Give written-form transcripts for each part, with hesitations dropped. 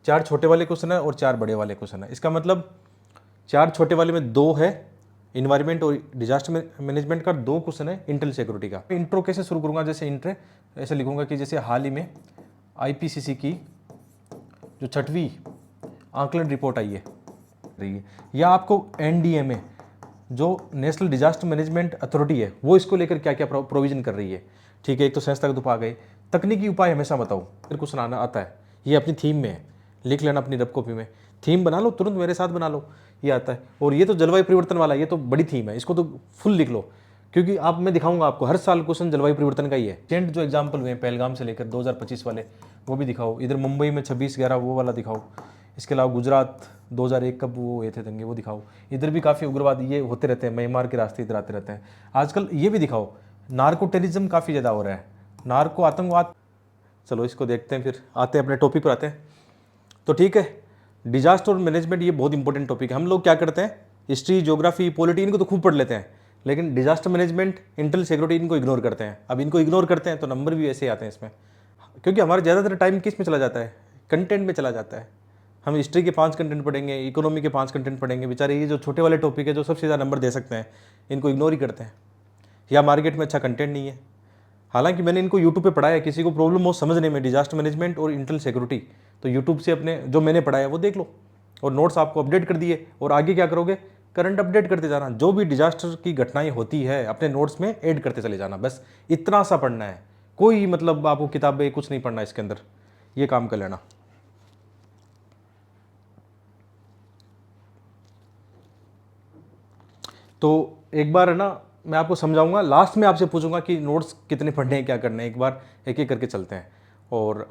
4 छोटे वाले क्वेश्चन है और 4 बड़े वाले क्वेश्चन है। इसका मतलब 4 छोटे वाले में 2 है इन्वायरमेंट और डिजास्टर मैनेजमेंट का, 2 क्वेश्चन है इंटरनल सिक्योरिटी का। इंट्रो कैसे शुरू करूंगा, जैसे इंट्रो ऐसे लिखूंगा कि जैसे हाल ही में आईपीसीसी की जो 6वीं आकलन रिपोर्ट आई है रही है, या आपको एनडीएमए जो नेशनल डिजास्टर मैनेजमेंट अथॉरिटी है वो इसको लेकर क्या क्या प्रोविजन कर रही है। ठीक है, एक तो संस्थागत उपाय गए, तकनीकी उपाय हमेशा बताओ, फिर कुछ आना आता है, ये अपनी थीम में है, लिख लेना अपनी रफ कॉपी में, थीम बना लो, तुरंत मेरे साथ बना लो, ये आता है। और ये तो जलवायु परिवर्तन वाला, ये तो बड़ी थीम है, इसको तो फुल लिख लो, क्योंकि आप मैं दिखाऊंगा आपको हर साल क्वेश्चन जलवायु परिवर्तन का ही है। टेंट जो एग्जाम्पल हुए पहलगाम से लेकर 2025 वाले वो भी दिखाओ, इधर मुंबई में 26/11 वो वाला दिखाओ, इसके अलावा गुजरात 2001 कब वो हुए थे दंगे वो दिखाओ, इधर भी काफ़ी उग्रवाद ये होते रहते हैं, म्यांमार के रास्ते इधर आते रहते हैं आजकल, ये भी दिखाओ। नार्को टेररिज्म काफ़ी ज़्यादा हो रहा है, नार्को आतंकवाद, चलो इसको देखते हैं, फिर आते हैं अपने टॉपिक पर आते हैं। तो ठीक है, डिजास्टर मैनेजमेंट ये बहुत इंपॉर्टेंट टॉपिक है। हम लोग क्या करते हैं, हिस्ट्री, ज्योग्राफी, पॉलिटी इनको तो खूब पढ़ लेते हैं, लेकिन डिजास्टर मैनेजमेंट, इंटरनल सिक्योरिटी इनको इग्नोर करते हैं। अब इनको इग्नोर करते हैं तो नंबर भी ऐसे आते हैं इसमें, क्योंकि हमारा ज़्यादातर टाइम किस में चला जाता है, कंटेंट में चला जाता है। हम हिस्ट्री के 5 कंटेंट पढ़ेंगे, इकोनॉमी के 5 कंटेंट पढ़ेंगे, बेचारे ये जो छोटे वाले टॉपिक है जो सबसे ज़्यादा नंबर दे सकते हैं इनको इग्नोर ही करते हैं, या मार्केट में अच्छा कंटेंट नहीं है। हालांकि मैंने इनको यूट्यूब पे पढ़ाया, किसी को प्रॉब्लम हो समझने में डिजास्टर मैनेजमेंट और इंटरनल सिक्योरिटी, तो यूट्यूब से अपने जो मैंने पढ़ाया वो देख लो, और नोट्स आपको अपडेट कर दिए, और आगे क्या करोगे, करंट अपडेट करते जाना, जो भी डिजास्टर की घटनाएं होती है अपने नोट्स में ऐड करते चले जाना, बस इतना सा पढ़ना है, कोई मतलब आपको किताबें कुछ नहीं पढ़ना इसके अंदर, ये काम कर लेना। तो एक बार है ना मैं आपको समझाऊंगा, लास्ट में आपसे पूछूंगा कि नोट्स कितने पढ़ने हैं, क्या करने हैं, एक बार एक एक करके चलते हैं। और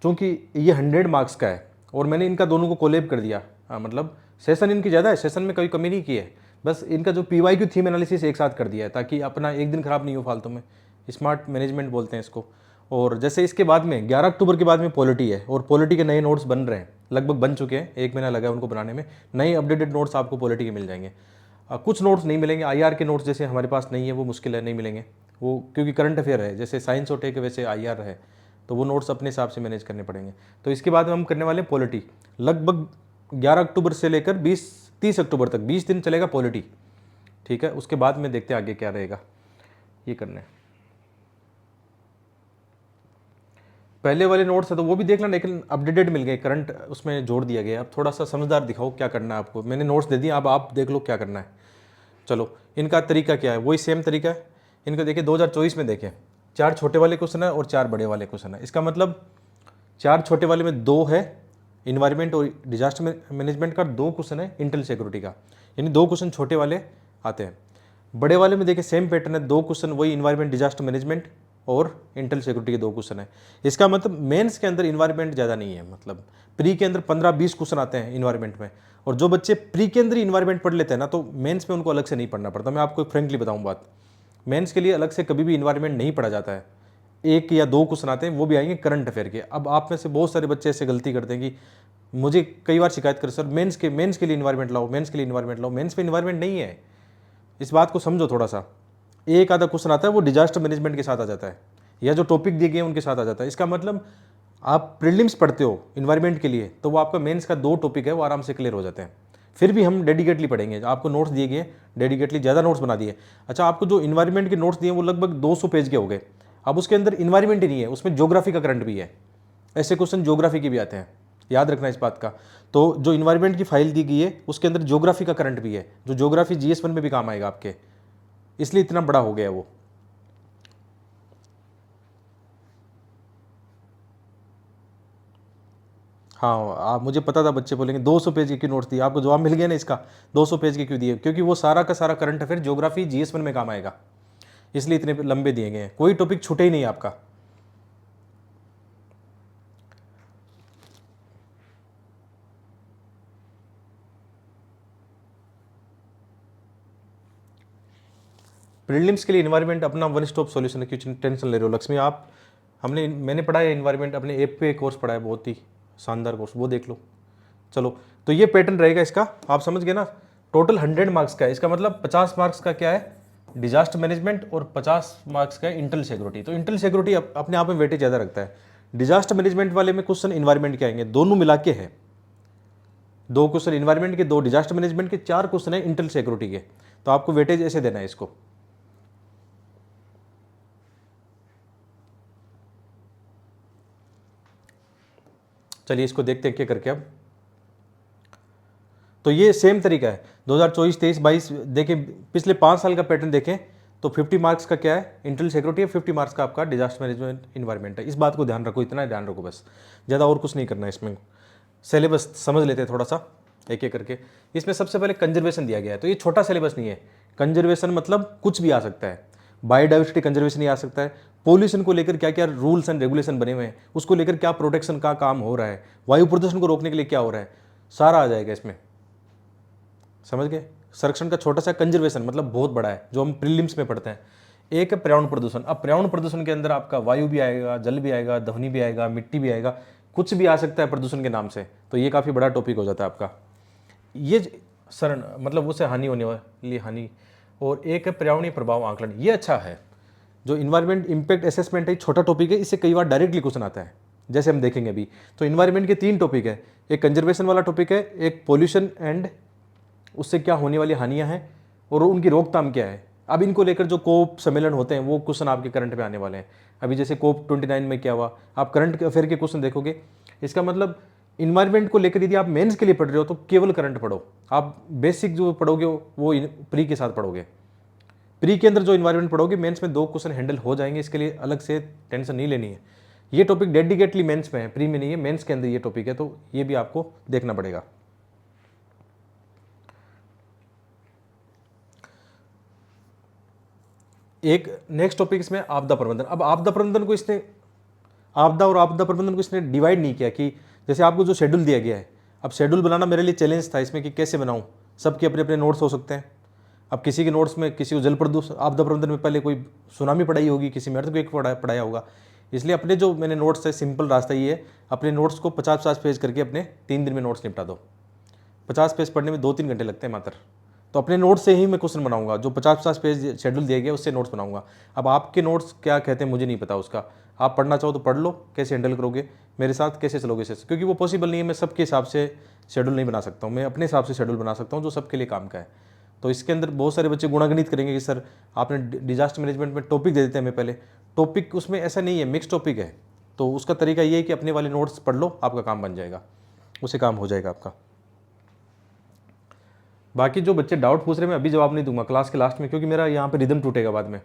चूंकि ये 100 मार्क्स का है और मैंने इनका दोनों को कोलेब कर दिया, मतलब सेशन इनकी ज़्यादा है, सेशन में कोई कमी नहीं की है, बस इनका जो PYQ थीम एनालिसिस एक साथ कर दिया है ताकि अपना एक दिन खराब नहीं हो फालतू में, स्मार्ट मैनेजमेंट बोलते हैं इसको। और जैसे इसके बाद में 11 अक्टूबर के बाद में पॉलिटी है, और पॉलिटी के नए नोट्स बन रहे हैं, लगभग बन चुके हैं, 1 महीना लगा है उनको बनाने में, नए अपडेटेड नोट्स आपको पॉलिटी के मिल जाएंगे। कुछ नोट्स नहीं मिलेंगे, IR के नोट्स जैसे हमारे पास नहीं है वो मुश्किल है, नहीं मिलेंगे वो, क्योंकि करंट अफेयर है, जैसे साइंस और टेक वैसे IR है, तो वो नोट्स अपने हिसाब से मैनेज करने पड़ेंगे। तो इसके बाद हम करने वाले पॉलिटी, लगभग 11 अक्टूबर से लेकर 30 अक्टूबर तक 20 दिन चलेगा पॉलिटी। ठीक है, उसके बाद में देखते हैं आगे क्या रहेगा, ये करने पहले वाले नोट्स है तो वो भी देख लेना, लेकिन अपडेटेड मिल गए, करंट उसमें जोड़ दिया गया। अब थोड़ा सा समझदार दिखाओ क्या करना है आपको, मैंने नोट्स दे दिए, अब आप देख लो क्या करना है। चलो इनका तरीका क्या है, वही सेम तरीका है इनका। देखिए 2024 में देखें, 4 छोटे वाले क्वेश्चन है और 4 बड़े वाले क्वेश्चन है। इसका मतलब 4 छोटे वाले में 2 है इन्वायरमेंट और डिजास्टर मैनेजमेंट का, 2 क्वेश्चन है इंटरनल सिक्योरिटी का, यानी 2 क्वेश्चन छोटे वाले आते हैं। बड़े वाले में देखिए सेम पैटर्न है, 2 क्वेश्चन वही इन्वायरमेंट, डिजास्टर मैनेजमेंट और इंटरनल सिक्योरिटी के 2 क्वेश्चन है। इसका मतलब मेंस के अंदर इन्वायरमेंट ज़्यादा नहीं है, मतलब प्री के अंदर 15-20 क्वेश्चन आते हैं इन्वायरमेंट में, और जो बच्चे प्री के अंदर ही इन्वायरमेंट पढ़ लेते हैं ना, तो मेंस में उनको अलग से नहीं पढ़ना पड़ता। मैं आपको फ्रेंकली बताऊँ बात, मेंस के लिए अलग से कभी भी इन्वायरमेंट नहीं पढ़ा जाता है, 1 या 2 क्वेश्चन आते हैं, वो भी आएंगे करंट अफेयर के। अब आप में से बहुत सारे बच्चे ऐसे गलती करते हैं कि मुझे कई बार शिकायत कर, सर मेंस के लिए इन्वायरमेंट लाओ, मेंस के लिए इन्वायरमेंट लाओ, मेंस में इन्वायरमेंट नहीं है, इस बात को समझो थोड़ा सा। एक आधा क्वेश्चन आता है वो डिजास्टर मैनेजमेंट के साथ आ जाता है, या जो टॉपिक दिए गए हैं उनके साथ आ जाता है। इसका मतलब आप प्रीलिम्स पढ़ते हो इन्वायरमेंट के लिए, तो वो आपका मेंस का 2 टॉपिक है वो आराम से क्लियर हो जाते हैं। फिर भी हम डेडिकेटली पढ़ेंगे, आपको नोट्स दिए गए डेडिकेटली, ज़्यादा नोट्स बना दिए। अच्छा, आपको जो इन्वायरमेंट के नोट्स दिए वो लगभग 200 पेज के हो गए, अब उसके अंदर इन्वायरमेंट ही नहीं है, उसमें ज्योग्राफी का करंट भी है, ऐसे क्वेश्चन ज्योग्राफी के भी आते हैं, याद रखना इस बात का। तो जो इन्वायरमेंट की फाइल दी गई है उसके अंदर ज्योग्राफी का करंट भी है, जो ज्योग्राफी GS1 में भी काम आएगा आपके, इसलिए इतना बड़ा हो गया वो। हाँ, आप, मुझे पता था बच्चे बोलेंगे 200 पेज के क्यों नोट्स दिए, आपको जवाब मिल गया ना इसका, 200 पेज के क्यों दिए, क्योंकि वो सारा का सारा करंट अफेयर ज्योग्राफी GS1 में काम आएगा, इसलिए इतने लंबे दिए गए हैं, कोई टॉपिक छूटे ही नहीं आपका। प्रीलिम्स के लिए इन्वायरमेंट अपना वन स्टॉप सॉल्यूशन है, क्यों टेंशन ले रहे हो लक्ष्मी आप। मैंने पढ़ा है इन्वायरमेंट, अपने ऐप पे कोर्स पढ़ा है, बहुत ही शानदार कोर्स, वो देख लो। चलो, तो ये पैटर्न रहेगा इसका, आप समझ गए ना। टोटल 100 मार्क्स का है, इसका मतलब 50 मार्क्स का क्या है, डिजास्टर मैनेजमेंट, और 50 मार्क्स का है इंटरनल सिक्योरिटी। तो इंटरनल सिक्योरिटी अपने आप में वेटेज ज़्यादा रखता है, डिजास्टर मैनेजमेंट वाले में क्वेश्चन इन्वायरमेंट के आएंगे, दोनों मिला के है। 2 क्वेश्चन इन्वायरमेंट के, 2 डिजास्टर मैनेजमेंट के, 4 क्वेश्चन है इंटरनल सिक्योरिटी के। तो आपको वेटेज ऐसे देना है इसको। चलिए इसको देखते हैं क्या करके। अब तो ये सेम तरीका है 2024, 23, 22 देखें, पिछले 5 साल का पैटर्न देखें तो 50 मार्क्स का क्या है इंटरनल सिक्योरिटी है, 50 मार्क्स का आपका डिजास्टर मैनेजमेंट इन्वायरमेंट है। इस बात को ध्यान रखो, इतना ध्यान रखो बस, ज़्यादा और कुछ नहीं करना है इसमें। सिलेबस समझ लेते हैं थोड़ा सा एक एक करके। इसमें सबसे पहले कंजर्वेशन दिया गया है, तो ये छोटा सिलेबस नहीं है। कंजर्वेशन मतलब कुछ भी आ सकता है, बायोडाइवर्सिटी कंजर्वेशन ही आ सकता है, पोल्यूशन को लेकर क्या क्या रूल्स एंड रेगुलेशन बने हुए हैं, उसको लेकर क्या प्रोटेक्शन का काम हो रहा है, वायु प्रदूषण को रोकने के लिए क्या हो रहा है, सारा आ जाएगा इसमें। समझ गए? संरक्षण का छोटा सा कंजर्वेशन मतलब बहुत बड़ा है, जो हम प्रीलिम्स में पढ़ते हैं। एक है पर्यावरण प्रदूषण। अब पर्यावरण प्रदूषण के अंदर आपका वायु भी आएगा, जल भी आएगा, ध्वनि भी आएगा, मिट्टी भी आएगा, कुछ भी आ सकता है प्रदूषण के नाम से। तो ये काफ़ी बड़ा टॉपिक हो जाता है आपका। ये शरण मतलब उससे हानि होने वाली हानि। और एक है पर्यावरणीय प्रभाव आंकलन, ये अच्छा है। जो इन्वायरमेंट इम्पैक्ट असेसमेंट है, छोटा टॉपिक है, इससे कई बार डायरेक्टली क्वेश्चन आता है, जैसे हम देखेंगे अभी। तो इन्वायरमेंट के 3 टॉपिक है, एक कंजर्वेशन वाला टॉपिक है, एक पोल्यूशन एंड उससे क्या होने वाली हानियां हैं और उनकी रोकथाम क्या है। अब इनको लेकर जो कोप सम्मेलन होते हैं वो क्वेश्चन आपके करंट में आने वाले हैं। अभी जैसे कोप 29 में क्या हुआ, आप करंट अफेयर के क्वेश्चन देखोगे। इसका मतलब इन्वायरमेंट को लेकर यदि आप मेंस के लिए पढ़ रहे हो तो केवल करंट पढ़ो, आप बेसिक जो पढ़ोगे वो प्री के साथ पढ़ोगे। प्री के अंदर जो इन्वायरमेंट पढ़ोगे, मेंस में 2 क्वेश्चन हैंडल हो जाएंगे, इसके लिए अलग से टेंशन नहीं लेनी है। ये टॉपिक डेडिकेटली मेंस में है, प्री में नहीं है, मेंस के अंदर ये टॉपिक है, तो ये भी आपको देखना पड़ेगा। एक नेक्स्ट टॉपिक इसमें आपदा प्रबंधन। अब आपदा प्रबंधन को इसने आपदा और आपदा प्रबंधन को इसने डिवाइड नहीं किया कि जैसे आपको जो शेड्यूल दिया गया है, अब शेड्यूल बनाना मेरे लिए चैलेंज था इसमें कि कैसे बनाऊं। सबके अपने अपने नोट्स हो सकते हैं। अब किसी के नोट्स में किसी को जल प्रदूषण आपदा प्रबंधन में पहले कोई सुनामी पढ़ाई होगी, किसी में अर्थक्वेक पढ़ाया होगा। इसलिए अपने जो मैंने नोट्स है, सिंपल रास्ता ये है, अपने नोट्स को 50-50 पेज करके अपने 3 दिन में नोट्स निपटा दो। 50 पेज पढ़ने में 2-3 घंटे लगते हैं मात्र। तो अपने नोट्स से ही मैं क्वेश्चन बनाऊंगा, जो 50-50 पेज शेड्यूल दिया गया उससे नोट्स बनाऊंगा। अब आपके नोट्स क्या कहते हैं मुझे नहीं पता उसका, आप पढ़ना चाहो तो पढ़ लो, कैसे हैंडल करोगे, मेरे साथ कैसे चलोगे इसे, क्योंकि वो पॉसिबल नहीं है। मैं सबके हिसाब से शेड्यूल नहीं बना सकता हूँ, मैं अपने हिसाब से शेड्यूल बना सकता हूँ जो सबके लिए काम का है। तो इसके अंदर बहुत सारे बच्चे गुणागणित करेंगे कि सर आपने डिजास्टर मैनेजमेंट में टॉपिक दे देते हैं, मैं पहले टॉपिक उसमें ऐसा नहीं है, मिक्स टॉपिक है। तो उसका तरीका ये है कि अपने वाले नोट्स पढ़ लो, आपका काम बन जाएगा, उसे काम हो जाएगा आपका। बाकी जो बच्चे डाउट पूछ रहे हैं मैं अभी जवाब नहीं दूंगा क्लास के लास्ट में, क्योंकि मेरा यहाँ पे रिदम टूटेगा बाद में।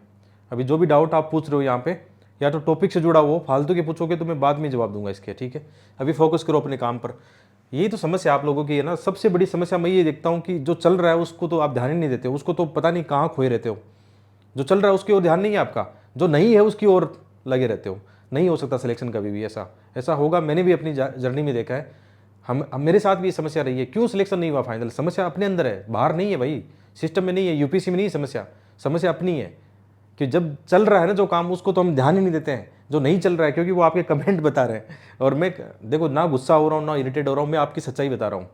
अभी जो भी डाउट आप पूछ रहे हो यहाँ पे, या तो टॉपिक से जुड़ा हो, फालतू के पूछोगे तो मैं बाद में जवाब दूंगा इसके, ठीक है। अभी फोकस करो अपने काम पर। यही तो समस्या आप लोगों की है ना, सबसे बड़ी समस्या मैं ये देखता हूँ कि जो चल रहा है उसको तो आप ध्यान ही नहीं देते हो, उसको तो पता नहीं कहाँ खोए रहते हो। जो चल रहा है उसकी ओर ध्यान नहीं है आपका, जो नहीं है उसकी ओर लगे रहते हो। नहीं हो सकता सिलेक्शन कभी भी, ऐसा होगा। मैंने भी अपनी जर्नी में देखा है, हम मेरे साथ भी ये समस्या रही है। क्यों सिलेक्शन नहीं हुआ फाइनल, समस्या अपने अंदर है, बाहर नहीं है भाई, सिस्टम में नहीं है, यूपीसी में नहीं है समस्या अपनी है। कि जब चल रहा है ना जो काम, उसको तो हम ध्यान ही नहीं देते हैं। जो नहीं चल रहा है, क्योंकि वो आपके कमेंट बता रहे हैं, और मैं देखो ना गुस्सा हो रहा हूँ ना इरिटेट हो रहा हूँ, मैं आपकी सच्चाई बता रहा हूँ।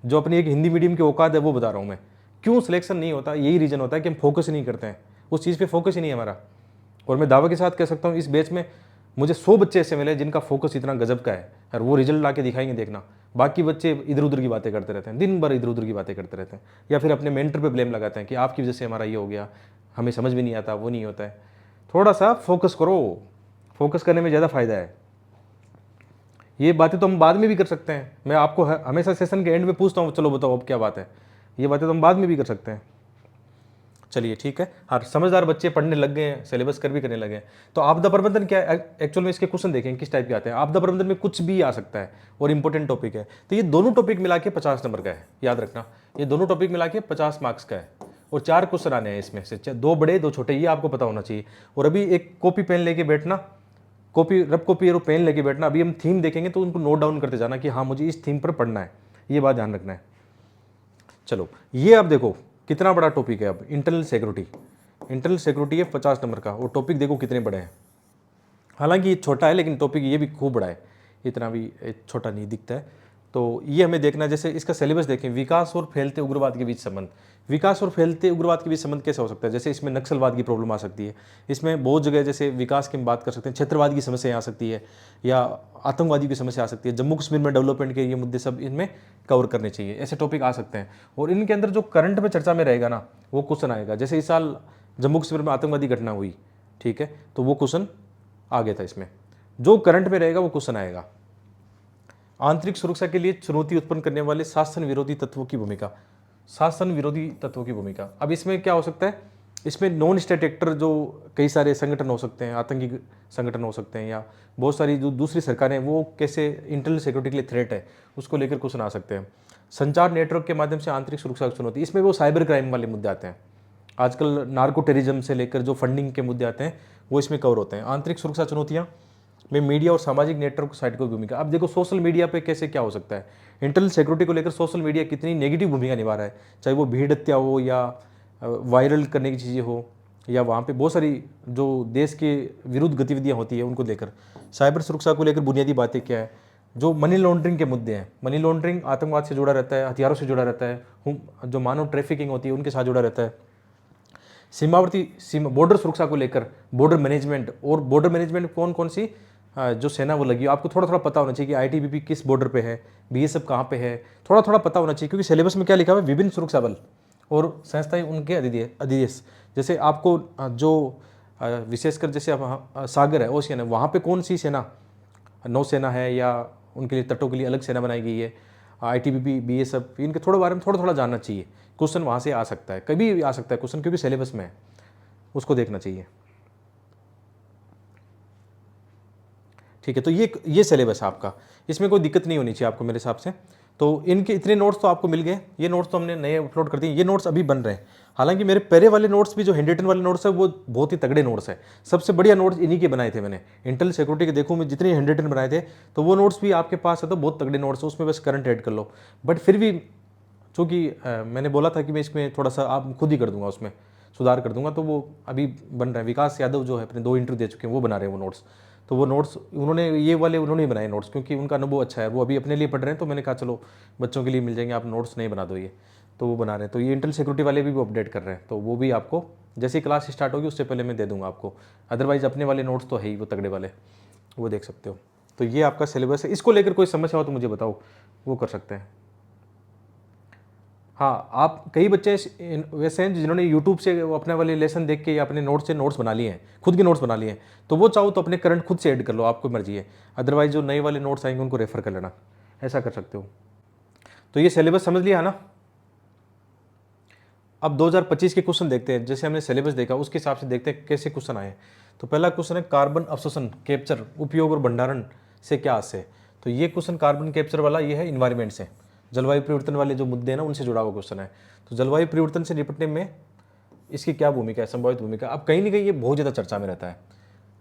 जो अपनी एक हिंदी मीडियम की औकात है वो बता रहा हूँ मैं। क्यों सिलेक्शन नहीं होता, यही रीज़न होता है कि हम फोकस ही नहीं करते हैं, उस चीज़ पे फोकस ही नहीं है हमारा। और मैं दावे के साथ कह सकता हूँ इस बैच में मुझे 100 बच्चे ऐसे मिले जिनका फोकस इतना गजब का है, और वो रिजल्ट ला के दिखाएंगे देखना। बाकी बच्चे इधर उधर की बातें करते रहते हैं, दिन भर इधर उधर की बातें करते रहते हैं, या फिर अपने मेंटर पे ब्लेम लगाते हैं कि आपकी वजह से हमारा ये हो गया, हमें समझ भी नहीं आता, वो नहीं होता है। थोड़ा सा फोकस करो, फोकस करने में ज़्यादा फायदा है। ये बातें तो हम बाद में भी कर सकते हैं, मैं आपको हमेशा सेशन के एंड में पूछता हूँ चलो बताओ अब क्या बात है, ये बातें तो हम बाद में भी कर सकते हैं। चलिए ठीक है। हाँ, समझदार बच्चे पढ़ने लग गए हैं, सिलेबस कर भी करने लगे हैं। तो आपदा प्रबंधन क्या है एक्चुअल में, इसके क्वेश्चन देखें किस टाइप के आते हैं। आपदा प्रबंधन में कुछ भी आ सकता है और इंपॉर्टेंट टॉपिक है। तो ये दोनों टॉपिक मिला के 50 नंबर का है, याद रखना। ये दोनों टॉपिक मिला के 50 मार्क्स का है, और 4 क्वेश्चन आने हैं इसमें से, 2 बड़े 2 छोटे, ये आपको पता होना चाहिए। और अभी एक कॉपी पेन लेके बैठना, रब कॉपी और पेन लेके बैठना। अभी हम थीम देखेंगे तो उनको नोट डाउन करते जाना कि हाँ मुझे इस थीम पर पढ़ना है, ये बात ध्यान रखना है। चलो ये आप देखो कितना बड़ा टॉपिक है। अब इंटरनल सिक्योरिटी है 50 नंबर का, और टॉपिक देखो कितने बड़े हैं। हालांकि ये छोटा है लेकिन टॉपिक ये भी खूब बड़ा है, इतना भी छोटा नहीं दिखता है। तो ये हमें देखना है। जैसे इसका सिलेबस देखें, विकास और फैलते उग्रवाद के बीच संबंध। विकास और फैलते उग्रवाद के बीच संबंध कैसे हो सकता है? जैसे इसमें नक्सलवाद की प्रॉब्लम आ सकती है, इसमें बहुत जगह जैसे विकास की हम बात कर सकते हैं, क्षेत्रवाद की समस्या आ सकती है, या आतंकवादी की समस्या आ सकती है, जम्मू कश्मीर में डेवलपमेंट के ये मुद्दे सब इनमें कवर करने चाहिए, ऐसे टॉपिक आ सकते हैं। और इनके अंदर जो करंट में चर्चा में रहेगा ना, वो क्वेश्चन आएगा। जैसे इस साल जम्मू कश्मीर में आतंकवादी घटना हुई, ठीक है, तो वो क्वेश्चन आ गया था इसमें, जो करंट में रहेगा वो क्वेश्चन आएगा। आंतरिक सुरक्षा के लिए चुनौती उत्पन्न करने वाले शासन विरोधी तत्वों की भूमिका। शासन विरोधी तत्वों की भूमिका, अब इसमें क्या हो सकता है? इसमें नॉन स्टेट एक्टर जो कई सारे संगठन हो सकते हैं, आतंकी संगठन हो सकते हैं, या बहुत सारी जो दूसरी सरकारें, वो कैसे इंटरनल सिक्योरिटी के लिए थ्रेट है, उसको लेकर क्वेश्चन आ सकते हैं। संचार नेटवर्क के माध्यम से आंतरिक सुरक्षा की चुनौती, इसमें वो साइबर क्राइम वाले मुद्दे आते हैं। आजकल नार्को टेररिज्म से लेकर जो फंडिंग के मुद्दे आते हैं, वो इसमें कवर होते हैं। आंतरिक सुरक्षा चुनौतियाँ में मीडिया और सामाजिक नेटवर्क साइट की भूमिका। अब देखो सोशल मीडिया पे कैसे क्या हो सकता है, इंटरनल सिक्योरिटी को लेकर सोशल मीडिया कितनी नेगेटिव भूमिका निभा रहा है, चाहे वो भीड़ हत्या हो, या वायरल करने की चीज़ें हो, या वहाँ पे बहुत सारी जो देश के विरुद्ध गतिविधियाँ होती है उनको लेकर। साइबर सुरक्षा को लेकर बुनियादी बातें क्या है? जो मनी लॉन्ड्रिंग के मुद्दे हैं, मनी लॉन्ड्रिंग आतंकवाद से जुड़ा रहता है, हथियारों से जुड़ा रहता है, जो मानव ट्रैफिकिंग होती है उनके साथ जुड़ा रहता है। सीमा बॉर्डर सुरक्षा को लेकर बॉर्डर मैनेजमेंट, और बॉर्डर मैनेजमेंट कौन कौन सी जो सेना वो लगी हो, आपको थोड़ा थोड़ा पता होना चाहिए कि आईटीबीपी किस बॉर्डर पे है, बीएसएफ कहाँ पे है, थोड़ा थोड़ा पता होना चाहिए, क्योंकि सिलेबस में क्या लिखा हुआ है, विभिन्न सुरक्षा बल और संस्थाएं उनके अधिदेश। जैसे आपको जो विशेषकर जैसे अब सागर है, ओशियन है, वहाँ पे कौन सी सेना, नौसेना है, या उनके लिए तटों के लिए अलग सेना बनाई गई है, आईटीबीपी, बीएसएफ, इनके थोड़े बारे में थोड़ा थोड़ा जानना चाहिए। क्वेश्चन वहाँ से आ सकता है, कभी भी आ सकता है क्वेश्चन, क्योंकि सिलेबस में है, उसको देखना चाहिए। ठीक है, तो ये सिलेबस है आपका, इसमें कोई दिक्कत नहीं होनी चाहिए आपको मेरे हिसाब से। तो इनके इतने नोट्स तो आपको मिल गए, ये नोट्स तो हमने नए अपलोड कर दिए, ये नोट्स अभी बन रहे हैं। हालांकि मेरे पहले वाले नोट्स भी जो हैंड रिटन वाले नोट्स है वो बहुत ही तगड़े नोट्स है, सबसे बढ़िया नोट्स इन्हीं के बनाए थे मैंने। इंटरनल सिक्योरिटी के देखूँ मैं जितने हैंड रिटन बनाए थे, तो वो नोट्स भी आपके पास है तो बहुत तगड़े नोट्स है, उसमें बस करंट ऐड कर लो। बट फिर भी चूँकि मैंने बोला था कि मैं इसमें थोड़ा सा आप खुद ही कर दूंगा, उसमें सुधार कर दूंगा, तो वो अभी बन रहा है। विकास यादव जो है अपने 2 इंटरव्यू दे चुके हैं, वो बना रहे हैं वो नोट्स। तो वो नोट्स उन्होंने ये वाले उन्होंने ही बनाए नोट्स, क्योंकि उनका अनुभव अच्छा है, वो अभी अपने लिए पढ़ रहे हैं, तो मैंने कहा चलो बच्चों के लिए मिल जाएंगे, आप नोट्स नहीं बना दो ये, तो वो बना रहे हैं। तो ये इंटरनल सिक्योरिटी वाले भी वो अपडेट कर रहे हैं, तो वो भी आपको जैसे ही क्लास स्टार्ट होगी उससे पहले मैं दे दूंगा आपको। अदरवाइज अपने वाले नोट्स तो है ही वो तगड़े वाले, वो देख सकते हो। तो ये आपका सिलेबस है, इसको लेकर कोई समस्या हो तो मुझे बताओ, वो कर सकते हैं। हाँ, आप कई बच्चे वैसे हैं जिन्होंने यूट्यूब से वो अपने वाले लेसन देख के या अपने नोट्स से नोट्स बना लिए हैं, खुद के नोट्स बना लिए हैं, तो वो चाहो तो अपने करंट खुद से ऐड कर लो, आपको मर्जी है। अदरवाइज जो नए वाले नोट्स आएंगे उनको रेफर कर लेना, ऐसा कर सकते हो। तो ये सिलेबस समझ लिया ना। अब 2025 के क्वेश्चन देखते हैं, जैसे हमने सिलेबस देखा उसके हिसाब से देखते हैं कैसे क्वेश्चन आए। तो पहला क्वेश्चन है कार्बन अवशोषण, कैप्चर, उपयोग और भंडारण से क्या आशय है। तो ये क्वेश्चन कार्बन कैप्चर वाला ये है इन्वायरमेंट से, जलवायु परिवर्तन वाले जो मुद्दे हैं ना उनसे जुड़ा हुआ क्वेश्चन है। तो जलवायु परिवर्तन से निपटने में इसकी क्या भूमिका है, संभावित भूमिका। अब कहीं ना कहीं ये बहुत ज़्यादा चर्चा में रहता है,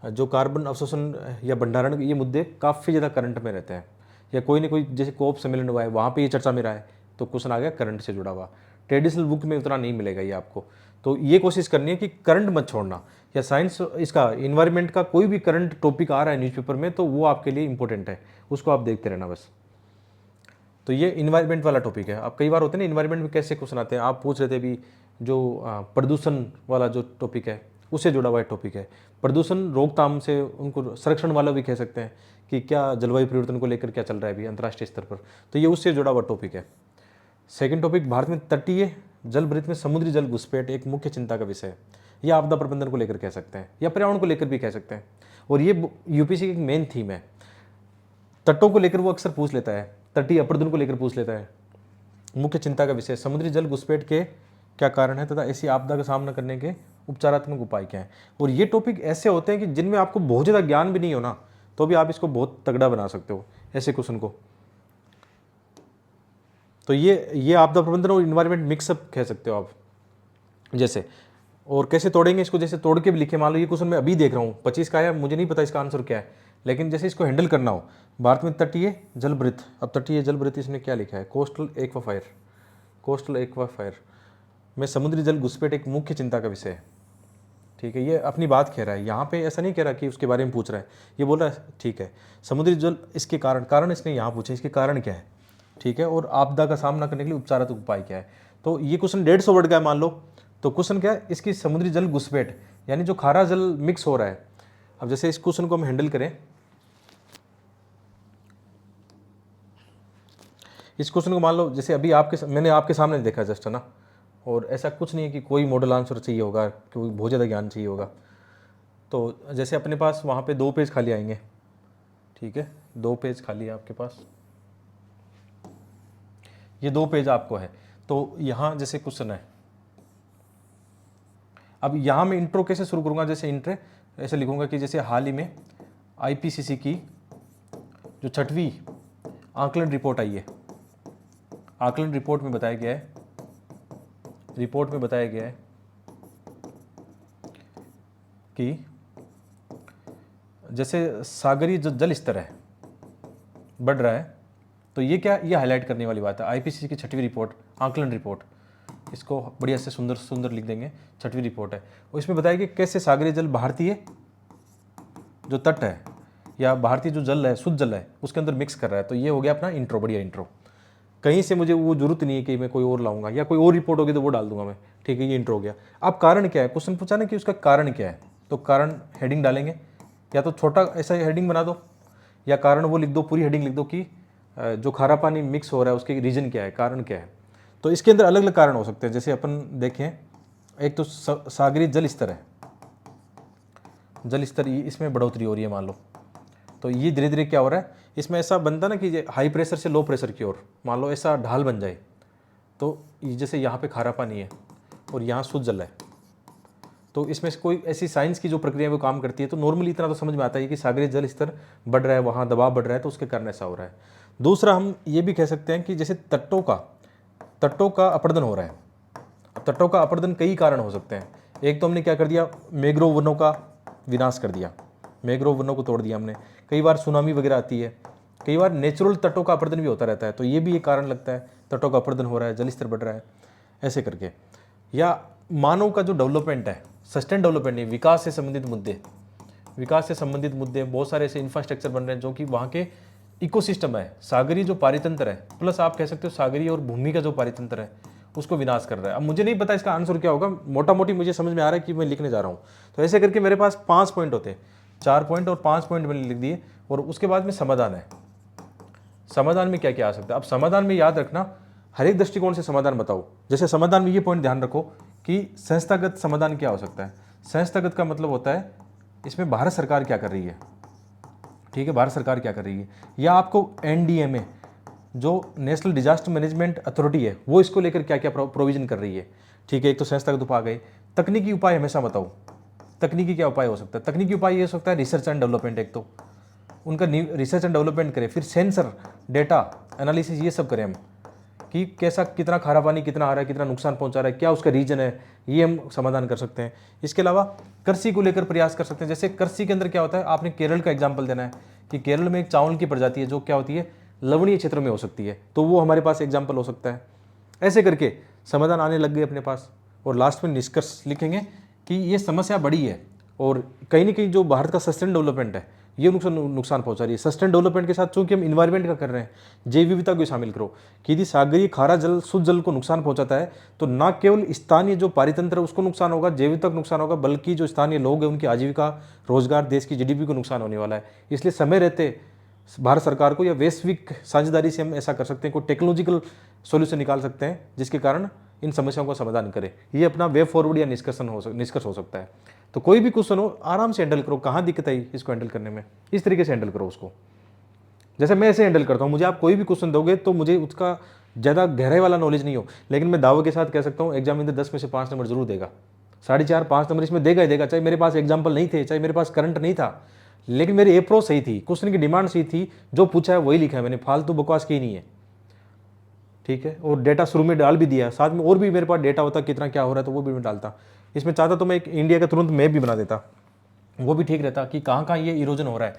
जो कार्बन अवशोषण या भंडारण, ये मुद्दे काफ़ी ज़्यादा करंट में रहते हैं, या कोई ना कोई जैसे कोप सम्मेलन हुआ है वहाँ पर ये चर्चा में रहा है, तो क्वेश्चन आ गया करंट से जुड़ा हुआ। ट्रेडिशनल बुक में उतना नहीं मिलेगा ये आपको, तो ये कोशिश करनी है कि करंट मत छोड़ना, या साइंस इसका इन्वायरमेंट का कोई भी करंट टॉपिक आ रहा है न्यूज़पेपर में तो वो आपके लिए इंपॉर्टेंट है, उसको आप देखते रहना बस। तो ये इन्वायरमेंट वाला टॉपिक है। अब कई बार होते हैं ना इन्वायरमेंट में कैसे क्वेश्चन आते हैं, आप पूछ रहे थे अभी जो प्रदूषण वाला जो टॉपिक है उससे जुड़ा हुआ टॉपिक है। प्रदूषण रोकथाम से उनको संरक्षण वाला भी कह सकते हैं कि क्या जलवायु परिवर्तन को लेकर क्या चल रहा है अभी अंतर्राष्ट्रीय स्तर पर, तो ये उससे जुड़ा हुआ टॉपिक है। सेकंड टॉपिक, भारत में तटीय जलभृत में समुद्री जल घुसपैठ एक मुख्य चिंता का विषय है। ये आपदा प्रबंधन को लेकर कह सकते हैं, या पर्यावरण को लेकर भी कह सकते हैं, और ये यूपीएससी की एक मेन थीम है। तटों को लेकर वो अक्सर पूछ लेता है, तटीय अपर्दन को लेकर पूछ लेता है। मुख्य चिंता का विषय, समुद्री जल घुसपैठ के क्या कारण है तथा ऐसी आपदा का सामना करने के उपचारात्मक उपाय क्या हैं। और ये टॉपिक ऐसे होते हैं कि जिनमें आपको बहुत ज़्यादा ज्ञान भी नहीं हो ना, तो भी आप इसको बहुत तगड़ा बना सकते हो ऐसे क्वेश्चन को। तो ये आपदा प्रबंधन और इन्वायरमेंट मिक्सअप कह सकते हो आप जैसे। और कैसे तोड़ेंगे इसको, जैसे तोड़ के भी लिखे, मान लो ये क्वेश्चन मैं अभी देख रहा हूँ 25 का है, मुझे नहीं पता इसका आंसर क्या है, लेकिन जैसे इसको हैंडल करना हो। भारत में तटीय जलभृत, अब तटीय जलभृत इसने क्या लिखा है, कोस्टल एक्वाफायर, कोस्टल एक्वाफायर में समुद्री जल घुसपैठ एक मुख्य चिंता का विषय है। ठीक है, ये अपनी बात कह रहा है, यहाँ पे ऐसा नहीं कह रहा कि उसके बारे में पूछ रहा है, ये बोल रहा है ठीक है समुद्री जल, इसके कारण इसने यहाँ पूछे, इसके कारण क्या है। ठीक है, और आपदा का सामना करने के लिए उपचारात्मक उपाय क्या है। तो ये क्वेश्चन 150 वर्ड का है मान लो। तो क्वेश्चन क्या है, इसकी समुद्री जल घुसपैठ यानी जो खारा जल मिक्स हो रहा है। अब जैसे इस क्वेश्चन को हम हैंडल करें, इस क्वेश्चन को मान लो जैसे अभी मैंने आपके सामने देखा जस्ट, है ना, और ऐसा कुछ नहीं है कि कोई मॉडल आंसर चाहिए होगा, कोई बहुत ज़्यादा ज्ञान चाहिए होगा। तो जैसे अपने पास वहाँ पे 2 पेज खाली आएंगे, ठीक है, 2 पेज खाली है आपके पास, ये 2 पेज आपको है। तो यहाँ जैसे क्वेश्चन है, अब यहाँ मैं इंट्रो कैसे शुरू करूँगा, जैसे इंट्रे ऐसे लिखूँगा कि जैसे हाल ही में आईपीसीसी की जो 6वीं आकलन रिपोर्ट आई है, आकलन रिपोर्ट में बताया गया है, कि जैसे सागरीय जो जल स्तर है बढ़ रहा है। तो ये क्या, ये हाईलाइट करने वाली बात है। आईपीसीसी की 6वीं रिपोर्ट, आकलन रिपोर्ट, इसको बढ़िया से सुंदर सुंदर लिख देंगे, 6वीं रिपोर्ट है। और इसमें बताया कि कैसे सागरीय जल भारतीय जो तट है या भारतीय जो जल है, शुद्ध जल है, उसके अंदर मिक्स कर रहा है। तो ये हो गया अपना इंट्रो, बढ़िया इंट्रो। कहीं से मुझे वो जरूरत नहीं है कि मैं कोई और लाऊंगा या कोई और रिपोर्ट होगी तो वो डाल दूंगा मैं, ठीक है, ये इंट्रो हो गया। अब कारण क्या है, क्वेश्चन पूछा ना कि उसका कारण क्या है, तो कारण हेडिंग डालेंगे, या तो छोटा ऐसा हेडिंग बना दो, या कारण वो लिख दो, पूरी हेडिंग लिख दो कि जो खारा पानी मिक्स हो रहा है उसके रीजन क्या है, कारण क्या है। तो इसके अंदर अलग अलग कारण हो सकते हैं। जैसे अपन देखें, एक तो सागरीय जल स्तर है, जल स्तर इसमें बढ़ोतरी हो रही है मान लो। तो ये धीरे धीरे क्या हो रहा है, इसमें ऐसा बनता ना कि हाई प्रेशर से लो प्रेशर की ओर मान लो ऐसा ढाल बन जाए। तो जैसे यहाँ पे खारा पानी है और यहाँ शुद्ध जल है, तो इसमें से कोई ऐसी साइंस की जो प्रक्रिया वो काम करती है। तो नॉर्मली इतना तो समझ में आता है कि सागरीय जल स्तर बढ़ रहा है, वहाँ दबाव बढ़ रहा है, तो उसके कारण ऐसा हो रहा है। दूसरा हम ये भी कह सकते हैं कि जैसे तटों का अपरदन हो रहा है। अब तटों का अपरदन कई कारण हो सकते हैं। एक तो हमने क्या कर दिया, मैंग्रोव वनों का विनाश कर दिया, मैंग्रोव वनों को तोड़ दिया हमने। कई बार सुनामी वगैरह आती है, कई बार नेचुरल तटों का अपरदन भी होता रहता है। तो ये भी एक कारण लगता है, तटों का अपरदन हो रहा है, जल स्तर बढ़ रहा है, ऐसे करके। या मानव का जो डेवलपमेंट है, सस्टेन डेवलपमेंट नहीं, विकास से संबंधित मुद्दे, बहुत सारे ऐसे इंफ्रास्ट्रक्चर बन रहे हैं जो कि वहाँ के इकोसिस्टम है, सागरीय जो पारितंत्र है, प्लस आप कह सकते हो सागरीय और भूमि का जो पारितंत्र है उसको विनाश कर रहा है। अब मुझे नहीं पता इसका आंसर क्या होगा, मोटा मोटी मुझे समझ में आ रहा है कि मैं लिखने जा रहा हूँ। तो ऐसे करके मेरे पास 5 पॉइंट होते हैं, 4 पॉइंट और 5 पॉइंट मैंने लिख दिए। और उसके बाद में समाधान है, समाधान में क्या क्या आ सकता है। अब समाधान में याद रखना, हर एक दृष्टिकोण से समाधान बताओ। जैसे समाधान में ये पॉइंट ध्यान रखो कि संस्थागत समाधान क्या हो सकता है। संस्थागत का मतलब होता है इसमें भारत सरकार क्या कर रही है, ठीक है, भारत सरकार क्या कर रही है, या आपको एनडीएमए जो नेशनल डिजास्टर मैनेजमेंट अथॉरिटी है वो इसको लेकर क्या क्या प्रोविजन कर रही है, ठीक है। एक तो संस्थागत उपाय गए। तकनीकी उपाय हमेशा बताओ, तकनीकी क्या उपाय हो सकता है। तकनीकी उपाय ये हो सकता है रिसर्च एंड डेवलपमेंट, एक तो उनका रिसर्च एंड डेवलपमेंट करें, फिर सेंसर डेटा एनालिसिस ये सब करें हम, कि कैसा कितना खारा पानी कितना आ रहा है, कितना नुकसान पहुंचा रहा है, क्या उसका रीजन है, ये हम समाधान कर सकते हैं। इसके अलावा कृषि को लेकर प्रयास कर सकते हैं। जैसे कृषि के अंदर क्या होता है, आपने केरल का एग्जाम्पल देना है कि केरल में एक चावल की प्रजाति है जो क्या होती है, लवणीय क्षेत्र में हो सकती है, तो वो हमारे पास एग्जाम्पल हो सकता है। ऐसे करके समाधान आने लग गए अपने पास। और लास्ट में निष्कर्ष लिखेंगे कि ये समस्या बड़ी है और कहीं ना कहीं जो भारत का सस्टेन डेवलपमेंट है ये नुकसान पहुंचा रही है। सस्टेन डेवलपमेंट के साथ चूंकि हम इन्वायरमेंट का कर रहे हैं, जैव विविधता को शामिल करो कि यदि सागरीय खारा जल शुद्ध जल को नुकसान पहुंचाता है तो न केवल स्थानीय जो पारितंत्र है उसको नुकसान होगा, जैव विविधता को नुकसान होगा, बल्कि जो स्थानीय लोग हैं उनकी आजीविका, रोजगार, देश की जीडीपी को नुकसान होने वाला है। इसलिए समय रहते भारत सरकार को या वैश्विक साझेदारी से हम ऐसा कर सकते हैं, कोई टेक्नोलॉजिकल सॉल्यूशन निकाल सकते हैं जिसके कारण इन समस्याओं का समाधान करें। ये अपना वे फॉरवर्ड या निष्कर्ष हो सकता है। तो कोई भी क्वेश्चन हो आराम से हैंडल करो, कहाँ दिक्कत आई इसको हैंडल करने में, इस तरीके से हैंडल करो उसको। जैसे मैं ऐसे हैंडल करता हूँ, मुझे आप कोई भी क्वेश्चन दोगे तो मुझे उसका ज़्यादा गहराई वाला नॉलेज नहीं हो, लेकिन मैं दावे के साथ कह सकता हूँ एग्जामिनर 10 में से 5 नंबर जरूर देगा, 4.5 5 नंबर इसमें देगा ही देगा। चाहे मेरे पास एग्जाम्पल नहीं थे, चाहे मेरे पास करंट नहीं था, लेकिन मेरी अप्रोच सही थी, क्वेश्चन की डिमांड सही थी, जो पूछा है वही लिखा है मैंने, फालतू बकवास की नहीं है, ठीक है। और डेटा शुरू में डाल भी दिया, साथ में और भी मेरे पास डेटा होता कितना क्या हो रहा है तो वो भी मैं डालता। इसमें चाहता तो मैं एक इंडिया का तुरंत मैप भी बना देता, वो भी ठीक रहता कि कहाँ कहाँ ये इरोजन हो रहा है।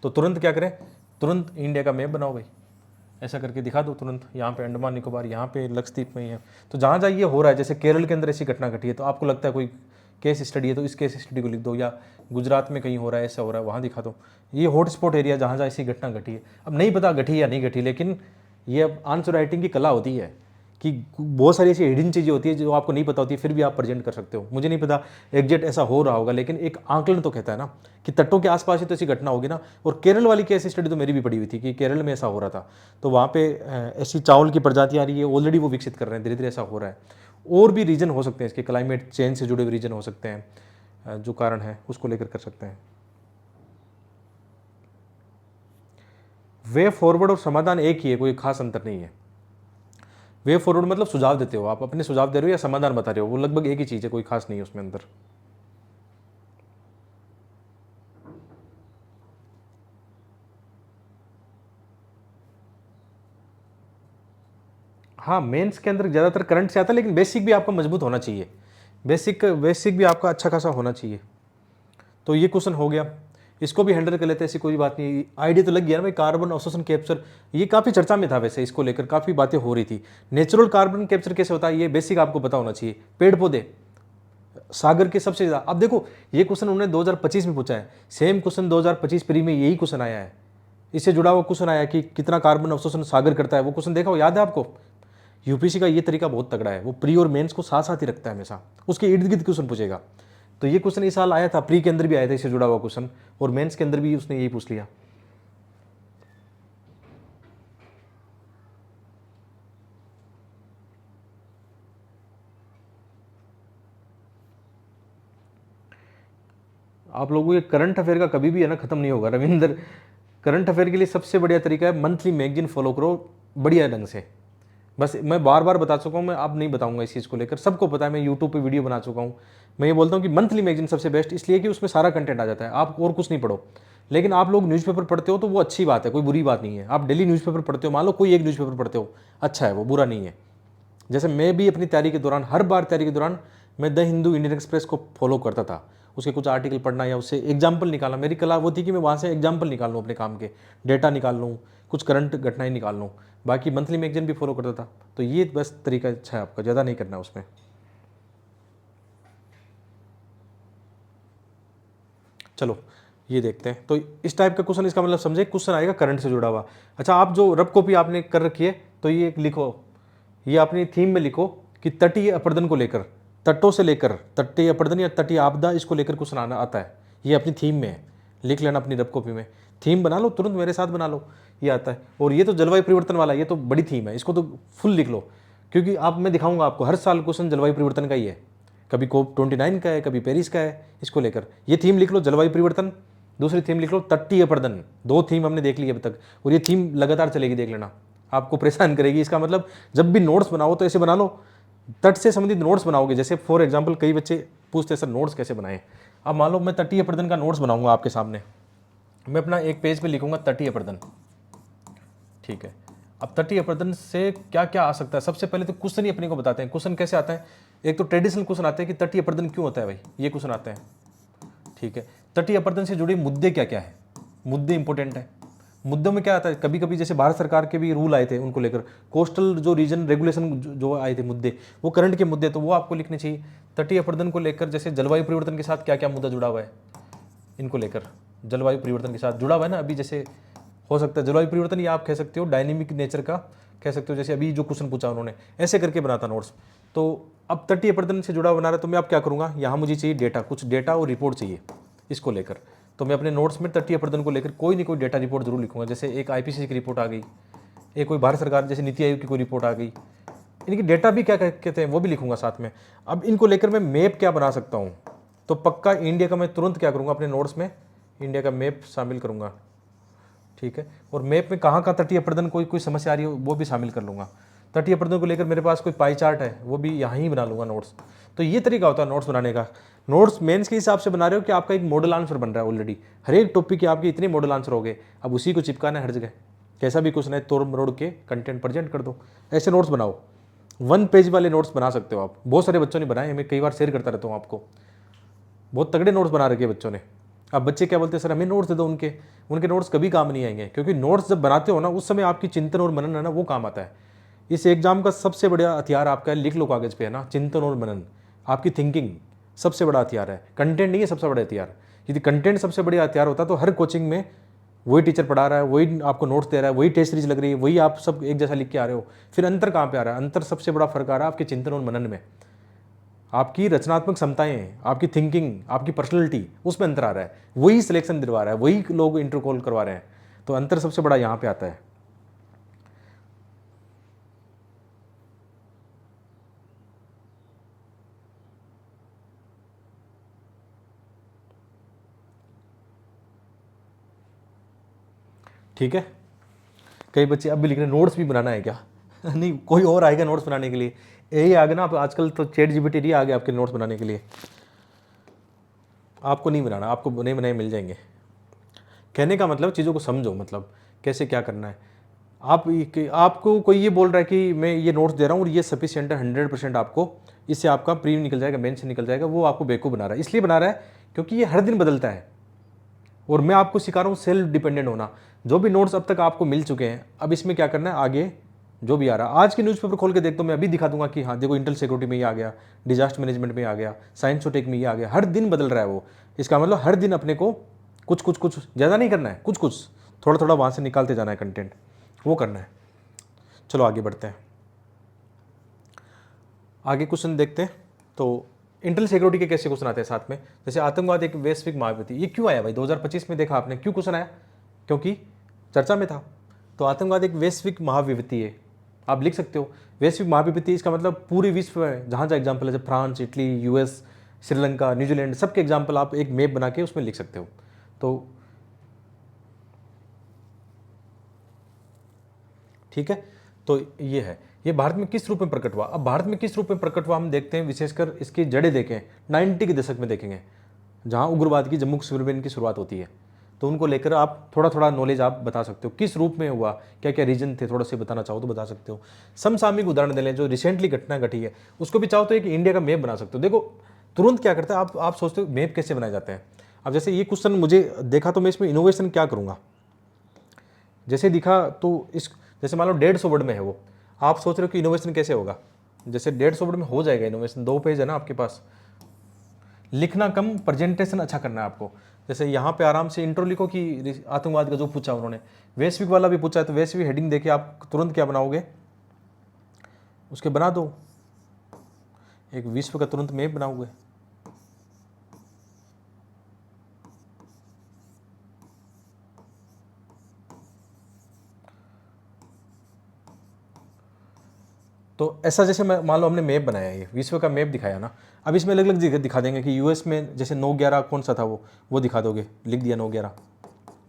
तो तुरंत क्या करें, तुरंत इंडिया का मैप बनाओ भाई, ऐसा करके दिखा दो तुरंत, यहाँ पे अंडमान निकोबार, यहाँ पे लक्षद्वीप में ही है। तो जहाँ जहाँ ये हो रहा है, जैसे केरल के अंदर ऐसी घटना घटी है तो आपको लगता है कोई केस स्टडी है तो इस केस स्टडी को लिख दो, या गुजरात में कहीं हो रहा है ऐसा हो रहा है वहाँ दिखा दो। ये हॉटस्पॉट एरिया जहाँ जहाँ ऐसी घटना घटी है। अब नहीं पता घटी या नहीं घटी, लेकिन ये अब आंसर राइटिंग की कला होती है कि बहुत सारी ऐसी हिडन चीज़ें होती है जो आपको नहीं पता होती, फिर भी आप प्रेजेंट कर सकते हो। मुझे नहीं पता एग्जैक्ट ऐसा हो रहा होगा, लेकिन एक आंकलन तो कहता है ना कि तटों के आसपास ही तो ऐसी घटना होगी ना। और केरल वाली की ऐसी स्टडी तो मेरी भी पड़ी हुई थी कि केरल में ऐसा हो रहा था, तो वहाँ पे ऐसी चावल की प्रजातियाँ आ रही है, ऑलरेडी वो विकसित कर रहे हैं, धीरे धीरे ऐसा हो रहा है। और भी रीजन हो सकते हैं इसके, क्लाइमेट चेंज से जुड़े हुए रीजन हो सकते हैं, जो कारण है उसको लेकर कर सकते हैं। वे फॉरवर्ड और समाधान एक ही है, कोई खास अंतर नहीं है। वे फॉरवर्ड मतलब सुझाव देते हो, आप अपने सुझाव दे रहे हो या समाधान बता रहे हो, वो लगभग एक ही चीज़ है, कोई खास नहीं है उसमें अंदर। हाँ, मेंस के अंदर ज़्यादातर करंट से आता है, लेकिन बेसिक भी आपका मजबूत होना चाहिए। बेसिक भी आपका अच्छा खासा होना चाहिए। तो ये क्वेश्चन हो गया, इसको भी हैंडल कर लेते हैं, ऐसी कोई बात नहीं। आइडिया तो लग गया ना भाई, कार्बन अवशोषण कैप्चर, ये काफ़ी चर्चा में था वैसे, इसको लेकर काफ़ी बातें हो रही थी। नेचुरल कार्बन कैप्चर कैसे होता है, ये बेसिक आपको पता होना चाहिए। पेड़ पौधे सागर के सबसे ज़्यादा, अब देखो ये क्वेश्चन उन्होंने 2025 में पूछा है, सेम क्वेश्चन 2025 प्री में यही क्वेश्चन आया है, इससे जुड़ा हुआ क्वेश्चन आया कि कितना कार्बन अवशोषण सागर करता है, वो क्वेश्चन देखा हो, याद है आपको? यूपीसी का ये तरीका बहुत तगड़ा है, वो प्री और मेंस को साथ साथ ही रखता है हमेशा, उसके इर्द गिर्द क्वेश्चन पूछेगा। तो ये क्वेश्चन इस साल आया था, प्री के अंदर भी आया था इससे जुड़ा हुआ क्वेश्चन, और मेंस के अंदर भी उसने यही पूछ लिया। आप लोगों को ये करंट अफेयर का कभी भी है ना खत्म नहीं होगा रविंदर। करंट अफेयर के लिए सबसे बढ़िया तरीका है मंथली मैगजीन फॉलो करो बढ़िया ढंग से। बस मैं बार बार बता चुका हूँ, मैं अब नहीं बताऊंगा इस चीज़ को लेकर, सबको पता है, मैं यूट्यूब पे वीडियो बना चुका हूँ। मैं ये बोलता हूँ कि मंथली मैगजीन सबसे बेस्ट, इसलिए कि उसमें सारा कंटेंट आ जाता है, आप और कुछ नहीं पढ़ो। लेकिन आप लोग न्यूज़पेपर पढ़ते हो तो वो अच्छी बात है, कोई बुरी बात नहीं है। आप डेली न्यूज़पेपर पढ़ते हो, मान लो कोई एक न्यूज़पेपर पढ़ते हो, अच्छा है, वो बुरा नहीं है। जैसे मैं भी अपनी तैयारी के दौरान, हर बार तैयारी के दौरान मैं द हिंदू, इंडियन एक्सप्रेस को फॉलो करता था, उसके कुछ आर्टिकल पढ़ना या उससे एग्जाम्पल निकालना। मेरी कला वो थी कि मैं वहाँ से एग्जाम्पल निकाल लूँ, अपने काम के डेटा निकाल लूँ, कुछ करंट घटनाएं निकाल लूँ। बाकी मंथली मैगजीन भी फॉलो करता था। तो ये बस तरीका अच्छा है आपका, ज़्यादा नहीं करना उसमें। चलो ये देखते हैं। तो इस टाइप का क्वेश्चन, इसका मतलब समझे, क्वेश्चन आएगा करंट से जुड़ा हुआ। अच्छा, आप जो रब कॉपी आपने कर रखी है, तो ये लिखो, ये अपनी थीम में लिखो कि तटीय अपर्दन को लेकर, तटों से लेकर तटीय अपर्दन या तटीय आपदा, इसको लेकर क्वेश्चन आना आता है, ये अपनी थीम में है, लिख लेना अपनी रब कॉपी में। थीम बना लो, तुरंत मेरे साथ बना लो, ये आता है। और ये तो जलवायु परिवर्तन वाला, ये तो बड़ी थीम है, इसको तो फुल लिख लो, क्योंकि आप, मैं दिखाऊंगा आपको, हर साल क्वेश्चन जलवायु परिवर्तन का ही है, कभी COP29 का है, कभी पेरिस का है, इसको लेकर ये थीम लिख लो, जलवायु परिवर्तन। दूसरी थीम लिख लो तटीय अपर्दन। दो थीम हमने देख ली अभी तक, और ये थीम लगातार चलेगी, देख लेना, आपको परेशान करेगी। इसका मतलब जब भी नोट्स बनाओ तो ऐसे बना लो, तट से संबंधित नोट्स बनाओगे। जैसे फॉर एग्जाम्पल कई बच्चे पूछते हैं सर नोट्स कैसे बनाएं। अब मान लो मैं तटीय अपर्दन का नोट्स बनाऊंगा आपके सामने, मैं अपना एक पेज पे लिखूंगा तटीय अपर्दन, ठीक है। अब तटीय अपर्दन से क्या क्या आ सकता है, सबसे पहले तो क्वेश्चन ही अपने को बताते हैं। क्वेश्चन कैसे आता है, एक तो ट्रेडिशनल क्वेश्चन आते हैं कि तटीय अपर्दन क्यों होता है भाई, ये क्वेश्चन आते हैं, ठीक है। तटीय अपर्दन से जुड़े मुद्दे क्या क्या है, मुद्दे इंपॉर्टेंट है। मुद्दों में क्या आता है, कभी कभी जैसे भारत सरकार के भी रूल आए थे उनको लेकर, कोस्टल जो रीजन रेगुलेशन जो आए थे मुद्दे, वो करंट के मुद्दे, तो वो आपको लिखने चाहिए। तटीय अपर्दन को लेकर जैसे जलवायु परिवर्तन के साथ क्या क्या मुद्दा जुड़ा हुआ है, इनको लेकर जलवायु परिवर्तन के साथ जुड़ा हुआ है ना। अभी जैसे हो सकता है जलवायु परिवर्तन, या आप कह सकते हो डायनेमिक नेचर का कह सकते हो, जैसे अभी जो क्वेश्चन पूछा उन्होंने, ऐसे करके बनाता नोट्स। तो अब तटीय अपर्दन से जुड़ा बना रहा है, तो मैं अब क्या करूँगा, यहाँ मुझे चाहिए डेटा, कुछ डेटा और रिपोर्ट चाहिए इसको लेकर। तो मैं अपने नोट्स में तटीय अपर्दन को लेकर कोई नहीं कोई डेटा रिपोर्ट जरूर लिखूंगा। जैसे एक IPCC की रिपोर्ट आ गई, एक कोई भारत सरकार जैसे नीति आयोग की कोई रिपोर्ट आ गई, इनकी डेटा भी क्या कहते हैं वो भी लिखूंगा साथ में। अब इनको लेकर मैं मैप क्या बना सकता हूँ, तो पक्का इंडिया का मैं तुरंत क्या करूँगा, अपने नोट्स में इंडिया का मैप शामिल करूँगा, ठीक है। और मैप में कहाँ का तटीय अपर्दन कोई समस्या आ रही हो वो भी शामिल कर लूँगा। तटीय अपर्दन को लेकर मेरे पास कोई पाई चार्ट है वो भी यहाँ ही बना लूँगा नोट्स। तो ये तरीका होता है नोट्स बनाने का। नोट्स मेंस के हिसाब से बना रहे हो कि आपका एक मॉडल आंसर बन रहा है ऑलरेडी, हर एक टॉपिक के आपके इतने मॉडल आंसर हो गए, अब उसी को चिपकाना है हर जगह, कैसा भी कुछ नहीं, तोड़ मरोड़ के कंटेंट प्रेजेंट कर दो। ऐसे नोट्स बनाओ, 1 पेज वाले नोट्स बना सकते हो आप, बहुत सारे बच्चों ने बनाए, मैं कई बार शेयर करता रहता हूँ आपको, बहुत तगड़े नोट्स बना रखे बच्चों ने। अब बच्चे क्या बोलते हैं, सर हमें नोट्स दे दो, उनके नोट्स कभी काम नहीं आएंगे, क्योंकि नोट्स जब बनाते हो ना उस समय आपकी चिंतन और मनन है ना वो काम आता है। इस एग्जाम का सबसे बड़ा हथियार आपका है, लिख लो कागज पे, है ना, चिंतन और मनन, आपकी थिंकिंग सबसे बड़ा हथियार है, कंटेंट नहीं है सबसे बड़ा हथियार। यदि कंटेंट सबसे बड़ा हथियार होता तो हर कोचिंग में वही टीचर पढ़ा रहा है, वही आपको नोट्स दे रहा है, वही टेस्ट सीरीज लग रही है, वही आप सब एक जैसा लिख के आ रहे हो। फिर अंतर कहाँ पे आ रहा है? अंतर सबसे बड़ा फर्क आ रहा है आपके चिंतन और मनन में, आपकी रचनात्मक क्षमताएं, आपकी थिंकिंग, आपकी पर्सनैलिटी, उसमें अंतर आ रहा है। वही सिलेक्शन दिलवा रहा है, वही लोग इंटर कॉल करवा रहे हैं। तो अंतर सबसे बड़ा यहाँ पे आता है। ठीक है, कई बच्चे अब भी लिख रहे हैं नोट्स भी बनाना है क्या? नहीं, कोई और आएगा नोट्स बनाने के लिए। यही आ गया ना, आप आजकल तो चैट जीपीटी आ गया आपके नोट्स बनाने के लिए। आपको नहीं बनाना, आपको बने बनाए मिल जाएंगे। कहने का मतलब चीज़ों को समझो, मतलब कैसे क्या करना है। आपको कोई ये बोल रहा है कि मैं ये नोट्स दे रहा हूँ और ये सफिशिएंट है 100%, आपको इससे आपका प्री निकल जाएगा, मेन से निकल जाएगा, वो आपको बेवकूफ़ बना रहा है। इसलिए बना रहा है क्योंकि ये हर दिन बदलता है और मैं आपको सिखा रहा हूँ सेल्फ डिपेंडेंट होना। जो भी नोट्स अब तक आपको मिल चुके हैं, अब इसमें क्या करना है, आगे जो भी आ रहा है। आज के न्यूज़पेपर खोल के देखता हूँ, मैं अभी दिखा दूंगा कि हाँ देखो, इंटरनल सिक्योरिटी में ये आ गया, डिजास्टर मैनेजमेंट में आ गया, साइंस और टेक में ये आ गया। हर दिन बदल रहा है वो। इसका मतलब हर दिन अपने को कुछ कुछ कुछ ज़्यादा नहीं करना है, कुछ कुछ थोड़ा थोड़ा वहाँ से निकालते जाना है कंटेंट, वो करना है। चलो आगे बढ़ते हैं, आगे क्वेश्चन देखते हैं। तो इंटरनल सिक्योरिटी के कैसे क्वेश्चन आते हैं साथ में, जैसे आतंकवाद एक वैश्विक महाविपत्ति, ये क्यों आया भाई 2025 में? देखा आपने क्यों क्वेश्चन आया? क्योंकि चर्चा में था। तो आतंकवाद एक वैश्विक महाविपत्ति है, आप लिख सकते हो वैश्विक महाविपत्ति। इसका मतलब पूरे विश्व में जहाँ जहाँ एग्जाम्पल है, जैसे France, Italy, US, Sri Lanka, New Zealand, सबके एग्जाम्पल आप एक मैप बना के उसमें लिख सकते हो। तो ठीक है, तो ये है, ये भारत में किस रूप में प्रकट हुआ। अब भारत में किस रूप में प्रकट हुआ हम देखते हैं, विशेषकर इसकी जड़ें देखें 90 के दशक में देखेंगे, जहाँ उग्रवाद की जम्मू कश्मीर में इनकी शुरुआत होती है। तो उनको लेकर आप थोड़ा थोड़ा नॉलेज आप बता सकते हो, किस रूप में हुआ, क्या क्या रीजन थे, थोड़ा से बताना चाहो तो बता सकते हो। समसामयिक उदाहरण दे लें, जो रिसेंटली घटना घटी है उसको भी चाहो तो एक इंडिया का मैप बना सकते हो। देखो तुरंत क्या करता है, आप सोचते हो मैप कैसे बनाए जाते हैं। अब जैसे ये क्वेश्चन मुझे देखा तो मैं इसमें इनोवेशन क्या करूँगा, जैसे दिखा तो इस, जैसे मान लो 150 वर्ड में है वो, आप सोच रहे हो कि इनोवेशन कैसे होगा। जैसे 150 वर्ड में हो जाएगा इनोवेशन, 2 पेज है ना आपके पास, लिखना कम, प्रेजेंटेशन अच्छा करना है आपको। जैसे यहाँ पे आराम से इंट्रो लिखो कि आतंकवाद का जो पूछा उन्होंने, वैश्विक वाला भी पूछा है, तो वैश्विक हेडिंग देके आप तुरंत क्या बनाओगे, उसके बना दो एक विश्व का तुरंत मैप बनाओगे। तो ऐसा जैसे मैं मान लो हमने मैप बनाया, ये विश्व का मैप दिखाया ना, अब इसमें अलग अलग जगह दिखा देंगे कि यूएस में जैसे 9/11 कौन सा था वो दिखा दोगे, लिख दिया 9/11।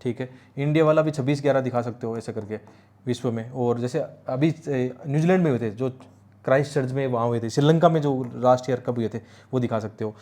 ठीक है, इंडिया वाला भी 26/11 दिखा सकते हो ऐसे करके विश्व में। और जैसे अभी न्यूजीलैंड में हुए थे जो क्राइस्ट चर्च में वहाँ हुए थे, श्रीलंका में जो लास्ट ईयर कब हुए थे वो दिखा सकते हो।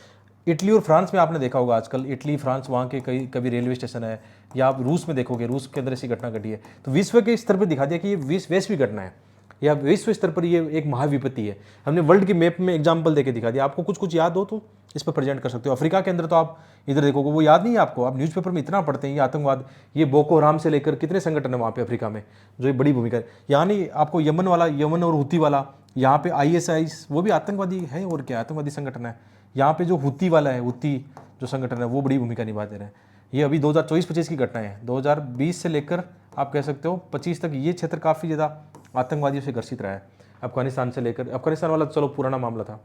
इटली और फ्रांस में आपने देखा होगा आजकल, इटली फ्रांस वहाँ के कई कभी रेलवे स्टेशन है, या आप रूस में देखोगे, रूस के अंदर ऐसी घटना घटी है। तो विश्व के स्तर पर दिखा दिया कि ये वैश्विक घटना है या विश्व स्तर पर ये एक महाविपत्ति है। हमने वर्ल्ड की मैप में एग्जाम्पल देके दिखा दिया। आपको कुछ कुछ याद हो तो इस पर प्रेजेंट कर सकते हो। अफ्रीका के अंदर तो आप इधर देखोगे वो याद नहीं है आपको, आप न्यूज़पेपर में इतना पढ़ते हैं ये आतंकवाद, ये बोको हराम से लेकर कितने संगठन है वहाँ पे अफ्रीका में जो एक बड़ी भूमिका है। यानी आपको यमन वाला, यमन और हुती वाला, यहाँ पे ISI वो भी आतंकवादी है और क्या आतंकवादी संगठन है। यहाँ पे जो हुती वाला है, हुती जो संगठन है वो बड़ी भूमिका निभा दे रहे हैं। ये अभी 2024-25 की घटना है, 2020 से लेकर आप कह सकते हो 25 तक ये क्षेत्र काफ़ी ज़्यादा आतंकवादियों से ग्रसित रहा है। अफगानिस्तान से लेकर, अफगानिस्तान वाला चलो पुराना मामला था,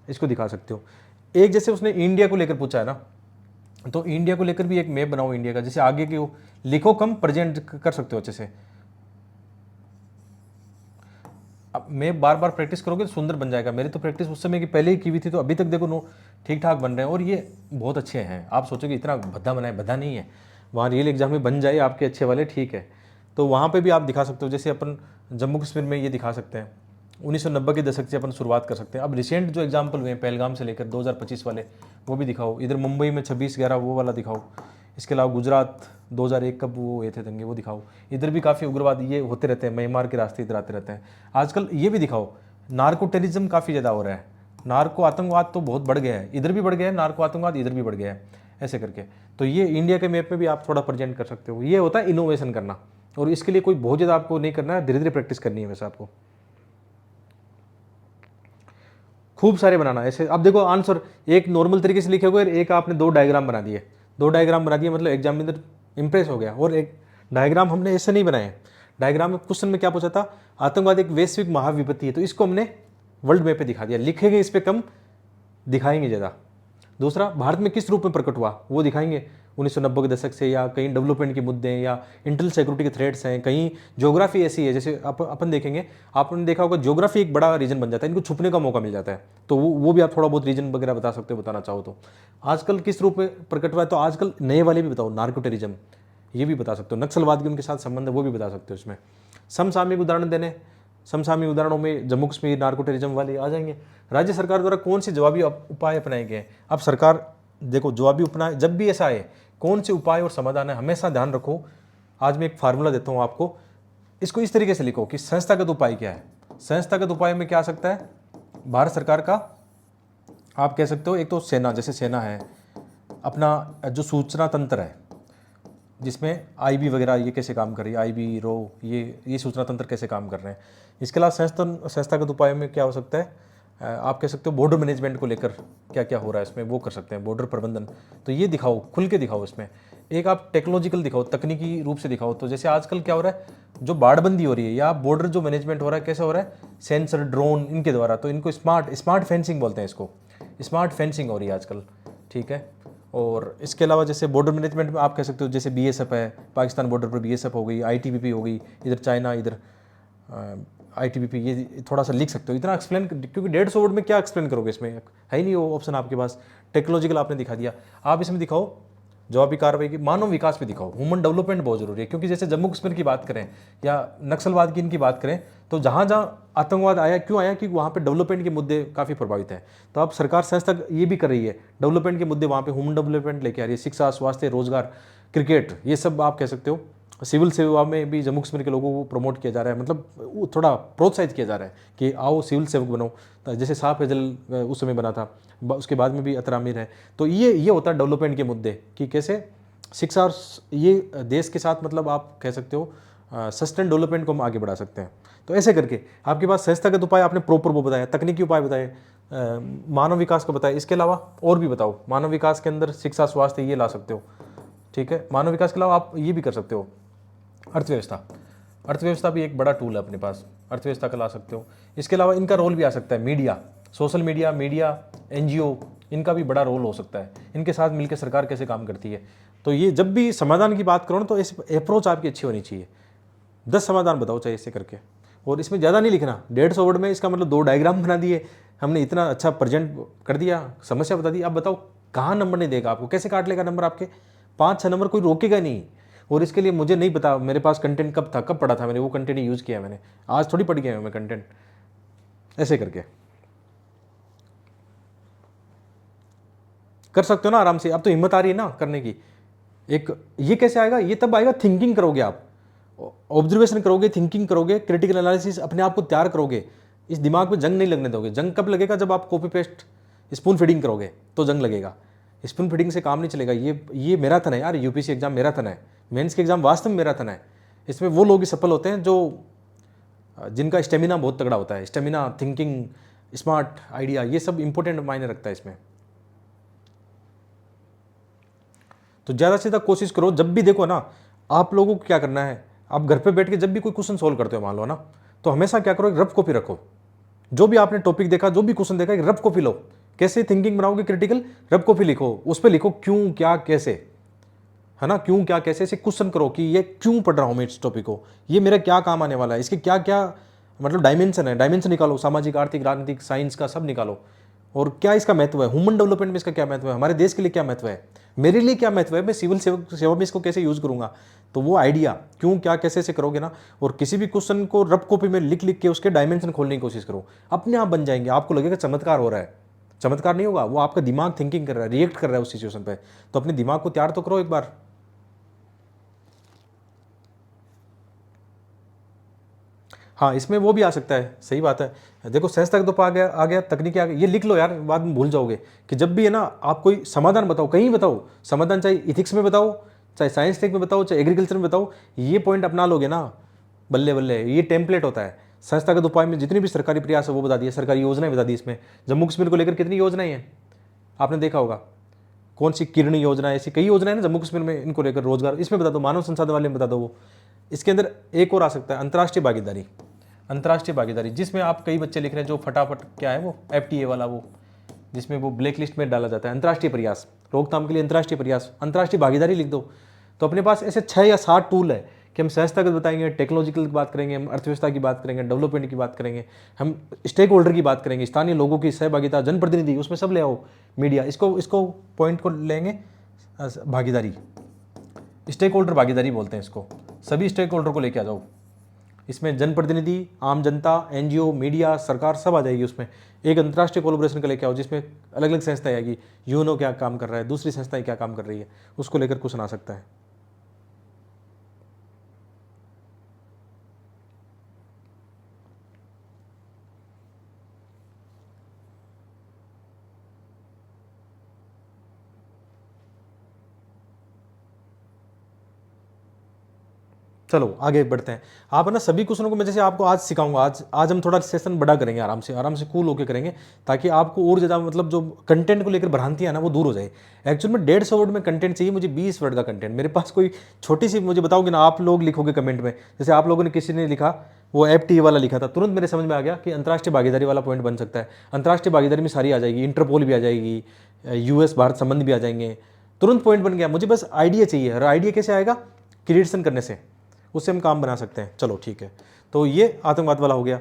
इसको दिखा सकते हो। एक जैसे उसने इंडिया को लेकर पूछा है ना, तो इंडिया को लेकर भी एक मैप बनाओ इंडिया का, जैसे आगे के लिखो कम, प्रेजेंट कर सकते हो अच्छे से। अब मैप बार बार प्रैक्टिस करोगे तो सुंदर बन जाएगा। मेरी तो प्रैक्टिस उस समय की पहले ही की हुई थी, तो अभी तक देखो नो ठीक ठाक बन रहे हैं और ये बहुत अच्छे हैं। आप सोचोगे इतना भद्दा बनाए, भद्दा नहीं है, वहाँ रियल एग्जाम में बन जाए आपके अच्छे वाले, ठीक है। तो वहाँ पे भी आप दिखा सकते हो, जैसे अपन जम्मू कश्मीर में ये दिखा सकते हैं, 1990 के दशक से अपन शुरुआत कर सकते हैं। अब रिसेंट जो एग्जाम्पल हुए हैं पहलगाम से लेकर 2025 वाले, वो भी दिखाओ। इधर मुंबई में 26/11 वो वाला दिखाओ। इसके अलावा गुजरात 2001 कब वो हुए थे दंगे, वो दिखाओ। इधर भी काफ़ी उग्रवाद ये होते रहते हैं, म्यांमार के रास्ते इधर आते रहते हैं। आजकल ये भी दिखाओ, नार्को टेररिज्म काफ़ी ज़्यादा हो रहा है, नार्को आतंकवाद तो बहुत बढ़ गया है, इधर भी बढ़ गया है, नार्को आतंकवाद इधर भी बढ़ गया है, ऐसे करके। तो ये इंडिया के मैप में भी आप थोड़ा प्रेजेंट कर सकते हो। ये होता है इनोवेशन करना, और इसके लिए कोई बहुत ज़्यादा आपको नहीं करना है, धीरे धीरे प्रैक्टिस करनी है वैसे आपको, खूब सारे बनाना ऐसे। अब देखो आंसर एक नॉर्मल तरीके से लिखे हुए, एक आपने 2 डायग्राम बना दिए, 2 डायग्राम बना दिए, मतलब एग्जामिनर इम्प्रेस हो गया। और एक डायग्राम हमने ऐसे नहीं बनाए, डायग्राम में क्वेश्चन में क्या पूछा था, आतंकवाद एक वैश्विक महाविपत्ति है, तो इसको हमने वर्ल्ड मैप पे दिखा दिया, लिखेंगे इस पे कम, दिखाएंगे ज़्यादा। दूसरा, भारत में किस रूप में प्रकट हुआ वो दिखाएंगे, 1990 के दशक से, या कहीं डेवलपमेंट के मुद्दे हैं, या इंटरनल सिक्योरिटी के थ्रेट्स हैं, कहीं ज्योग्राफी ऐसी है, जैसे अपन देखेंगे, आपने देखा होगा ज्योग्राफी एक बड़ा रीजन बन जाता है, इनको छुपने का मौका मिल जाता है, तो वो भी आप थोड़ा बहुत रीजन वगैरह बता सकते हो, बताना चाहो तो। आजकल किस रूप में प्रकट हुआ है, तो आजकल नए वाले भी बताओ, नार्को टेररिज्म ये भी बता सकते हो, नक्सलवाद के उनके साथ संबंध है वो भी बता सकते हो इसमें। समसामयिक उदाहरण देने, समसामयिक उदाहरणों में जम्मू कश्मीर नार्को टेररिज्म वाले आ जाएंगे। राज्य सरकार द्वारा कौन से जवाबी उपाय अपनाए गए। अब सरकार देखो जवाबी उपाय जब भी ऐसा आए, कौन से उपाय और समाधान है, हमेशा ध्यान रखो। आज मैं एक फार्मूला देता हूँ आपको, इसको इस तरीके से लिखो कि संस्थागत उपाय क्या है। संस्थागत उपाय में क्या आ सकता है, भारत सरकार का आप कह सकते हो, एक तो सेना, जैसे सेना है, अपना जो सूचना तंत्र है जिसमें आईबी वगैरह ये कैसे काम कर रही है, आईबी रो ये सूचना तंत्र कैसे काम कर रहे हैं। इसके अलावा संस्थागत उपाय में क्या हो सकता है, आप कह सकते हो बॉर्डर मैनेजमेंट को लेकर क्या क्या हो रहा है इसमें, वो कर सकते हैं, बॉर्डर प्रबंधन, तो ये दिखाओ, खुल के दिखाओ इसमें। एक आप टेक्नोलॉजिकल दिखाओ, तकनीकी रूप से दिखाओ। तो जैसे आजकल क्या हो रहा है, जो बाड़बंदी हो रही है या बॉर्डर जो मैनेजमेंट हो रहा है, कैसे हो रहा है, सेंसर, ड्रोन, इनके द्वारा, तो इनको स्मार्ट फेंसिंग बोलते हैं, इसको स्मार्ट फेंसिंग हो रही है आजकल, ठीक है। और इसके अलावा जैसे बॉर्डर मैनेजमेंट में आप कह सकते हो, जैसे बीएसएफ है, पाकिस्तान बॉर्डर पर बीएसएफ हो गई, आईटीबीपी हो गई, इधर चाइना, इधर आईटीबीपी, ये थोड़ा सा लिख सकते हो। इतना एक्सप्लेन, क्योंकि 150 वर्ड में क्या एक्सप्लेन करोगे, इसमें है ही नहीं वो ऑप्शन आपके पास। टेक्नोलॉजिकल आपने दिखा दिया, आप इसमें दिखाओ जवाबी कार्रवाई की, मानव विकास भी दिखाओ, ह्यूमन डेवलपमेंट बहुत जरूरी है। क्योंकि जैसे जम्मू कश्मीर की बात करें या नक्सलवाद की इनकी बात करें, तो जहाँ जहाँ आतंकवाद आया, क्यों आया, क्योंकि वहाँ पे डेवलपमेंट के मुद्दे काफ़ी प्रभावित हैं। तो अब सरकार संस्था ये भी कर रही है, डेवलपमेंट के मुद्दे वहाँ पे ह्यूमन डेवलपमेंट लेके आ रही है, शिक्षा, स्वास्थ्य, रोजगार, क्रिकेट, ये सब आप कह सकते हो। सिविल सेवा में भी जम्मू कश्मीर के लोगों को प्रमोट किया जा रहा है, मतलब वो थोड़ा प्रोत्साहित किया जा रहा है कि आओ सिविल सेवक बनो। तो जैसे साफ फैजल उस समय बना था, उसके बाद में भी अतर आमिर है। तो ये होता है डेवलपमेंट के मुद्दे कि कैसे शिक्षा और ये देश के साथ, मतलब आप कह सकते हो सस्टेन डेवलपमेंट को हम आगे बढ़ा सकते हैं। तो ऐसे करके आपके पास संस्थागत उपाय आपने प्रॉपर वो बताया, तकनीकी उपाय बताए, मानव विकास को बताया, इसके अलावा और भी बताओ। मानव विकास के अंदर शिक्षा, स्वास्थ्य ये ला सकते हो, ठीक है। मानव विकास के अलावा आप ये भी कर सकते हो, अर्थव्यवस्था भी एक बड़ा टूल है अपने पास, अर्थव्यवस्था का ला सकते हो। इसके अलावा इनका रोल भी आ सकता है, मीडिया, सोशल मीडिया, एनजीओ, इनका भी बड़ा रोल हो सकता है। इनके साथ मिलकर सरकार कैसे काम करती है। तो ये जब भी समाधान की बात करो ना, तो इस अप्रोच आपकी अच्छी होनी चाहिए। 10 समाधान बताओ चाहिए इससे करके, और इसमें ज़्यादा नहीं लिखना। 150 वर्ड में इसका मतलब 2 डायग्राम बना दिए हमने, इतना अच्छा प्रेजेंट कर दिया, समस्या बता दी। अब बताओ कहाँ नंबर नहीं देगा आपको, कैसे काट लेगा नंबर आपके, 5-6 नंबर कोई रोकेगा नहीं। और इसके लिए मुझे नहीं पता मेरे पास कंटेंट कब था, कब पढ़ा था मैंने, वो कंटेंट यूज़ किया मैंने, आज थोड़ी पढ़ गया मैं कंटेंट। ऐसे करके कर सकते हो ना आराम से। अब तो हिम्मत आ रही है ना करने की। एक ये कैसे आएगा, ये तब आएगा थिंकिंग करोगे आप, ऑब्जर्वेशन करोगे, थिंकिंग करोगे, क्रिटिकल एनालिसिस, अपने आप को तैयार करोगे। इस दिमाग में जंग नहीं लगने दोगे। जंग कब लगेगा, जब आप कॉपी पेस्ट स्पून फीडिंग करोगे तो जंग लगेगा। स्पून फीडिंग से काम नहीं चलेगा। ये मैराथन है यार, यूपीएससी एग्जाम मैराथन है, मेंस के एग्जाम वास्तव में मैराथन है। इसमें वो लोग ही सफल होते हैं जो जिनका स्टेमिना बहुत तगड़ा होता है। स्टेमिना, थिंकिंग, स्मार्ट आइडिया, ये सब इंपॉर्टेंट मायने रखता है इसमें। तो ज़्यादा से ज़्यादा कोशिश करो, जब भी देखो ना, आप लोगों को क्या करना है, आप घर पे बैठ के जब भी कोई क्वेश्चन सोल्व करते हो मान लो ना, तो हमेशा क्या करो, एक रफ कॉपी रखो। जो भी आपने टॉपिक देखा, जो भी क्वेश्चन देखा, एक रफ कॉपी लो। कैसे थिंकिंग बनाओगे क्रिटिकल, रफ कॉपी लिखो, उस पर लिखो क्यों, क्या, कैसे, है ना, क्यों, क्या, कैसे से क्वेश्चन करो कि ये क्यों पढ़ रहा हूँ मैं इस टॉपिक को, ये मेरा क्या काम आने वाला है, इसके क्या क्या मतलब डायमेंशन है, डायमेंशन निकालो, सामाजिक, आर्थिक, राजनीतिक, साइंस का सब निकालो। और क्या इसका महत्व है, ह्यूमन डेवलपमेंट में इसका क्या महत्व है, हमारे देश के लिए क्या महत्व है, मेरे लिए क्या महत्व है, मैं सिविल सेवा में इसको कैसे यूज़ करूँगा। तो वो आइडिया क्यों, क्या, कैसे से करोगे ना, और किसी भी क्वेश्चन को रफ कॉपी में लिख लिख के उसके डायमेंशन खोलने की कोशिश करो, अपने आप बन जाएंगे। आपको लगेगा चमत्कार हो रहा है, चमत्कार नहीं होगा, वो आपका दिमाग थिंकिंग कर रहा है, रिएक्ट कर रहा है उस सिचुएशन पे। तो अपने दिमाग को तैयार तो करो एक बार। हाँ, इसमें वो भी आ सकता है, सही बात है। देखो सेंस तक तो आ गया, तकनीकी आ गई, ये लिख लो यार, बाद में भूल जाओगे। कि जब भी है ना आप कोई समाधान बताओ, कहीं बताओ समाधान, चाहे इथिक्स में बताओ, चाहे साइंस टेक में बताओ, चाहे एग्रीकल्चर में बताओ, ये पॉइंट अपना लोगे ना, बल्ले बल्ले, ये टेम्पलेट होता है। संस्थागत उपाय में जितनी भी सरकारी प्रयास है वो बता दिए, सरकारी योजनाएं बता दी। इसमें जम्मू कश्मीर को लेकर कितनी योजनाएं हैं आपने देखा होगा, कौन सी किरण योजना, ऐसी कई योजनाएं ना जम्मू कश्मीर में इनको लेकर, रोजगार इसमें बता दो, मानव संसाधन वाले में बता दो। वो इसके अंदर एक और आ सकता है अंतर्राष्ट्रीय भागीदारी। अंतर्राष्ट्रीय भागीदारी जिसमें आप कई बच्चे लिख रहे हैं जो फटाफट क्या है वो FTA वाला, वो जिसमें वो ब्लैक लिस्ट में डाला जाता है। अंतर्राष्ट्रीय प्रयास, रोकथाम के लिए अंतर्राष्ट्रीय प्रयास, अंतर्राष्ट्रीय भागीदारी लिख दो। तो अपने पास ऐसे 6 या 7 टूल है कि हम संस्थागत बताएंगे, टेक्नोलॉजिकल की बात करेंगे, हम अर्थव्यवस्था की बात करेंगे, डेवलपमेंट की बात करेंगे, हम स्टेक होल्डर की बात करेंगे, स्थानीय लोगों की सहभागिता, जनप्रतिनिधि, उसमें सब ले आओ, मीडिया, इसको पॉइंट को लेंगे भागीदारी, स्टेक होल्डर भागीदारी बोलते हैं इसको। सभी स्टेक होल्डर को लेके आ जाओ। इसमें जनप्रतिनिधि, आम जनता, NGO, मीडिया, सरकार सब आ जाएगी उसमें। एक अंतर्राष्ट्रीय कोलैबोरेशन का लेके आओ जिसमें अलग अलग संस्थाएं आएगी, यूनो क्या काम कर रहा है, दूसरी संस्थाएं क्या काम कर रही है, उसको लेकर क्वेश्चन आ सकता है। चलो आगे बढ़ते हैं। आप है ना सभी क्वेश्चनों को मैं जैसे आपको आज सिखाऊंगा, आज हम थोड़ा सेशन बड़ा करेंगे, आराम से कूल होकर करेंगे, ताकि आपको और ज़्यादा मतलब जो कंटेंट को लेकर भ्रांतियाँ ना वो दूर हो जाए। एक्चुअल में 150 वर्ड में कंटेंट चाहिए मुझे, 20 वर्ड का कंटेंट मेरे पास कोई छोटी सी, मुझे बताओगे ना, आप लोग लिखोगे कमेंट में, जैसे आप लोगों ने, किसी ने लिखा वो FTA वाला लिखा था, तुरंत मेरे समझ में आ गया कि अंतर्राष्ट्रीय भागीदारी वाला पॉइंट बन सकता है। अंतर्राष्ट्रीय भागीदारी में सारी आ जाएगी, इंटरपोल भी आ जाएगी, US भारत संबंध भी आ जाएंगे, तुरंत पॉइंट बन गया। मुझे बस आइडिया चाहिए, और आइडिया कैसे आएगा? क्रिएशन करने से, उससे हम काम बना सकते हैं। चलो ठीक है, तो ये आतंकवाद वाला हो गया।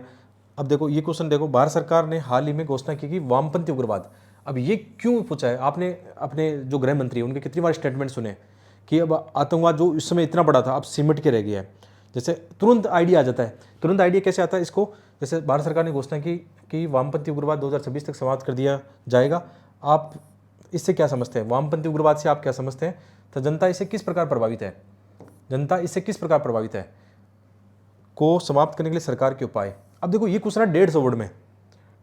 अब देखो ये क्वेश्चन देखो, भारत सरकार ने हाल ही में घोषणा की कि वामपंथी उग्रवाद, अब ये क्यों पूछा है आपने? अपने जो गृह मंत्री उनके कितनी बार स्टेटमेंट सुने कि अब आतंकवाद जो इस समय इतना बड़ा था अब सिमट के रह गया है। जैसे तुरंत आइडिया आ जाता है। तुरंत आइडिया कैसे आता है इसको? जैसे भारत सरकार ने घोषणा की कि वामपंथी उग्रवाद 2026 तक समाप्त कर दिया जाएगा। आप इससे क्या समझते हैं? वामपंथी उग्रवाद से आप क्या समझते हैं? तो जनता इससे किस प्रकार प्रभावित है? जनता इससे किस प्रकार प्रभावित है को समाप्त करने के लिए सरकार के उपाय। अब देखो ये क्वेश्चन है 150 वर्ड में,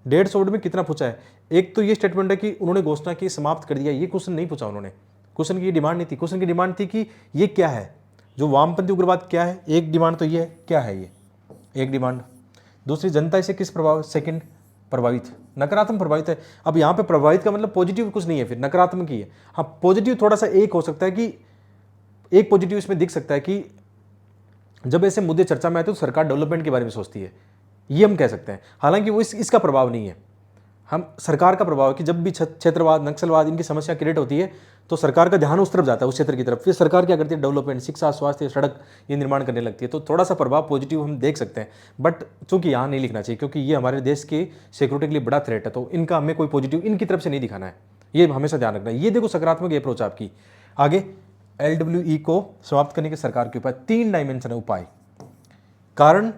150 वर्ड में कितना पूछा है? एक तो ये स्टेटमेंट है कि उन्होंने घोषणा की समाप्त कर दिया, ये क्वेश्चन नहीं पूछा उन्होंने। क्वेश्चन की डिमांड नहीं थी, क्वेश्चन की डिमांड थी कि ये क्या है, जो वामपंथी उग्रवाद क्या है। एक डिमांड तो ये है, क्या है ये, एक डिमांड। दूसरी, जनता इसे किस प्रभाव, सेकंड प्रभावित, नकारात्मक प्रभावित है। अब यहाँ पे प्रभावित का मतलब पॉजिटिव कुछ नहीं है, फिर नकारात्मक ही है। हाँ पॉजिटिव थोड़ा सा एक हो सकता है कि एक पॉजिटिव इसमें दिख सकता है कि जब ऐसे मुद्दे चर्चा में आते तो सरकार डेवलपमेंट के बारे में सोचती है, ये हम कह सकते हैं। हालांकि वो इसका प्रभाव नहीं है, हम सरकार का प्रभाव है कि जब भी क्षेत्रवाद, नक्सलवाद, इनकी समस्या क्रिएट होती है तो सरकार का ध्यान उस तरफ जाता है, उस क्षेत्र की तरफ। फिर सरकार क्या करती है? डेवलपमेंट, शिक्षा, स्वास्थ्य, सड़क, ये निर्माण करने लगती है। तो थोड़ा सा प्रभाव पॉजिटिव हम देख सकते हैं, बट चूंकि यहाँ नहीं लिखना चाहिए क्योंकि ये हमारे देश के सिक्योरिटी के लिए बड़ा थ्रेट है, तो इनका हमें कोई पॉजिटिव इनकी तरफ से नहीं दिखाना है, ये हमेशा ध्यान रखना है। ये देखो सकारात्मक अप्रोच आपकी। आगे LWE को समाप्त करने के सरकार के उपाय, 3 डायमेंशन है उपाय, कारण,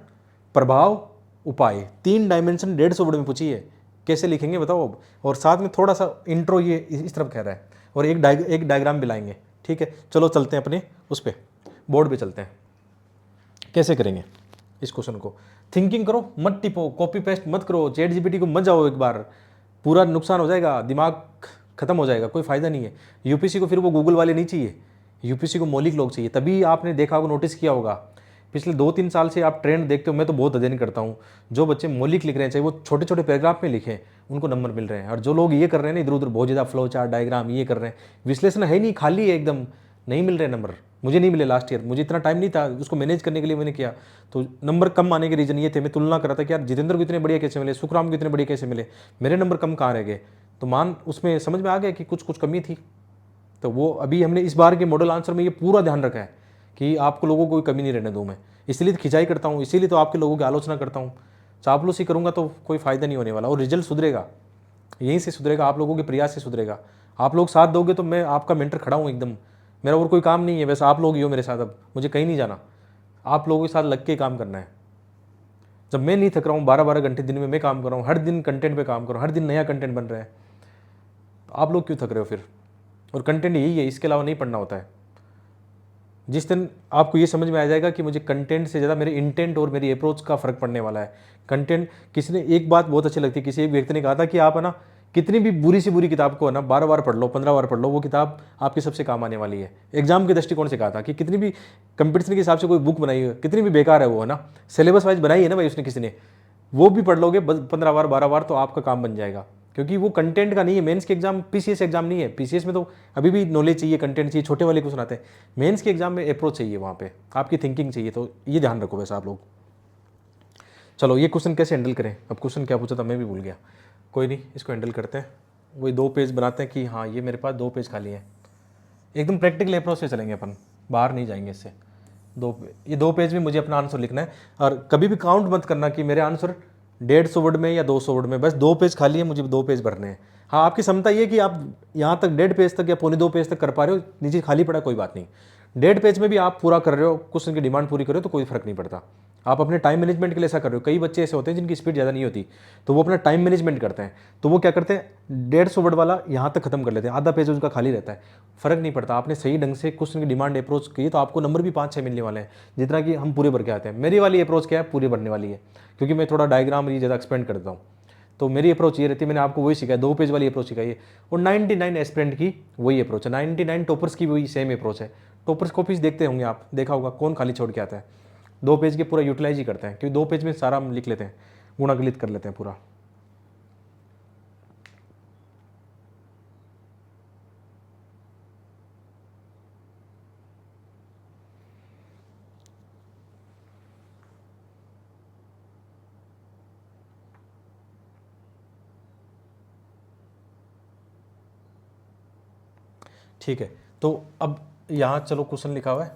प्रभाव, उपाय, 3 डायमेंशन 150 वर्ड में पूछी है। कैसे लिखेंगे बताओ अब? और साथ में थोड़ा सा इंट्रो ये इस तरफ कह रहा है, और एक डायग्राम भी लाएंगे। ठीक है, चलो चलते हैं अपने उस पर, बोर्ड पे चलते हैं। कैसे करेंगे इस क्वेश्चन को? थिंकिंग करो, मत टिपो, कॉपी पेस्ट मत करो, ChatGPT को मत जाओ, एक बार पूरा नुकसान हो जाएगा, दिमाग खत्म हो जाएगा, कोई फायदा नहीं है। UPC को फिर वो गूगल वाले नहीं चाहिए, UPC को मौलिक लोग चाहिए। तभी आपने देखा होगा, नोटिस किया होगा, पिछले 2-3 साल से आप ट्रेंड देखते हो। मैं तो बहुत अध्ययन करता हूँ, जो बच्चे मौलिक लिख रहे हैं, चाहे वो छोटे छोटे पैराग्राफ में लिखें, उनको नंबर मिल रहे हैं। और जो लोग ये कर रहे हैं ना, इधर उधर बहुत ज़्यादा फ्लो चार्ट, डायग्राम ये कर रहे हैं, विश्लेषण है नहीं, खाली है एकदम, नहीं मिल रहे नंबर। मुझे नहीं मिले लास्ट ईयर, मुझे इतना टाइम नहीं था उसको मैनेज करने के लिए, मैंने किया तो नंबर कम आने के रीजन ये थे। मैं तुलना कर रहा था कि यार जितेंद्र को इतने बढ़िया कैसे मिले, सुखराम को इतने बढ़िया कैसे मिले, मेरे नंबर कम कहाँ रह गए। तो उसमें समझ में आ गया कि कुछ कमी थी। तो वो अभी हमने इस बार के मॉडल आंसर में ये पूरा ध्यान रखा है कि आपको लोगों को कोई कमी नहीं रहने दूँ मैं। इसीलिए तो खिंचाई करता हूँ, इसीलिए तो आपके लोगों की आलोचना करता हूँ। चापलूसी करूँगा तो कोई फ़ायदा नहीं होने वाला, और रिजल्ट सुधरेगा, यहीं से सुधरेगा, आप लोगों के प्रयास से सुधरेगा। आप लोग साथ दोगे तो मैं आपका मेंटर खड़ा हूँ एकदम, मेरा और कोई काम नहीं है, वैसे आप लोग ही हो मेरे साथ, अब मुझे कहीं नहीं जाना, आप लोगों के साथ लग के काम करना है। जब मैं नहीं थक रहा हूँ, 12-12 घंटे दिन में मैं काम कर रहा हूँ, हर दिन कंटेंट पे काम कर रहा हूँ, हर दिन नया कंटेंट बन रहा है, आप लोग क्यों थक रहे हो फिर? और कंटेंट यही है, इसके अलावा नहीं पढ़ना होता है। जिस दिन आपको ये समझ में आ जाएगा कि मुझे कंटेंट से ज़्यादा मेरे इंटेंट और मेरी अप्रोच का फ़र्क पड़ने वाला है। कंटेंट, किसी ने एक बात बहुत अच्छी लगती है, किसी एक व्यक्ति ने कहा था कि आप है ना कितनी भी बुरी सी बुरी किताब को है ना 12 बार पढ़ लो, 15 बार पढ़ लो, वो किताब आपके सबसे काम आने वाली है। एग्जाम के दृष्टिकोण से कहा था कि कितनी भी कंपटीशन के हिसाब से कोई बुक बनाई है, कितनी भी बेकार है वो, है ना, सिलेबस वाइज बनाई है ना भाई उसने किसी ने, वो भी पढ़ लोगे 15 बार 12 बार तो आपका काम बन जाएगा। क्योंकि वो कंटेंट का नहीं है। मेंस के एग्जाम पीसीएस एग्जाम नहीं है। पीसीएस में तो अभी भी नॉलेज चाहिए, कंटेंट चाहिए, छोटे वाले क्वेश्चन आते हैं। मेंस के एग्जाम में अप्रोच चाहिए, वहाँ पे आपकी थिंकिंग चाहिए। तो ये ध्यान रखो वैसे आप लोग। चलो ये क्वेश्चन कैसे हैंडल करें, अब क्वेश्चन क्या पूछा था मैं भी भूल गया, कोई नहीं, इसको हैंडल करते हैं। वही 2 पेज बनाते हैं कि हाँ ये मेरे पास 2 पेज खाली है। एकदम प्रैक्टिकल अप्रोच से चलेंगे अपन, बाहर नहीं जाएंगे इससे। ये 2 पेज में मुझे अपना आंसर लिखना है, और कभी भी काउंट मत करना कि मेरे आंसर 150 वर्ड में या 200 वर्ड में। बस 2 पेज खाली है, मुझे 2 पेज भरने हैं। हाँ आपकी क्षमता ये कि आप यहाँ तक 1.5 पेज तक या 1.25 पेज तक कर पा रहे हो, नीचे खाली पड़ा कोई बात नहीं। 1.5 पेज में भी आप पूरा कर रहे हो, क्वेश्चन की डिमांड पूरी कर रहे हो, तो कोई फर्क नहीं पड़ता। आप अपने टाइम मैनेजमेंट के लिए ऐसा कर रहे हो। कई बच्चे ऐसे होते हैं जिनकी स्पीड ज़्यादा नहीं होती, तो वो अपना टाइम मैनेजमेंट करते हैं। तो वो क्या करते हैं, 150 वर्ड वाला यहाँ तक खत्म कर लेते हैं, आधा पेज उनका खाली रहता है। फर्क नहीं पड़ता, आपने सही ढंग से क्वेश्चन की डिमांड अप्रोच की तो आपको नंबर भी 5-6 मिलने वाले हैं, जितना कि हम पूरे भर के आते हैं। मेरी वाली अप्रोच क्या है, पूरे भरने वाली है, क्योंकि मैं थोड़ा डायग्राम ये ज़्यादा एक्सपेंड करता हूँ। तो मेरी अप्रोच ये रहती है, मैंने आपको वही सिखाया, 2 पेज वाली अप्रोच सिखाई है। और 99 एस्पिरेंट की वही अप्रोच है, 99 टॉपर्स की वही सेम अप्रोच है। टॉपर्स कॉपीज देखते होंगे आप, देखा होगा कौन खाली छोड़ के आता है। 2 पेज के पूरा यूटिलाइज ही करते हैं, क्योंकि 2 पेज में सारा हम लिख लेते हैं, गुणागलित कर लेते हैं पूरा। ठीक है, तो अब यहाँ चलो क्वेश्चन लिखा हुआ है,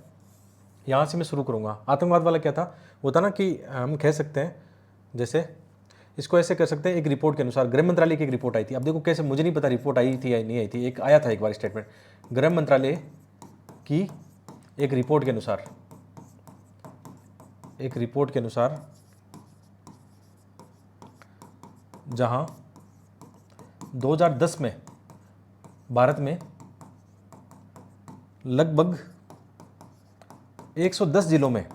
यहाँ से मैं शुरू करूँगा। आतंकवाद वाला क्या था, वो था ना कि हम कह सकते हैं, जैसे इसको ऐसे कर सकते हैं, एक रिपोर्ट के अनुसार गृह मंत्रालय की एक रिपोर्ट आई थी। अब देखो कैसे, मुझे नहीं पता रिपोर्ट आई थी या नहीं आई थी, एक आया था एक बार स्टेटमेंट, गृह मंत्रालय की एक रिपोर्ट के अनुसार, एक रिपोर्ट के अनुसार जहाँ 2010 में भारत में लगभग 110 जिलों में,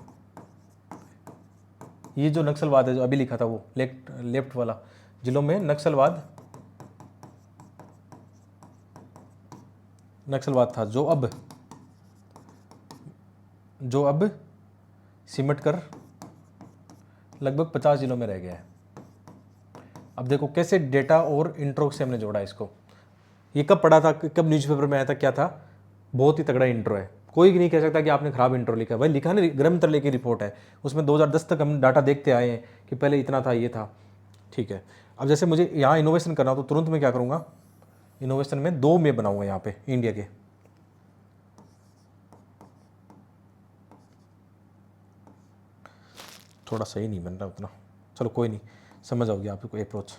ये जो नक्सलवाद है जो अभी लिखा था वो लेफ्ट वाला, जिलों में नक्सलवाद था, जो अब सिमट कर लगभग 50 जिलों में रह गया है। अब देखो कैसे डेटा और इंट्रो से हमने जोड़ा इसको। ये कब पढ़ा था, कब न्यूज़पेपर में आया था, क्या था, बहुत ही तगड़ा इंट्रो है। कोई नहीं कह सकता कि आपने खराब इंट्रो लिखा है। भाई लिखा ना, गृह मंत्रालय की रिपोर्ट है, उसमें 2010 तक हम डाटा देखते आए हैं कि पहले इतना था, ये था। ठीक है, अब जैसे मुझे यहाँ इनोवेशन करना हो तो तुरंत मैं क्या करूँगा, इनोवेशन में 2 में बनाऊँगा यहाँ पे इंडिया के। थोड़ा सही नहीं बन रहा उतना, चलो कोई नहीं, समझ आओगी आपको अप्रोच,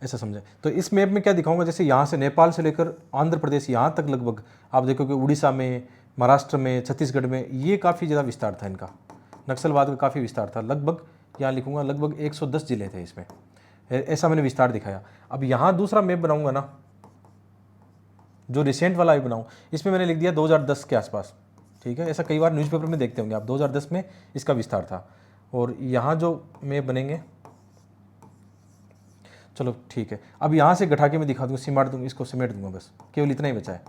ऐसा समझे। तो इस मैप में क्या दिखाऊंगा, जैसे यहाँ से नेपाल से लेकर आंध्र प्रदेश यहाँ तक लगभग आप देखोगे, उड़ीसा में, महाराष्ट्र में, छत्तीसगढ़ में, ये काफ़ी ज़्यादा विस्तार था इनका, नक्सलवाद का काफ़ी विस्तार था। लगभग यहाँ लिखूंगा लगभग 110 जिले थे इसमें, ऐसा मैंने विस्तार दिखाया। अब यहाँ दूसरा मैप बनाऊंगा ना, जो रिसेंट वाला भी बनाऊँ, इसमें मैंने लिख दिया 2010 के आसपास। ठीक है, ऐसा कई बार न्यूज़पेपर में देखते होंगे आप, 2010 में इसका विस्तार था। और यहाँ जो मैप बनेंगे, चलो ठीक है, अब यहाँ से गठा के मैं दिखा दूँगा, सिमट दूँगा, इसको समेट दूंगा, बस केवल इतना ही बचा है।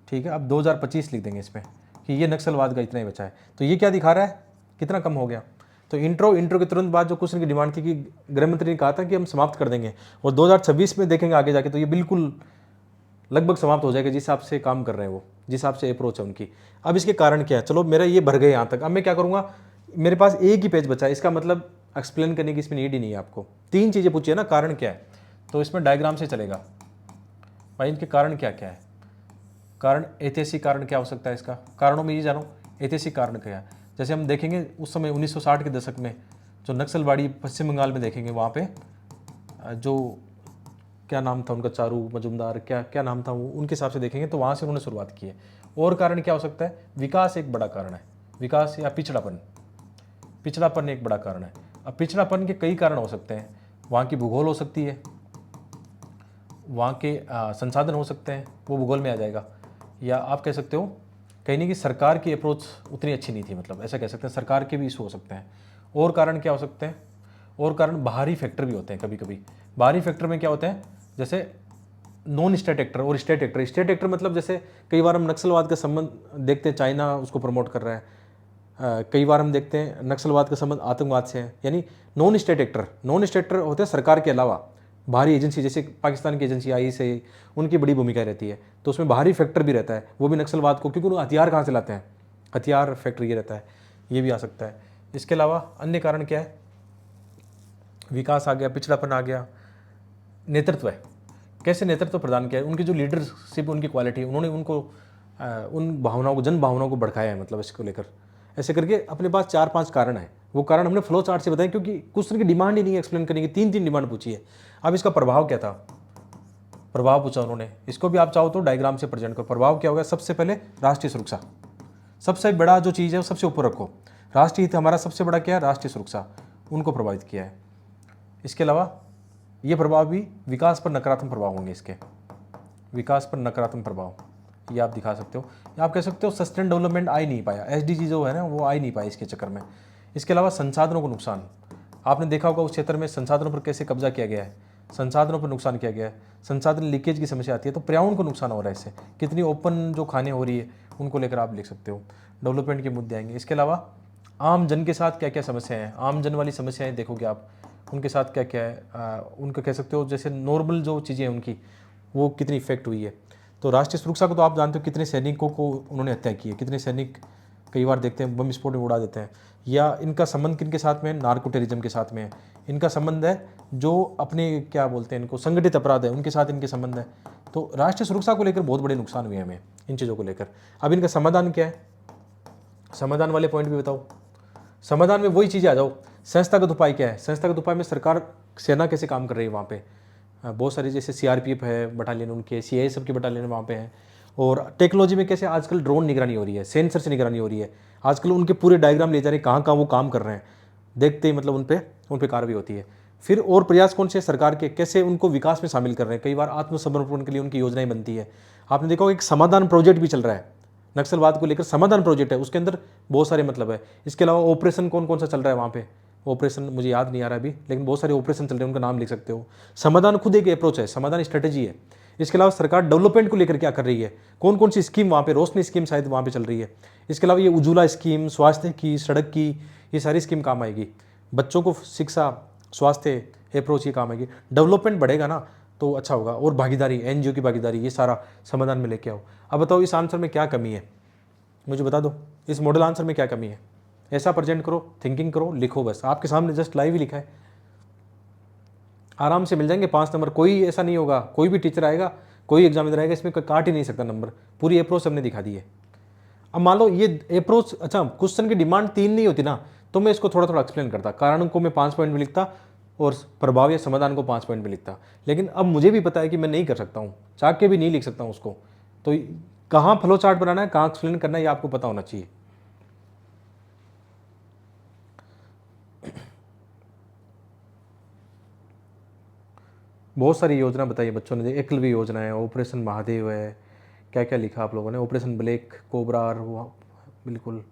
ठीक है, अब 2025 लिख देंगे इसमें कि ये नक्सलवाद का इतना ही बचा है। तो ये क्या दिखा रहा है, कितना कम हो गया। तो इंट्रो के तुरंत बाद जो क्वेश्चन की डिमांड थी कि गृह मंत्री ने कहा था कि हम समाप्त कर देंगे, और 2026 में देखेंगे आगे जाके तो ये बिल्कुल लगभग समाप्त हो जाएगा, जिस हिसाब से काम कर रहे हैं वो, जिस हिसाब से अप्रोच है उनकी। अब इसके कारण क्या है, चलो मेरा ये भर गए यहाँ तक, अब मैं क्या करूँगा, मेरे पास एक ही पेज बचा है, इसका मतलब एक्सप्लेन करने की इसमें नीड ही नहीं है आपको। 3 चीज़ें पूछिए ना, कारण क्या है, तो इसमें डायग्राम से चलेगा भाई, इनके कारण क्या क्या है। कारण, ऐतिहासिक कारण क्या हो सकता है इसका, कारणों में ये जानो, ऐतिहासिक कारण क्या है। जैसे हम देखेंगे उस समय 1960 के दशक में जो नक्सलवाड़ी पश्चिम बंगाल में देखेंगे, वहाँ पे जो क्या नाम था उनका, चारू मजुमदार, क्या नाम था वो, उनके हिसाब से देखेंगे तो वहाँ से उन्होंने शुरुआत की है। और कारण क्या हो सकता है, विकास एक बड़ा कारण है, विकास या पिछड़ापन एक बड़ा कारण है। अब पिछड़ापन के कई कारण हो सकते हैं, वहाँ की भूगोल हो सकती है, वहाँ के संसाधन हो सकते हैं, वो भूगोल में आ जाएगा। या आप कह सकते हो कहीं नहीं कि सरकार की अप्रोच उतनी अच्छी नहीं थी, मतलब ऐसा कह सकते हैं, सरकार के भी इशू हो सकते हैं। और कारण क्या हो सकते हैं, और कारण बाहरी फैक्टर भी होते हैं कभी कभी। बाहरी फैक्टर में क्या होते हैं, जैसे नॉन स्टेट एक्टर और स्टेट एक्टर। स्टेट एक्टर मतलब जैसे कई बार हम नक्सलवाद का संबंध देखते हैं, चाइना उसको प्रमोट कर रहा है, कई बार हम देखते हैं नक्सलवाद का संबंध आतंकवाद से है, यानी नॉन स्टेट एक्टर होते हैं सरकार के अलावा बाहरी एजेंसी, जैसे पाकिस्तान की एजेंसी आई से उनकी बड़ी भूमिका रहती है, तो उसमें बाहरी फैक्टर भी रहता है, वो भी नक्सलवाद को, क्योंकि वो हथियार कहाँ से लाते हैं, हथियार फैक्टर ये रहता है, ये भी आ सकता है। इसके अलावा अन्य कारण क्या है, विकास आ गया, पिछड़ापन आ गया, नेतृत्व है, कैसे नेतृत्व प्रदान किया है, उनकी जो लीडरशिप, उनकी क्वालिटी, उन्होंने उनको उन भावनाओं को, जन भावनाओं को भड़काया है, मतलब इसको लेकर ऐसे करके अपने पास 4-5 कारण है। वो कारण हमने फ्लो चार्ट से बताए, क्योंकि क्वेश्चन की डिमांड ही नहीं है एक्सप्लेन करने की, 3 डिमांड पूछी है। अब इसका प्रभाव क्या था, प्रभाव पूछा उन्होंने, इसको भी आप चाहो तो डायग्राम से प्रेजेंट करो। प्रभाव क्या होगा, सबसे पहले राष्ट्रीय सुरक्षा, सबसे बड़ा जो चीज़ है वो सबसे ऊपर रखो। राष्ट्रीय हित हमारा सबसे बड़ा क्या है, राष्ट्रीय सुरक्षा, उनको प्रभावित किया है। इसके अलावा ये प्रभाव भी विकास पर नकारात्मक प्रभाव होंगे, इसके विकास पर नकारात्मक प्रभाव ये आप दिखा सकते हो, या आप कह सकते हो सस्टेन डेवलपमेंट आ ही नहीं पाया, SDG जो है ना वो आ ही नहीं पाया इसके चक्कर में। इसके अलावा संसाधनों को नुकसान, आपने देखा होगा उस क्षेत्र में संसाधनों पर कैसे कब्जा किया गया है, संसाधनों पर नुकसान किया गया है, संसाधन लीकेज की समस्या आती है, तो पर्यावरण को नुकसान हो रहा है इससे, कितनी ओपन जो खाने हो रही है उनको लेकर आप लिख सकते हो, डेवलपमेंट के मुद्दे आएंगे। इसके अलावा आम जन के साथ क्या क्या समस्याएं हैं, आम जन वाली समस्याएं देखोगे आप, उनके साथ क्या क्या है, उनका कह सकते हो जैसे नॉर्मल जो चीज़ें हैं उनकी, वो कितनी इफेक्ट हुई है। तो राष्ट्रीय सुरक्षा को तो आप जानते हो, कितने सैनिकों को उन्होंने हत्या की है, कितने सैनिक कई बार देखते हैं बम विस्फोट में उड़ा देते हैं, या इनका संबंध किन के साथ में है, नार्को टेररिज्म के साथ में है, इनका संबंध है जो अपने क्या बोलते हैं इनको, संगठित अपराध है उनके साथ इनके संबंध है। तो राष्ट्रीय सुरक्षा को लेकर बहुत बड़े नुकसान हुए हमें इन चीज़ों को लेकर। अब इनका समाधान क्या है, समाधान वाले पॉइंट भी बताओ। समाधान में वही चीज़ें आ जाओ, संस्थागत उपाय क्या है, संस्थागत उपाय में सरकार, सेना कैसे काम कर रही है वहाँ पे, बहुत सारी जैसे CRPF है बटालियन, उनके CISF की बटालियन वहाँ पे है, और टेक्नोलॉजी में कैसे आजकल ड्रोन निगरानी हो रही है, सेंसर से निगरानी हो रही है, आजकल उनके पूरे डायग्राम ले जा रहे हैं, कहाँ कहाँ वो काम कर रहे हैं, देखते ही मतलब उन पे कार्रवाई होती है। फिर और प्रयास कौन से सरकार के, कैसे उनको विकास में शामिल कर रहे हैं, कई बार आत्मसमर्पण के लिए उनकी योजनाएं बनती है। आपने देखा होगा एक समाधान प्रोजेक्ट भी चल रहा है, नक्सलवाद को लेकर समाधान प्रोजेक्ट है, उसके अंदर बहुत सारे मतलब है। इसके अलावा ऑपरेशन कौन कौन सा चल रहा है वहाँ पे, ऑपरेशन मुझे याद नहीं आ रहा अभी, लेकिन बहुत सारे ऑपरेशन चल रहे हैं, उनका नाम लिख सकते हो। समाधान खुद एक अप्रोच है, समाधान स्ट्रेटेजी है। इसके अलावा सरकार डेवलपमेंट को लेकर क्या कर रही है, कौन कौन सी स्कीम वहाँ पे, रोशनी स्कीम शायद वहाँ पे चल रही है। इसके अलावा ये उज्ज्वला स्कीम, स्वास्थ्य की, सड़क की, ये सारी स्कीम काम आएगी, बच्चों को शिक्षा, स्वास्थ्य अप्रोच ये काम आएगी। डेवलपमेंट बढ़ेगा ना तो अच्छा होगा, और भागीदारी, NGO की भागीदारी, ये सारा समाधान में लेके आओ। अब बताओ इस आंसर में क्या कमी है, मुझे बता दो, इस मॉडल आंसर में क्या कमी है। ऐसा प्रेजेंट करो, थिंकिंग करो, लिखो, बस आपके सामने जस्ट लाइव ही लिखा है, आराम से मिल जाएंगे 5 नंबर। कोई ऐसा नहीं होगा, कोई भी टीचर आएगा, कोई एग्जामिनर आएगा, इसमें कोई काट ही नहीं सकता नंबर, पूरी अप्रोच हमने दिखा दी है। अब मान लो ये अप्रोच, अच्छा क्वेश्चन की डिमांड 3 नहीं होती ना, तो मैं इसको थोड़ा थोड़ा एक्सप्लेन करता, कारण को मैं 5 पॉइंट में लिखता और प्रभाव या समाधान को 5 पॉइंट में लिखता। लेकिन अब मुझे भी पता है कि मैं नहीं कर सकता हूँ, चाह के भी नहीं लिख सकता हूँ उसको, तो कहाँ फ्लो चार्ट बनाना है, कहाँ एक्सप्लेन करना है, ये आपको पता होना चाहिए। बहुत सारी योजना बताई है बच्चों ने, एकलव्य योजना है, ऑपरेशन महादेव है, क्या क्या लिखा आप लोगों ने, ऑपरेशन ब्लैक कोबरा, बिल्कुल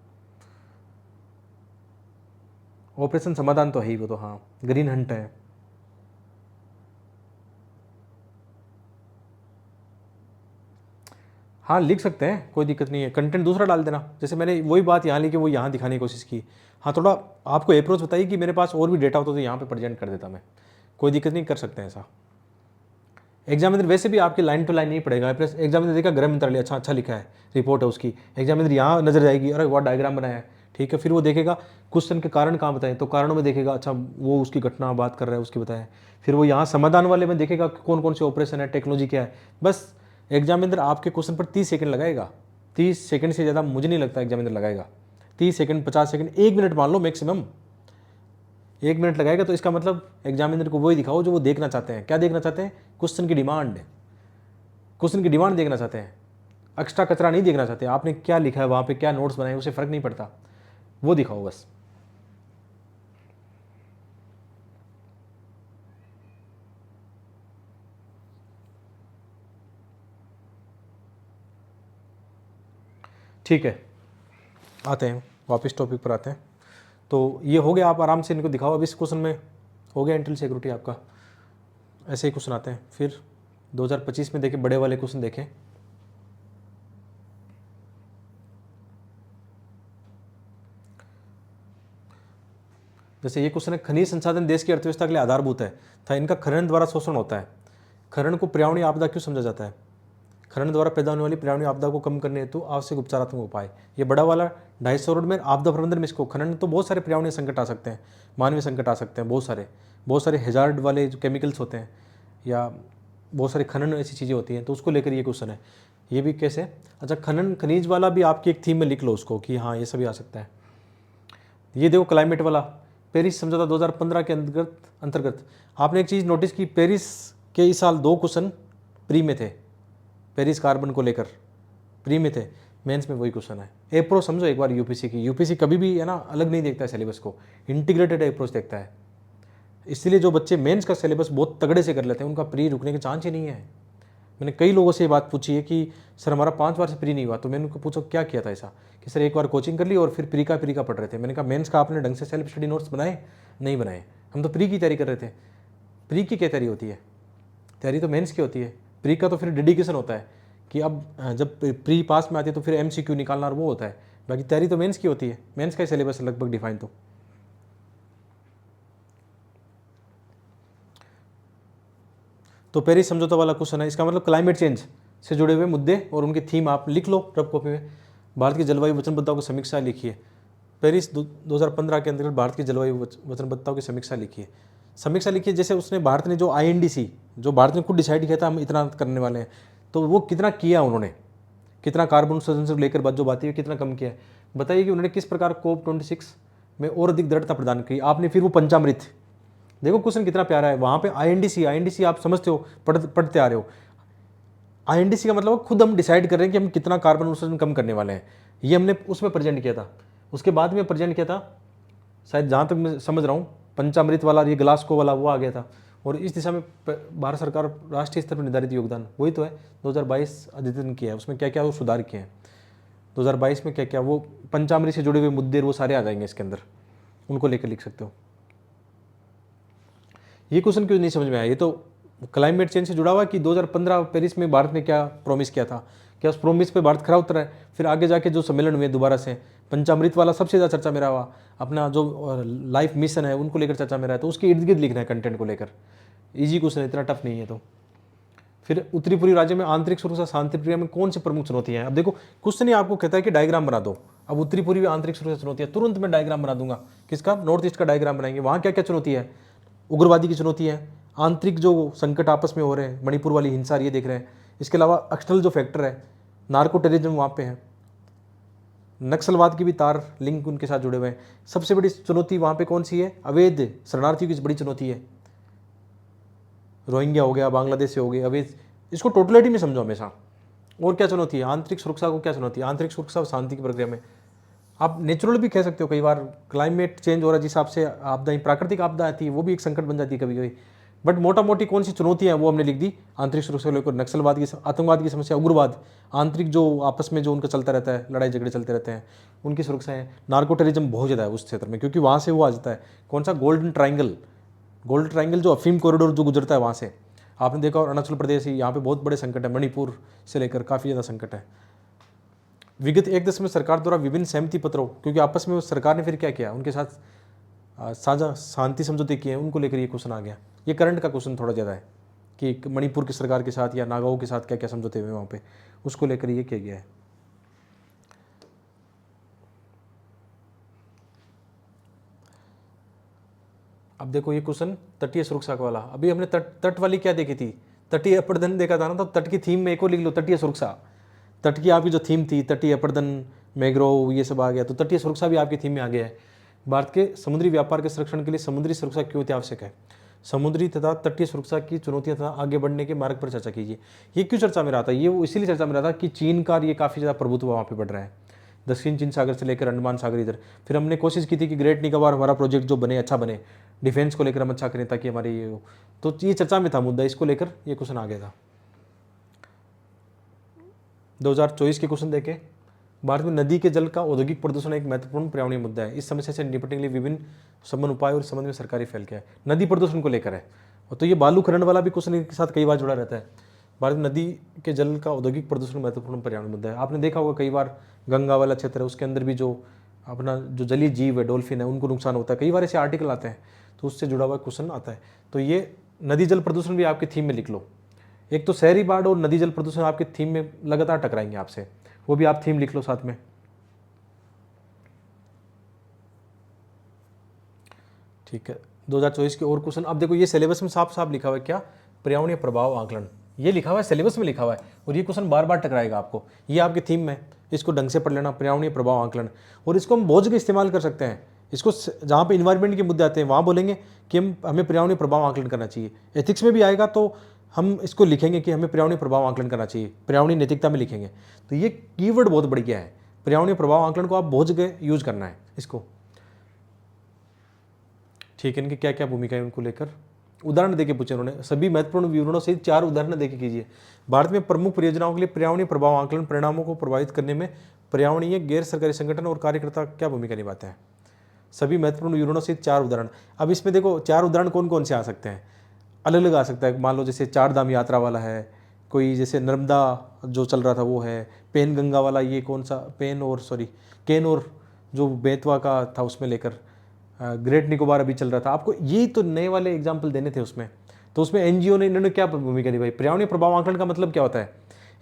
ऑपरेशन समाधान तो है ही वो तो, हाँ ग्रीन हंट है। हाँ लिख सकते हैं, कोई दिक्कत नहीं है, कंटेंट दूसरा डाल देना, जैसे मैंने वही बात यहाँ ली कि वो यहाँ दिखाने की कोशिश की। हाँ थोड़ा आपको अप्रोच बताइए कि मेरे पास और भी डेटा होता तो यहाँ पे प्रेजेंट कर देता मैं, कोई दिक्कत नहीं, कर सकते हैं ऐसा। एग्जामिनर वैसे भी आपकी लाइन टू लाइन नहीं पड़ेगा, प्लस एग्जामिनर देखा गृह मंत्रालय, अच्छा अच्छा लिखा है, रिपोर्ट है उसकी, एग्जामिनर यहाँ नजर जाएगी, अरे वह डायग्राम बनाया है, ठीक है, फिर वो देखेगा क्वेश्चन के कारण कहाँ बताएं, तो कारणों में देखेगा, अच्छा वो उसकी घटना बात कर रहा है उसकी बताएं, फिर वो यहाँ समाधान वाले में देखेगा कौन कौन से ऑपरेशन है, टेक्नोलॉजी क्या है। बस एग्जामिनर आपके क्वेश्चन पर 30 सेकंड लगाएगा, 30 सेकंड से ज़्यादा मुझे नहीं लगता एग्जामिनर लगाएगा, 30 सेकंड 50 सेकंड 1 मिनट मान लो मैक्सिमम, 1 मिनट लगाएगा। तो इसका मतलब एग्जामिनर को वही दिखाओ जो वो देखना चाहते हैं। क्या देखना चाहते हैं, क्वेश्चन की डिमांड, क्वेश्चन की डिमांड देखना चाहते हैं, एक्स्ट्रा कचरा नहीं देखना चाहते, आपने क्या लिखा है वहाँ पे, क्या नोट्स बनाए, उसे फ़र्क नहीं पड़ता, वो दिखाओ बस। ठीक है, आते हैं वापस टॉपिक पर आते हैं। तो ये हो गया, आप आराम से इनको दिखाओ। अब इस क्वेश्चन में हो गया इंटरनल सिक्योरिटी आपका, ऐसे ही क्वेश्चन आते हैं। फिर 2025 में देखें, बड़े वाले क्वेश्चन देखें। जैसे ये क्वेश्चन है, खनिज संसाधन देश की अर्थव्यवस्था के लिए आधारभूत है था, इनका खनन द्वारा शोषण होता है। खनन को पर्यावरणीय आपदा क्यों समझा जाता है? खनन द्वारा पैदा होने वाली पर्यावरणीय आपदा को कम करने हेतु आवश्यक उपचारात्मक उपाय। ये बड़ा वाला 250 करोड़ में आपदा प्रबंधन में इसको, खनन तो बहुत सारे पर्यावरणीय संकट आ सकते हैं, मानवीय संकट आ सकते हैं, बहुत सारे हैजार्ड वाले जो केमिकल्स होते हैं या बहुत सारे खनन ऐसी चीज़ें होती हैं, तो उसको लेकर ये क्वेश्चन है। ये भी कैसे? अच्छा, खनन खनिज वाला भी आपकी एक थीम में लिख लो उसको कि हाँ ये सभी आ सकता है। ये देखो क्लाइमेट वाला, पेरिस समझौता 2015 के अंतर्गत आपने एक चीज़ नोटिस की, पेरिस के इस साल 2 क्वेश्चन प्री में थे, पेरिस कार्बन को लेकर प्री में थे, मेंस में वही क्वेश्चन है। एप्रोच समझो एक बार यूपीसी की, यूपीसी कभी भी है ना अलग नहीं देखता है सिलेबस को, इंटीग्रेटेड अप्रोच देखता है। इसलिए जो बच्चे मेंस का सिलेबस बहुत तगड़े से कर लेते हैं उनका प्री रुकने के चांस ही नहीं है। मैंने कई लोगों से ये बात पूछी है कि सर हमारा 5 बार से प्री नहीं हुआ, तो मैंने उनको पूछा क्या किया था ऐसा, कि सर एक बार कोचिंग कर ली और फिर प्री का पढ़ रहे थे। मैंने कहा मेंस का आपने ढंग से सेल्फ स्टडी नोट्स बनाए? नहीं बनाए, हम तो प्री की तैयारी कर रहे थे। प्री की क्या तैयारी होती है? तैयारी तो मेंस की होती है। प्री का तो फिर डेडिकेशन होता है कि अब जब प्री पास में आती है तो फिर MCQ निकालना और वो होता है, बाकी तैयारी तो मेंस की होती है। मेंस का सिलेबस लगभग डिफाइन। तो पेरिस समझौता वाला क्वेश्चन है, इसका मतलब क्लाइमेट चेंज से जुड़े हुए मुद्दे और उनकी थीम आप लिख लो रफ कॉपी में। भारत की जलवायु वचनबद्धताओं की समीक्षा लिखिए। पेरिस 2015 के अंतर्गत भारत की जलवायु वचनबद्धताओं की समीक्षा लिखिए। समीक्षा लिखिए जैसे उसने भारत ने जो INDC, जो भारत ने खुद डिसाइड किया था हम इतना करने वाले हैं, तो वो कितना किया उन्होंने, कितना कार्बन उत्सर्जन से लेकर जो बातें हुई कितना कम किया है। बताइए कि उन्होंने किस प्रकार COP26 में और अधिक दृढ़ता प्रदान की। आपने फिर वो पंचामृत, देखो क्वेश्चन कितना प्यारा है, वहाँ पे INDC आप समझते हो, पढ़ते आ रहे हो। INDC का मतलब खुद हम डिसाइड कर रहे हैं कि हम कितना कार्बन उत्सर्जन कम करने वाले हैं। ये हमने उसमें प्रेजेंट किया था। उसके बाद में प्रेजेंट किया था, शायद जहाँ तक मैं समझ रहा हूँ, पंचामृत वाला, ये ग्लासको वाला वो आ गया था। और इस दिशा में भारत सरकार राष्ट्रीय स्तर पर निर्धारित योगदान वही तो है, 2022 अद्यतन किया है। उसमें क्या क्या वो सुधार किए हैं 2022 में, क्या क्या वो पंचामृत से जुड़े हुए मुद्दे वो सारे आ जाएंगे इसके अंदर, उनको लेकर लिख सकते हो। ये क्वेश्चन क्यों नहीं समझ में आया? ये तो क्लाइमेट चेंज से जुड़ा हुआ कि 2015 पेरिस में भारत ने क्या प्रॉमिस किया था, क्या उस प्रॉमिस पे भारत खरा उतरा है। फिर आगे जाके जो सम्मेलन हुए दोबारा से, पंचामृत वाला सबसे ज़्यादा चर्चा में रहा हुआ, अपना जो लाइफ मिशन है उनको लेकर चर्चा में रहा है, तो उसके इर्द गिर्द लिखना है कंटेंट को लेकर। ईजी क्वेश्चन है, इतना टफ नहीं है। तो फिर उत्तरी पूर्वी राज्य में आंतरिक सुरक्षा शांति प्रक्रिया में कौन सी प्रमुख चुनौतियां हैं? अब देखो क्वेश्चन ही आपको कहता है कि डायग्राम बना दो। अब उत्तरी पूर्वी आंतरिक सुरक्षा चुनौतियां, तुरंत मैं डायग्राम बना दूंगा। किसका? नॉर्थ ईस्ट का डायग्राम बनाएंगे। वहाँ क्या क्या चुनौती है? उग्रवादी की चुनौती है, आंतरिक जो संकट आपस में हो रहे हैं, मणिपुर वाली हिंसा ये देख रहे हैं। इसके अलावा एक्सटर्नल जो फैक्टर है, नार्को टेररिज्म वहाँ पे है, नक्सलवाद की भी तार लिंक उनके साथ जुड़े हुए हैं। सबसे बड़ी चुनौती वहाँ पे कौन सी है? अवैध शरणार्थियों की बड़ी चुनौती है। रोहिंग्या हो गया, बांग्लादेश से हो गए अवैध, इसको टोटलिटी में समझो हमेशा। और क्या चुनौती है? आंतरिक सुरक्षा को क्या चुनौती है? आंतरिक सुरक्षा और शांति की प्रक्रिया में आप नेचुरल भी कह सकते हो। कई बार क्लाइमेट चेंज हो रहा है, जिस हिसाब से आपदा, प्राकृतिक आपदा आती है, वो भी एक संकट बन जाती है कभी कभी। बट मोटा मोटी कौन सी चुनौतियां हैं वो हमने लिख दी। आंतरिक सुरक्षा को लेकर नक्सलवाद की, आतंकवाद की समस्या, उग्रवाद, आंतरिक जो आपस में जो उनका चलता रहता है, लड़ाई झगड़े चलते रहते हैं, उनकी सुरक्षा है। नार्को टेररिज्म बहुत ज़्यादा है उस क्षेत्र में, क्योंकि वहाँ से वो आ जाता है। कौन सा? गोल्डन ट्राइंगल जो अफीम कॉरिडोर जो गुजरता है वहाँ से, आपने देखा। और अरुणाचल प्रदेश ही, यहाँ पे बहुत बड़े संकट है, मणिपुर से लेकर काफ़ी ज़्यादा संकट है। विगत 1 दशक में सरकार द्वारा विभिन्न सहमति पत्रों, क्योंकि आपस में सरकार ने फिर क्या किया, उनके साथ साझा शांति समझौते किए हैं, उनको लेकर ये क्वेश्चन आ गया। ये करंट का क्वेश्चन थोड़ा ज़्यादा है कि मणिपुर की सरकार के साथ या नागाओं के साथ क्या क्या समझौते हुए वहाँ पे, उसको लेकर ये किया गया है। अब देखो ये क्वेश्चन तटीय सुरक्षा का वाला, अभी हमने तट वाली क्या देखी थी, तटीय अपर्दन देखा था ना। तो तट की थीम में एक और लिख लो, तटीय सुरक्षा। तट की आपकी जो थीम थी, तटीय अपर्दन, मैग्रोव, ये सब आ गया, तो तटीय सुरक्षा भी आपकी थीम में आ गया है। भारत के समुद्री व्यापार के संरक्षण के लिए समुद्री सुरक्षा क्यों आवश्यक है? समुद्री तथा तटीय सुरक्षा की चुनौतियां तथा आगे बढ़ने के मार्ग पर चर्चा कीजिए। ये क्यों चर्चा में रहा था? ये वो इसीलिए चर्चा में रहा था कि चीन का ये काफ़ी ज़्यादा प्रभुत्व वहाँ पे बढ़ रहा है, दक्षिण चीन सागर से लेकर अंडमान सागर इधर। फिर हमने कोशिश की थी कि ग्रेट निकोबार हमारा प्रोजेक्ट जो बने, अच्छा बने, डिफेंस को लेकर हम अच्छा करें ताकि हमारे ये हो। तो ये चर्चा में था मुद्दा, इसको लेकर ये क्वेश्चन आ गया था। 2024 के क्वेश्चन देखें। भारत में नदी के जल का औद्योगिक प्रदूषण एक महत्वपूर्ण पर्यावरणीय मुद्दा है। इस समस्या से निपटने के लिए विभिन्न संबंध उपाय और संबंध में सरकारी फैल क्या है? नदी प्रदूषण को लेकर है। और तो ये बालू खनन वाला भी क्वेश्चन के साथ कई बार जुड़ा रहता है। भारत में नदी के जल का औद्योगिक प्रदूषण महत्वपूर्ण पर्यावरण मुद्दा है। आपने देखा होगा कई बार, गंगा वाला क्षेत्र है, उसके अंदर भी जो अपना जो जलीय जीव है, डॉल्फिन है, उनको नुकसान होता है। कई बार ऐसे आर्टिकल आते हैं तो उससे जुड़ा हुआ क्वेश्चन आता है। तो ये नदी जल प्रदूषण भी आपकी थीम में लिख लो। एक तो शहरी बाढ़ और नदी जल प्रदूषण आपकी थीम में लगातार टकराएंगे आपसे, वो भी आप थीम लिख लो साथ में। ठीक है, 2024 के और क्वेश्चन। अब देखो ये सिलेबस में साफ साफ लिखा हुआ है क्या, पर्यावरणीय प्रभाव आकलन, ये लिखा हुआ है, सिलेबस में लिखा हुआ है, और ये क्वेश्चन बार बार टकराएगा आपको। ये आपकी थीम में, इसको ढंग से पढ़ लेना, पर्यावरणीय प्रभाव आकलन। और इसको हम बहुत जगह इस्तेमाल कर सकते हैं। इसको जहाँ पे इन्वायरमेंट के मुद्दे आते हैं वहाँ बोलेंगे कि हमें पर्यावरणीय प्रभाव आकलन करना चाहिए। एथिक्स में भी आएगा तो हम इसको लिखेंगे कि हमें पर्यावरणीय प्रभाव आकलन करना चाहिए, पर्यावरणीय नैतिकता में लिखेंगे। तो ये कीवर्ड बहुत बढ़िया है, पर्यावरणीय प्रभाव आकलन को आप बहुत जगह यूज करना है इसको। ठीक है, इनकी क्या क्या भूमिका है उनको लेकर उदाहरण देके पूछे उन्होंने। सभी महत्वपूर्ण विवरणों से 4 उदाहरण देके कीजिए। भारत में प्रमुख परियोजनाओं के लिए पर्यावरणीय प्रभाव आकलन परिणामों को प्रभावित करने में पर्यावरणीय गैर सरकारी संगठन और कार्यकर्ता क्या भूमिका निभाते हैं। सभी महत्वपूर्ण विवरणों से 4 उदाहरण। अब इसमें देखो 4 उदाहरण कौन कौन से आ सकते हैं, अलग अलग आ सकता है। मान लो जैसे 4 धाम यात्रा वाला है, कोई जैसे नर्मदा जो चल रहा था वो है, पेन गंगा वाला, ये कौन सा केन और जो बेतवा का था उसमें लेकर, ग्रेट निकोबार अभी चल रहा था। आपको ये तो नए वाले एग्जाम्पल देने थे उसमें। तो उसमें एनजीओ ने इन्होंने क्या भूमिका निभाई। पर्यावरणीय प्रभाव आकलन का मतलब क्या होता है,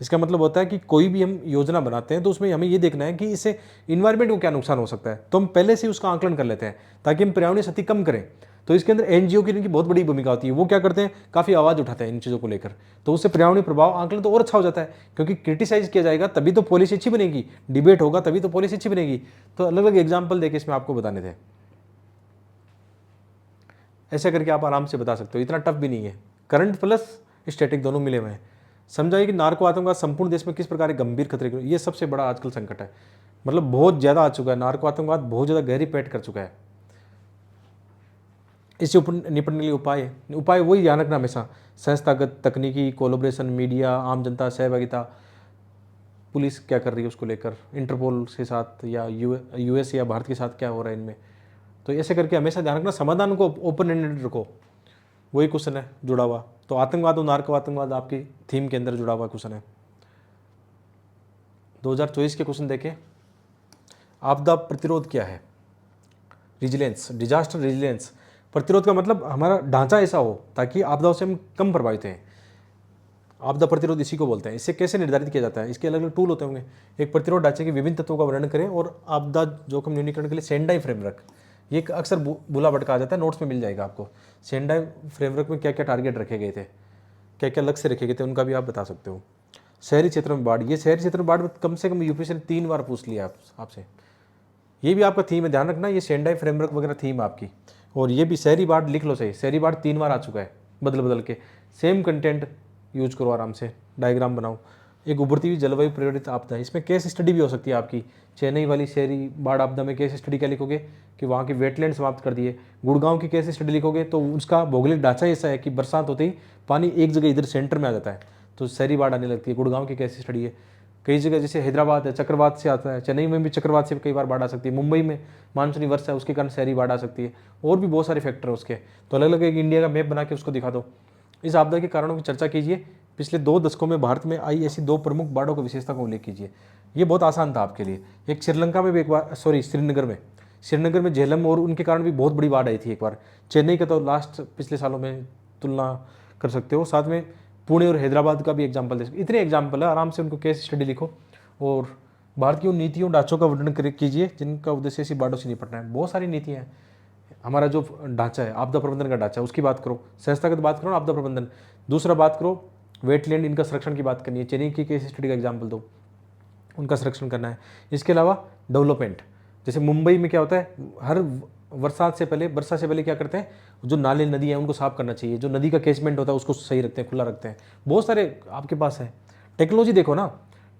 इसका मतलब होता है कि कोई भी हम योजना बनाते हैं तो उसमें हमें ये देखना है कि इससे इन्वायरमेंट को क्या नुकसान हो सकता है, तो हम पहले से उसका आकलन कर लेते हैं ताकि हम पर्यावरणीय क्षति कम करें। तो इसके अंदर एनजीओ की इनकी बहुत बड़ी भूमिका होती है। वो क्या करते हैं, काफ़ी आवाज़ उठाते हैं इन चीज़ों को लेकर। तो उससे पर्यावरणीय प्रभाव आकलन तो और अच्छा हो जाता है, क्योंकि क्रिटिसाइज किया जाएगा तभी तो पॉलिसी अच्छी बनेगी, डिबेट होगा तभी तो पॉलिसी अच्छी बनेगी। तो अलग अलग एग्जाम्पल देके इसमें आपको बताने थे। ऐसा करके आप आराम से बता सकते हो, इतना टफ भी नहीं है। करंट प्लस स्टैटिक दोनों मिले हुए हैं। समझाइए कि नार्को आतंकवाद संपूर्ण देश में किस प्रकार के गंभीर खतरे के, ये सबसे बड़ा आजकल संकट है। मतलब बहुत ज़्यादा आ चुका है, नार्को आतंकवाद बहुत ज़्यादा गहरी पैठ कर चुका है। इससे निपटने के लिए उपाय वही ध्यान रखना हमेशा, संस्थागत, तकनीकी, कोलोब्रेशन, मीडिया, आम जनता सहभागिता, पुलिस क्या कर रही है उसको लेकर, इंटरपोल के साथ या यूएस या भारत के साथ क्या हो रहा है इनमें। तो ऐसे करके हमेशा ध्यान रखना, समाधान को ओपन एंडेड रखो। वही क्वेश्चन है जुड़ा हुआ। तो आतंकवाद और नार्को आतंकवाद आपकी थीम के अंदर जुड़ा हुआ क्वेश्चन है। 2024 के क्वेश्चन देखें। आपदा प्रतिरोध क्या है, रिजिलेंस, डिजास्टर रिजिलेंस। प्रतिरोध का मतलब हमारा ढांचा ऐसा हो ताकि आपदाओं से हम कम प्रभावित हैं। आपदा प्रतिरोध इसी को बोलते हैं। इससे कैसे निर्धारित किया जाता है, इसके अलग अलग टूल होते होंगे। एक प्रतिरोध ढांचे के विभिन्न तत्वों का वर्णन करें और आपदा जोखिम न्यूनीकरण के लिए सेंडाई फ्रेमवर्क, ये अक्सर बुला भटका आ जाता है, नोट्स में मिल जाएगा आपको। सेंडाई फ्रेमवर्क में क्या क्या टारगेट रखे गए थे, क्या क्या लक्ष्य रखे गए थे, उनका भी आप बता सकते हो। शहरी क्षेत्रों में बाढ़, ये शहरी क्षेत्र में बाढ़ कम से कम यूपीएससी ने 3 बार पूछ लिया आपसे। ये भी आपका थीम है, ध्यान रखना, ये सेंडाई फ्रेमवर्क वगैरह थीम आपकी। और ये भी शहरी बाढ़ लिख लो सही, शहरी बाढ़ 3 बार आ चुका है बदल बदल के। सेम कंटेंट यूज करो, आराम से डायग्राम बनाओ। एक उभरती हुई जलवायु प्रेरित आपदा, इसमें केस स्टडी भी हो सकती है आपकी। चेन्नई वाली शहरी बाढ़ आपदा में केस स्टडी क्या लिखोगे कि वहाँ की वेटलैंड समाप्त कर दिए। गुड़गांव की केस स्टडी लिखोगे तो उसका भौगोलिक ढांचा ऐसा है कि बरसात होते ही पानी एक जगह इधर सेंटर में आ जाता है, तो शहरी बाढ़ आने लगती है। गुड़गांव की केस स्टडी है। कई जगह जैसे हैदराबाद है, चक्रवात से आता है। चेन्नई में भी चक्रवात से कई बार बाढ़ आ सकती है। मुंबई में मानसूनी वर्षा है, उसके कारण शहरी बाढ़ आ सकती है। और भी बहुत सारे फैक्टर है उसके। तो अलग अलग एक इंडिया का मैप बना के उसको दिखा दो। इस आपदा के कारणों की चर्चा कीजिए। पिछले 2 दशकों में भारत में आई ऐसी 2 प्रमुख बाढ़ों की विशेषता का उल्लेख कीजिए। ये बहुत आसान था आपके लिए। एक श्रीलंका में भी एक बार, श्रीनगर में झेलम और उनके कारण भी बहुत बड़ी बाढ़ आई थी एक बार। चेन्नई का तो लास्ट पिछले सालों में तुलना कर सकते हो। साथ में पुणे और हैदराबाद का भी एग्जाम्पल दे सकते। इतने एग्जाम्पल है, आराम से उनको केस स्टडी लिखो और भारत की उन नीतियों ढांचों का वर्णन कीजिए जिनका उद्देश्य ऐसी बाढ़ों से निपटना है। बहुत सारी नीतियाँ हैं। हमारा जो ढांचा है, आपदा प्रबंधन का ढांचा, उसकी बात करो। संस्थागत बात करो ना, आपदा प्रबंधन। दूसरा बात करो वेटलैंड, इनका संरक्षण की बात करनी है। चेन्नई की केस स्टडी का एग्जाम्पल दो, उनका संरक्षण करना है। इसके अलावा डेवलपमेंट, जैसे मुंबई में क्या होता है, हर वर्षा से पहले क्या करते हैं, जो नाले नदी हैं उनको साफ करना चाहिए। जो नदी का कैचमेंट होता है उसको सही रखते हैं, खुला रखते हैं। बहुत सारे आपके पास है। टेक्नोलॉजी देखो ना,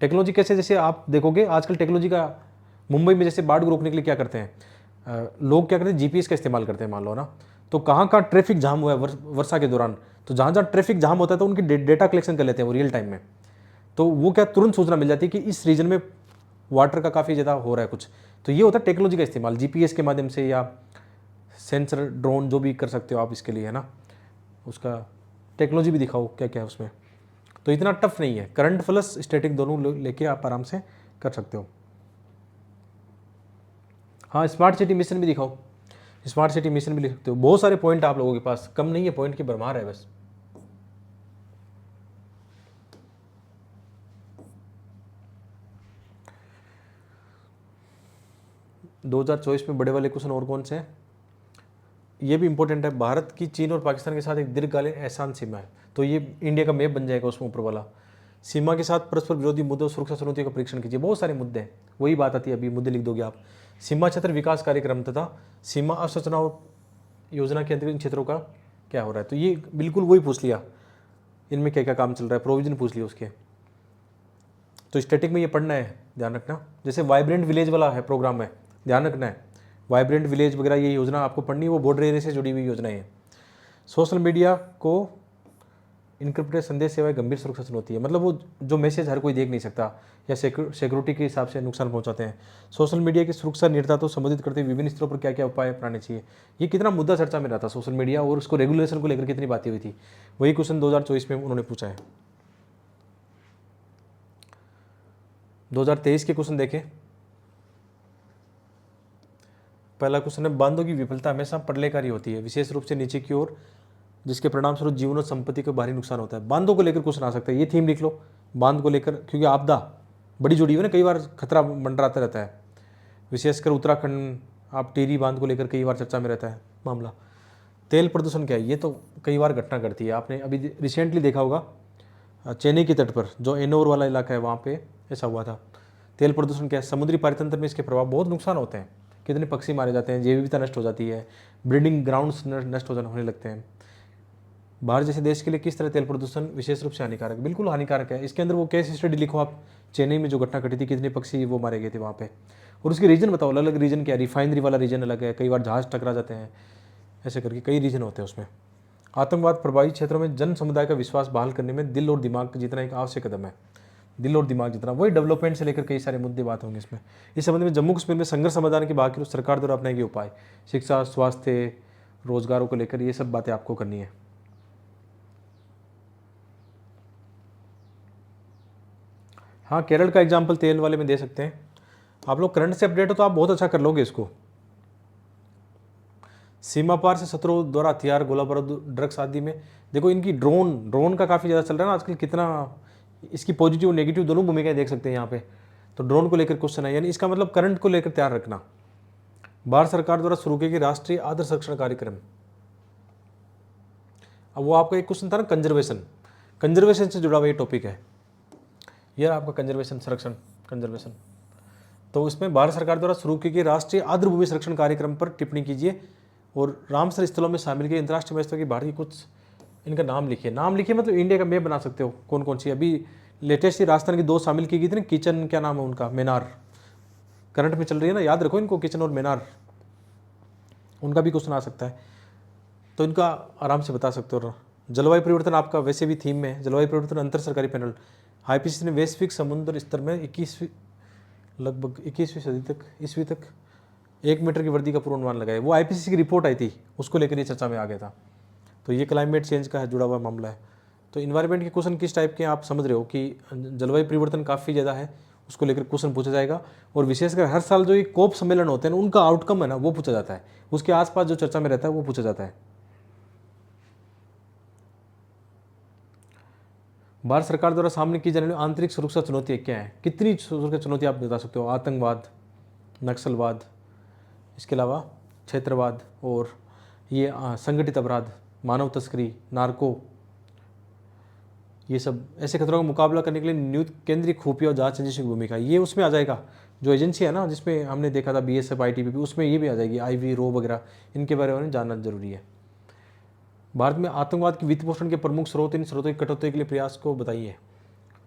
टेक्नोलॉजी कैसे, जैसे आप देखोगे आजकल टेक्नोलॉजी का मुंबई में जैसे बाढ़ को रोकने के लिए क्या करते हैं, लोग क्या करते हैं, जीपीएस का इस्तेमाल करते हैं। मान लो ना, तो कहाँ कहाँ ट्रैफिक जाम हुआ है वर्षा के दौरान, तो जहाँ जहाँ ट्रैफिक जाम होता है तो उनकी डेटा कलेक्शन कर लेते हैं वो रियल टाइम में। तो वो क्या तुरंत सूचना मिल जाती है कि इस रीजन में वाटर का काफ़ी ज़्यादा हो रहा है कुछ। तो ये होता है टेक्नोलॉजी का इस्तेमाल, जीपीएस के माध्यम से या सेंसर, ड्रोन, जो भी कर सकते हो आप इसके लिए, है ना। उसका टेक्नोलॉजी भी दिखाओ क्या क्या है उसमें। तो इतना टफ नहीं है, करंट प्लस स्टैटिक दोनों लेके आप आराम से कर सकते हो। हाँ, स्मार्ट सिटी मिशन भी दिखाओ, स्मार्ट सिटी मिशन भी लिख सकते हो। बहुत सारे पॉइंट आप लोगों के पास, कम नहीं है, पॉइंट की भरमार है बस। दो 2024 में बड़े वाले क्वेश्चन और कौन से हैं, ये भी इंपॉर्टेंट है। भारत की चीन और पाकिस्तान के साथ एक दीर्घकालीन एहसान सीमा है, तो ये इंडिया का मैप बन जाएगा उसमें ऊपर वाला। सीमा के साथ परस्पर विरोधी मुद्दों, सुरक्षा चुनौतियों का परीक्षण कीजिए। बहुत सारे मुद्दे हैं, वही बात आती है, अभी मुद्दे लिख दोगे आप। सीमा क्षेत्र विकास कार्यक्रम तथा सीमा अवसंरचना योजना के अंतर्गत इन क्षेत्रों का क्या हो रहा है, तो ये बिल्कुल वही पूछ लिया, इनमें क्या क्या काम चल रहा है, प्रोविजन पूछ लिया उसके। तो स्टैटिक में ये पढ़ना है, ध्यान रखना। जैसे वाइब्रेंट विलेज वाला है प्रोग्राम में, ध्यान रखना है, वाइब्रेंट विलेज वगैरह ये योजना आपको पढ़नी है, वो बॉर्डर एरिया से जुड़ी हुई योजना है। सोशल मीडिया को इनक्रिप्टेड संदेश सेवाएं गंभीर सुरक्षा चुनौती है, मतलब वो जो मैसेज हर कोई देख नहीं सकता या सिक्योरिटी के हिसाब से नुकसान पहुंचाते हैं। सोशल मीडिया की सुरक्षा निरता तो संबोधित करते हुए विभिन्न स्तरों पर क्या क्या उपाय अपनाने चाहिए। ये कितना मुद्दा चर्चा में रहा था सोशल मीडिया, और उसको रेगुलेशन को लेकर कितनी बातें हुई थी, वही क्वेश्चन 2024 में उन्होंने पूछा है। 2023 के क्वेश्चन देखें। पहला क्वेश्चन है, बांधों की विफलता हमेशा प्रलयकारी होती है, विशेष रूप से नीचे की ओर, जिसके परिणाम स्वरूप जीवन और संपत्ति को भारी नुकसान होता है। बांधों को लेकर क्वेश्चन आ सकता है, ये थीम लिख लो, बांध को लेकर, क्योंकि आपदा बड़ी जुड़ी हुई है ना, कई बार खतरा मंडराता रहता है, विशेषकर उत्तराखंड। आप टिहरी बांध को लेकर कई बार चर्चा में रहता है मामला। तेल प्रदूषण क्या है, ये तो कई बार घटना घटती है, आपने अभी रिसेंटली देखा होगा चेन्नई के तट पर जो एनोर वाला इलाका है वहाँ पे ऐसा हुआ था। तेल प्रदूषण क्या है, समुद्री पारितंत्र में इसके प्रभाव बहुत नुकसान होते हैं, कितने पक्षी मारे जाते हैं, जैव विविधता नष्ट हो जाती है, ब्रीडिंग ग्राउंड्स नष्ट होने लगते हैं। भारत जैसे देश के लिए किस तरह तेल प्रदूषण विशेष रूप से हानिकारक, बिल्कुल हानिकारक है। इसके अंदर वो केस स्टडी लिखो आप, चेन्नई में जो घटना घटी थी, कितने पक्षी वो मारे गए थे वहाँ पे, और उसके रीजन बताओ, अलग अलग रीजन क्या है, रिफाइनरी वाला रीजन अलग है, कई बार जहाज टकरा जाते हैं, ऐसे करके कई रीजन होते हैं उसमें। आतंकवाद प्रभावित क्षेत्रों में जन समुदाय का विश्वास बहाल करने में दिल और दिमाग जितना एक आवश्यक कदम है, दिल और दिमाग जितना, वही डेवलपमेंट से लेकर कई सारे मुद्दे बात होंगे इसमें। इस संबंध में जम्मू कश्मीर में संघर्ष समाधान की बात की तो सरकार द्वारा अपनाए गए उपाय, शिक्षा, स्वास्थ्य, रोजगारों को लेकर, ये सब बातें आपको करनी है। हाँ, केरल का एग्जाम्पल तेल वाले में दे सकते हैं। आप लोग करंट से अपडेट हो तो आप बहुत अच्छा कर लोगे इसको। सीमा पार से शत्रुओं द्वारा हथियार, गोला बारूद, ड्रग्स आदि में देखो, इनकी ड्रोन का काफ़ी ज़्यादा चल रहा है ना आजकल, कितना इसकी पॉजिटिव और नेगेटिव दोनों भूमिकाएं देख सकते हैं यहाँ पे। तो ड्रोन को लेकर क्वेश्चन है, यानी इसका मतलब करंट को लेकर तैयार रखना। भारत सरकार द्वारा शुरू किए गए राष्ट्रीय आदर्श संरक्षण कार्यक्रम, अब वो आपका एक क्वेश्चन था ना, कंजर्वेशन से जुड़ा हुआ ये टॉपिक है, यह आपका कंजर्वेशन, संरक्षण, कंजर्वेशन। तो इसमें भारत सरकार द्वारा शुरू किए गए राष्ट्रीय आर्द्र भूमि संरक्षण कार्यक्रम पर टिप्पणी कीजिए, और रामसर स्थलों में शामिल किए अंतर्राष्ट्रीय महत्व की भारत की कुछ, इनका नाम लिखिए। नाम लिखिए मतलब इंडिया का मैप बना सकते हो, कौन कौन सी। अभी लेटेस्ट ही राजस्थान की 2 शामिल की गई थी ना, किचन, क्या नाम है उनका, मेनार, करंट में चल रही है ना, याद रखो इनको, किचन और मेनार, उनका भी क्वेश्चन आ सकता है, तो इनका आराम से बता सकते हो। जलवायु परिवर्तन आपका वैसे भी थीम में है, जलवायु परिवर्तन अंतर सरकारी पैनल, आईपीसीसी ने वैश्विक समुद्र स्तर में लगभग 21वीं सदी तक, ईस्वी तक 1 मीटर की वृद्धि का पूर्वानुमान लगाया। वो आईपीसीसी की रिपोर्ट आई थी, उसको लेकर ये चर्चा में आ गया था। तो ये क्लाइमेट चेंज का है जुड़ा हुआ मामला है। तो इन्वायरमेंट के क्वेश्चन किस टाइप के आप समझ रहे हो कि जलवायु परिवर्तन काफ़ी ज़्यादा है, उसको लेकर क्वेश्चन पूछा जाएगा। और विशेषकर हर साल जो ये कोप सम्मेलन होते हैं ना, उनका आउटकम है ना, वो पूछा जाता है, उसके आसपास जो चर्चा में रहता है वो पूछा जाता है। भारत सरकार द्वारा सामने की जाने वाली आंतरिक सुरक्षा चुनौतियाँ क्या है, कितनी सुरक्षा चुनौती आप बता सकते हो। आतंकवाद, नक्सलवाद, इसके अलावा क्षेत्रवाद, और ये संगठित अपराध, मानव तस्करी, नार्को, ये सब ऐसे खतरों का मुकाबला करने के लिए नियुक्त केंद्रीय खुफिया और जांच एजेंसी की भूमिका, ये उसमें आ जाएगा। जो एजेंसी है ना, जिसमें हमने देखा था बीएसएफ, आईटीबीपी, उसमें ये भी आ जाएगी, आईवी, रो वगैरह, इनके बारे में जानना जरूरी है। भारत में आतंकवाद की वित्त पोषण के प्रमुख स्रोत, इन स्रोतों की कटौती के लिए प्रयास को बताइए।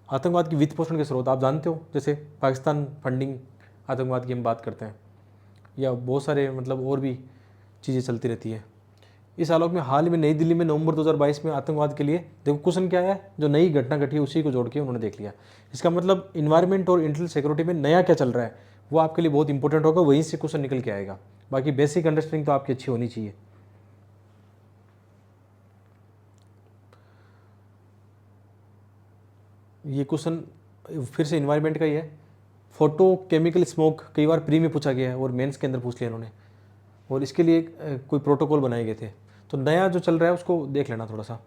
आतंकवाद की वित्त पोषण के स्रोत आप जानते हो, जैसे पाकिस्तान फंडिंग आतंकवाद की हम बात करते हैं, या बहुत सारे मतलब और भी चीज़ें चलती रहती है। इस आलोक में हाल में नई दिल्ली में नवंबर 2022 में आतंकवाद के लिए देखो क्वेश्चन क्या है, जो नई घटना घटी है उसी को जोड़ के उन्होंने देख लिया। इसका मतलब इन्वायरमेंट और इंटरनल सिक्योरिटी में नया क्या चल रहा है वो आपके लिए बहुत इंपॉर्टेंट होगा, वहीं से क्वेश्चन निकल के आएगा। बाकी बेसिक अंडरस्टैंडिंग तो आपकी अच्छी होनी चाहिए। ये क्वेश्चन फिर से इन्वायरमेंट का ही है, फोटो केमिकल स्मोक कई बार प्री में पूछा गया है और मेंस के अंदर पूछ लिया इन्होंने, और इसके लिए कोई प्रोटोकॉल बनाए गए थे। तो नया जो चल रहा है उसको देख लेना थोड़ा सा।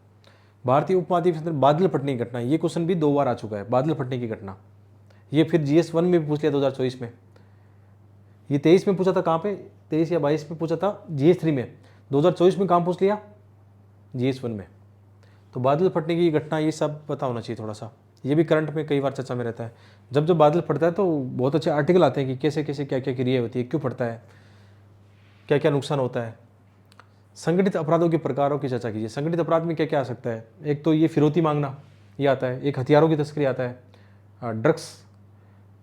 भारतीय उपमहाद्वीप के अंदर बादल फटने की घटना, ये क्वेश्चन भी 2 बार आ चुका है, बादल फटने की घटना। ये फिर GS1 में भी पूछ लिया 2024 में। ये 23 में पूछा था, कहाँ पे 23 या 22 में पूछा था, GS3 में। 2024 में कहाँ पूछ लिया, GS1 में। तो बादल फटने की घटना ये सब पता होना चाहिए थोड़ा सा। ये भी करंट में कई बार चर्चा में रहता है। जब जब बादल फटता है तो बहुत अच्छे आर्टिकल आते हैं कि कैसे कैसे क्या क्या क्रिया होती है, क्यों फटता है, क्या क्या नुकसान होता है। संगठित अपराधों के प्रकारों की चर्चा कीजिए। संगठित अपराध में क्या क्या आ सकता है, एक तो ये फिरौती मांगना, ये आता है। एक हथियारों की तस्करी आता है, ड्रग्स,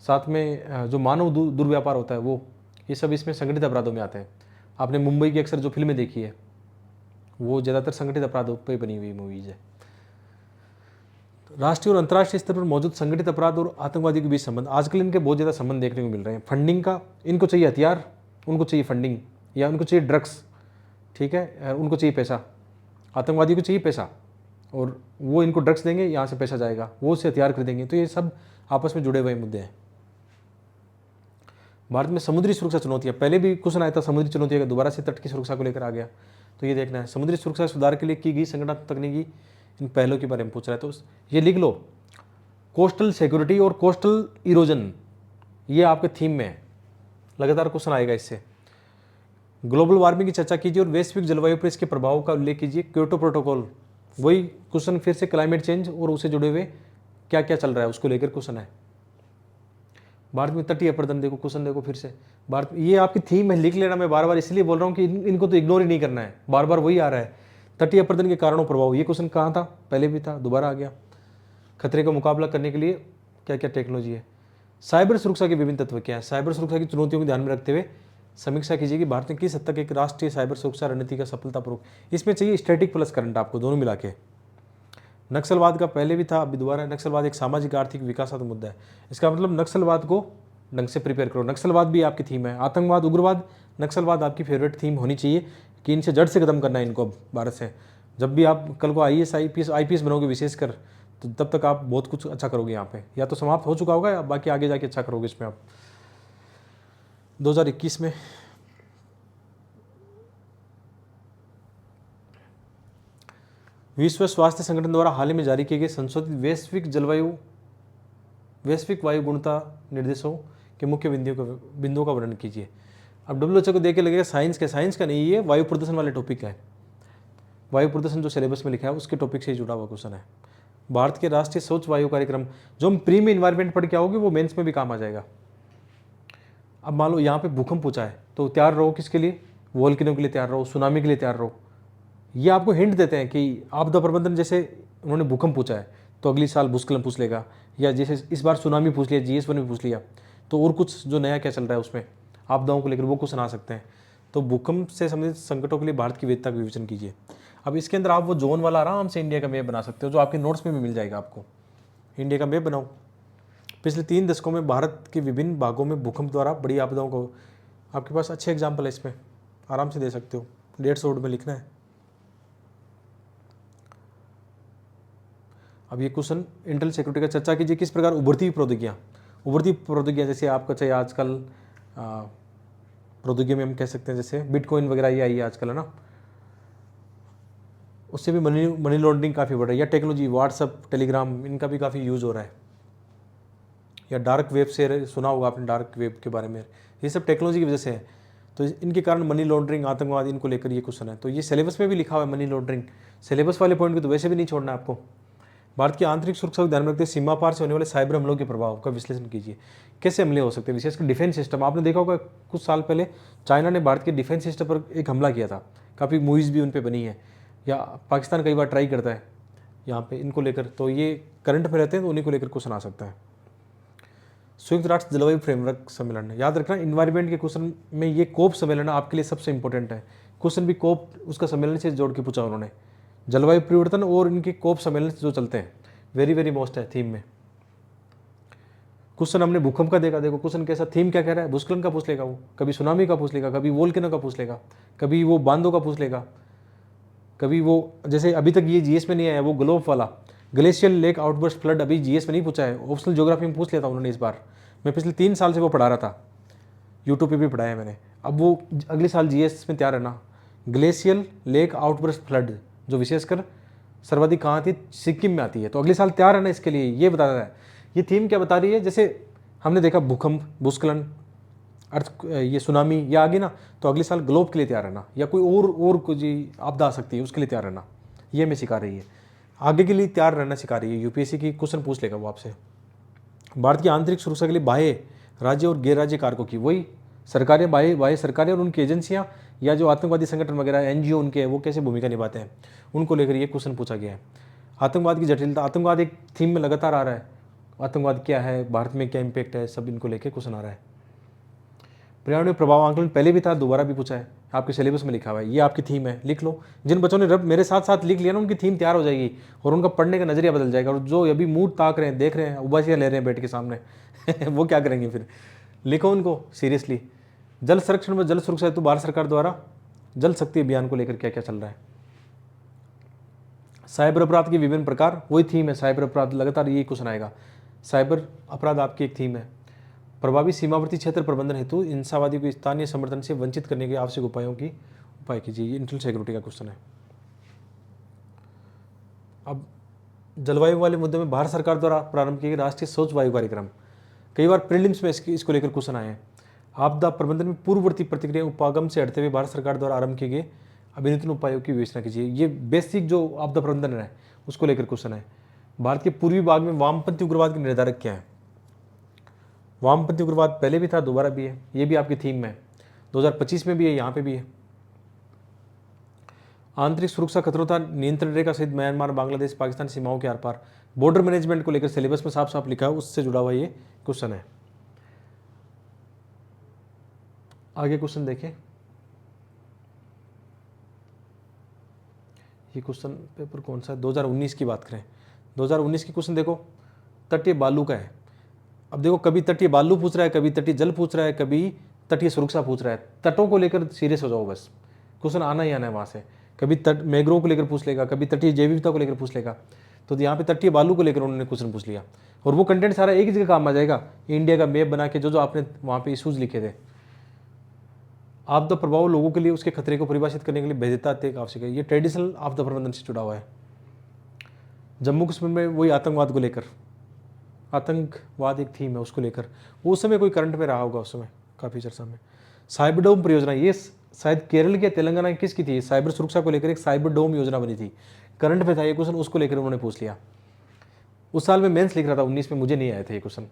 साथ में जो मानव दुर्व्यापार होता है वो, ये सब इसमें संगठित अपराधों में आते हैं। आपने मुंबई की अक्सर जो फिल्में देखी है वो ज़्यादातर संगठित अपराधों पर बनी हुई मूवीज़ है। राष्ट्रीय और अंतर्राष्ट्रीय स्तर पर मौजूद संगठित अपराध और आतंकवादी के बीच संबंध, आजकल इनके बहुत ज़्यादा संबंध देखने को मिल रहे हैं। फंडिंग का, इनको चाहिए हथियार, उनको चाहिए फंडिंग, या उनको चाहिए ड्रग्स, ठीक है, उनको चाहिए पैसा। आतंकवादी को चाहिए पैसा और वो इनको ड्रग्स देंगे, यहाँ से पैसा जाएगा, वो उससे हथियार खरीदेंगे। तो ये सब आपस में जुड़े हुए मुद्दे हैं। भारत में समुद्री सुरक्षा चुनौतियाँ, पहले भी क्वेश्चन आया था समुद्री चुनौतियों का, दोबारा से तट की सुरक्षा को लेकर आ गया। तो ये देखना है, समुद्री सुरक्षा सुधार के लिए की गई संगठनात्मक तकनीकी इन पहलों के बारे में पूछ रहा है। तो ये लिख लो, कोस्टल सिक्योरिटी और कोस्टल इरोजन, ये आपके थीम में है, लगातार क्वेश्चन आएगा इससे। ग्लोबल वार्मिंग की चर्चा कीजिए और वैश्विक जलवायु पर इसके प्रभाव का उल्लेख कीजिए। क्योटो प्रोटोकॉल, वही क्वेश्चन फिर से, क्लाइमेट चेंज और उससे जुड़े हुए क्या क्या चल रहा है उसको लेकर क्वेश्चन है। भारत में तटीय प्रबंधन, देखो क्वेश्चन देखो फिर से, भारत, ये आपकी थीम है, लिख लेना। मैं बार बार इसलिए बोल रहा हूँ कि इनको तो इग्नोर ही नहीं करना है, बार बार वही आ रहा है। तटीय प्रबंधन के कारणों प्रभाव, ये क्वेश्चन कहाँ था, पहले भी था, दोबारा आ गया। खतरे का मुकाबला करने के लिए क्या क्या टेक्नोलॉजी है। साइबर सुरक्षा के विभिन्न तत्व क्या है, साइबर सुरक्षा की चुनौतियों को ध्यान में रखते हुए समीक्षा कीजिए कि भारत ने किस हद तक एक राष्ट्रीय साइबर सुरक्षा रणनीति का सफलतापूर्वक, इसमें चाहिए स्टैटिक प्लस करंट आपको, दोनों मिला के। नक्सलवाद का पहले भी था, अभी दोबारा। नक्सलवाद एक सामाजिक आर्थिक विकासात्मक मुद्दा है, इसका मतलब नक्सलवाद को ढंग से प्रिपेयर करो। नक्सलवाद भी आपकी थीम है, आतंकवाद, उग्रवाद, नक्सलवाद आपकी फेवरेट थीम होनी चाहिए कि इनसे जड़ से खत्म करना है इनको अब भारत से। जब भी आप कल को IAS IPS बनोगे विशेषकर, तो तब तक आप बहुत कुछ अच्छा करोगे यहाँ पे, या तो समाप्त हो चुका होगा या बाकी आगे जाके अच्छा करोगे इसमें आप। 2021 में विश्व स्वास्थ्य संगठन द्वारा हाल ही में जारी किए गए संशोधित वैश्विक वायु गुणवत्ता निर्देशों के मुख्य बिंदुओं का वर्णन कीजिए। अब WHO को देख के लगेगा साइंस का नहीं, ये वायु प्रदूषण वाले टॉपिक है। वायु प्रदूषण जो सिलेबस में लिखा है उसके टॉपिक से ही जुड़ा हुआ क्वेश्चन है। भारत के राष्ट्रीय स्वच्छ वायु कार्यक्रम, जो हम प्री में इन्वायरमेंट पढ़ के आओगे वो मेंस में भी काम आ जाएगा। अब मान लो यहाँ पे भूकंप पूछा है, तो तैयार रहो किसके लिए, वोल्केनो के लिए तैयार रहो, सुनामी के लिए तैयार रहो। ये आपको हिंट देते हैं कि आपदा प्रबंधन, जैसे उन्होंने भूकंप पूछा है तो अगली साल भूस्खलन पूछ लेगा, या जैसे इस बार सुनामी पूछ लिया, GS1 में पूछ लिया, तो और कुछ जो नया क्या चल रहा है उसमें आपदाओं को लेकर वो क्वेश्चन आ सकते हैं। तो भूकंप से संबंधित संकटों के लिए भारत की विविधता का विवेचन कीजिए। अब इसके अंदर आप वो जोन वाला आराम से इंडिया का मैप बना सकते हो, जो आपके नोट्स में भी मिल जाएगा आपको। इंडिया का मैप बनाओ, पिछले 3 दशकों में भारत के विभिन्न भागों में भूकंप द्वारा बड़ी आपदाओं को, आपके पास अच्छे एग्जाम्पल है, इसमें आराम से दे सकते हो। 150 वर्ड में लिखना है। अब ये क्वेश्चन इंटरनल सिक्योरिटी का चर्चा कीजिए। किस प्रकार उभरती प्रौद्योगिकियाँ जैसे आपका चाहिए आजकल प्रौद्योगिकी में हम कह सकते हैं जैसे बिटकॉइन वगैरह ये आई है आजकल, है ना, उससे भी मनी लॉन्ड्रिंग काफ़ी बढ़ रही है। या टेक्नोलॉजी, व्हाट्सअप, टेलीग्राम, इनका भी काफ़ी यूज़ हो रहा है। या डार्क वेब से सुना होगा आपने, डार्क वेब के बारे में, ये सब टेक्नोलॉजी की वजह से है। तो इनके कारण मनी लॉन्ड्रिंग, आतंकवाद, इनको लेकर ये क्वेश्चन है। तो ये सिलेबस में भी लिखा हुआ है मनी लॉन्ड्रिंग। सिलेबस वाले पॉइंट को तो वैसे भी नहीं छोड़ना है आपको। भारत की आंतरिक सुरक्षा को ध्यान में रखते हुए सीमा पार से होने वाले साइबर हमलों के प्रभाव का विश्लेषण कीजिए। कैसे हमले हो सकते हैं, विशेषकर डिफेंस सिस्टम। आपने देखा होगा कुछ साल पहले चाइना ने भारत के डिफेंस सिस्टम पर एक हमला किया था, काफ़ी मूवीज़ भी उन पर बनी है, या पाकिस्तान कई बार ट्राई करता है यहाँ पे इनको लेकर। तो ये करंट में रहते हैं, तो उन्हीं को लेकर क्वेश्चन आ सकता है। संयुक्त राष्ट्र जलवायु फ्रेमवर्क सम्मेलन, याद रखना इन्वायरमेंट के क्वेश्चन में ये कोप सम्मेलन आपके लिए सबसे इंपॉर्टेंट है। क्वेश्चन भी कोप उसका सम्मेलन से जोड़ के पूछा उन्होंने। जलवायु परिवर्तन और इनके कोप सम्मेलन से जो चलते हैं, वेरी मोस्ट है थीम में। क्वेश्चन हमने भूकंप का देखा, देखो क्वेश्चन कैसा, थीम क्या कह रहा है, भूस्खलन का पूछ लेगा वो, कभी सुनामी का पूछ लेगा, कभी वोल्केनो का पूछ लेगा, कभी वो बांधों का पूछ लेगा, कभी वो जैसे अभी तक ये GS में नहीं आया, वो ग्लोब वाला ग्लेशियल लेक आउटबर्स्ट फ्लड अभी GS में नहीं पूछा है, ऑप्शनल ज्योग्राफी में पूछ लिया था उन्होंने इस बार। मैं पिछले 3 साल से वो पढ़ा रहा था, यूट्यूब पे भी पढ़ाया मैंने। अब वो अगले साल जीएस में तैयार रहना, ग्लेशियल लेक आउटबर्स्ट फ्लड जो विशेषकर सर्वाधिक कहाँ आती है, सिक्किम में आती है, तो अगले साल तैयार रहना इसके लिए, ये बता रहा है। ये थीम क्या बता रही है, जैसे हमने देखा भूकंप, भूस्खलन, अर्थ, ये सुनामी, ये आ गई ना, तो अगले साल ग्लोब के लिए तैयार रहना, या कोई और कोई आपदा आ सकती है उसके लिए तैयार रहना, ये हमें सिखा रही है, आगे के लिए तैयार रहना सिखा रही है। यूपीएससी की क्वेश्चन पूछ लेगा वो आपसे। भारत की आंतरिक सुरक्षा के लिए बाह्य राज्य और गैर राज्य कारकों की, वही सरकारें, बाह्य सरकारें और उनकी एजेंसियां या जो आतंकवादी संगठन वगैरह एनजीओ उनके, वो कैसे भूमिका निभाते हैं, उनको लेकर ये क्वेश्चन पूछा गया है। आतंकवाद की जटिलता, आतंकवाद एक थीम में लगातार आ रहा है, आतंकवाद क्या है, भारत में क्या इम्पैक्ट है, सब इनको लेकर क्वेश्चन आ रहा है। पर्यावरणीय प्रभाव आंकलन पहले भी था, दोबारा भी पूछा है, आपके सिलेबस में लिखा हुआ है, ये आपकी थीम है, लिख लो। जिन बच्चों ने रब मेरे साथ साथ लिख लिया ना, उनकी थीम तैयार हो जाएगी और उनका पढ़ने का नजरिया बदल जाएगा। और जो अभी मूड ताक रहे हैं, देख रहे हैं, उबासियाँ ले रहे हैं बैठ के सामने वो क्या करेंगे फिर, लिखो उनको सीरियसली। जल संरक्षण में जल सुरक्षा हेतु भारत सरकार द्वारा जल शक्ति अभियान को लेकर क्या क्या चल रहा है। साइबर अपराध के विभिन्न प्रकार, वही थीम है, साइबर अपराध, लगातार ये क्वेश्चन आएगा। साइबर अपराध आपकी एक थीम है। प्रभावी सीमावर्ती क्षेत्र प्रबंधन हेतु हिंसावादियों को स्थानीय समर्थन से वंचित करने के आवश्यक उपाय कीजिए, ये इंटरनल सिक्योरिटी का क्वेश्चन है। अब जलवायु वाले मुद्दे में भारत सरकार द्वारा प्रारंभ किए गए राष्ट्रीय स्वच्छ वायु कार्यक्रम, कई बार प्रीलिम्स में इसको लेकर क्वेश्चन आए हैं। आपदा प्रबंधन में पूर्ववर्ती प्रतिक्रिया उपागम से हटते हुए भारत सरकार द्वारा आरंभ किए गए अभिनूतन उपायों की विवेचना कीजिए, ये बेसिक जो आपदा प्रबंधन है उसको लेकर क्वेश्चन है। भारत के पूर्वी भाग में वामपंथी उग्रवाद के निर्धारक क्या है। वामपंथी उग्रवाद पहले भी था, दोबारा भी है, ये भी आपकी थीम में 2025 में भी है, यहाँ पे भी है। आंतरिक सुरक्षा खतरों था नियंत्रण रेखा सहित म्यांमार, बांग्लादेश, पाकिस्तान सीमाओं के आर पार, बॉर्डर मैनेजमेंट को लेकर सिलेबस में साफ साफ लिखा है, उससे जुड़ा हुआ ये क्वेश्चन है। आगे क्वेश्चन देखें, ये क्वेश्चन पेपर कौन सा है, 2019 की बात करें, 2019 की क्वेश्चन देखो, तटीय बालू का है। अब देखो, कभी तटीय बालू पूछ रहा है, कभी तटीय जल पूछ रहा है, कभी तटीय सुरक्षा पूछ रहा है। तटों को लेकर सीरियस हो जाओ बस, क्वेश्चन आना ही आना है वहाँ से। कभी तट मैग्रोव को लेकर पूछ लेगा, कभी तटीय जैव विविधता को लेकर पूछ लेगा। तो यहाँ पे तटीय बालू को लेकर उन्होंने क्वेश्चन पूछ लिया, और वो कंटेंट सारा एक ही जगह काम आ जाएगा, इंडिया का मैप बना के जो आपने वहाँ पे इशूज लिखे थे। आपदा प्रभाव लोगों के लिए उसके खतरे को परिभाषित करने के लिए भेद्यता अत्यंत आवश्यक है, ये ट्रेडिशनल आपदा प्रबंधन से जुड़ा हुआ है। जम्मू कश्मीर में वही आतंकवाद को लेकर, आतंकवाद एक थीम है, उसको लेकर वो उस समय कोई करंट में रहा होगा, उस समय काफ़ी चर्चा में। साइबर डोम परियोजना, ये शायद केरल के तेलंगाना किसकी थी, साइबर सुरक्षा को लेकर एक साइबर डोम योजना बनी थी, करंट में था ये क्वेश्चन, उसको लेकर उन्होंने पूछ लिया। उस साल में मेंस लिख रहा था 19 में, मुझे नहीं आए थे ये क्वेश्चन।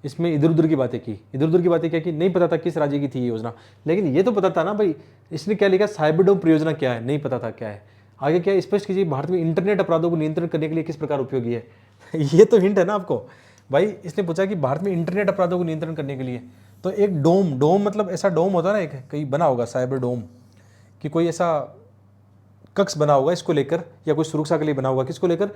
इसमें इधर उधर की बातें की, इधर उधर की बातें क्या की, नहीं पता था किस राज्य की थी ये योजना, लेकिन ये तो पता था ना भाई, इसने क्या लिखा, साइबर डोम परियोजना क्या है, नहीं पता था क्या है। आगे क्या स्पष्ट कीजिए, भारत में इंटरनेट अपराधों को नियंत्रण करने के लिए किस प्रकार उपयोगी है ये तो हिंट है ना आपको भाई। इसने पूछा कि भारत में इंटरनेट अपराधों को नियंत्रण करने के लिए, तो एक डोम मतलब ऐसा डोम होता है ना, एक कहीं बना होगा साइबर डोम, कि कोई ऐसा कक्ष बना होगा इसको लेकर, या कोई सुरक्षा के लिए बना होगा, किसको लेकर,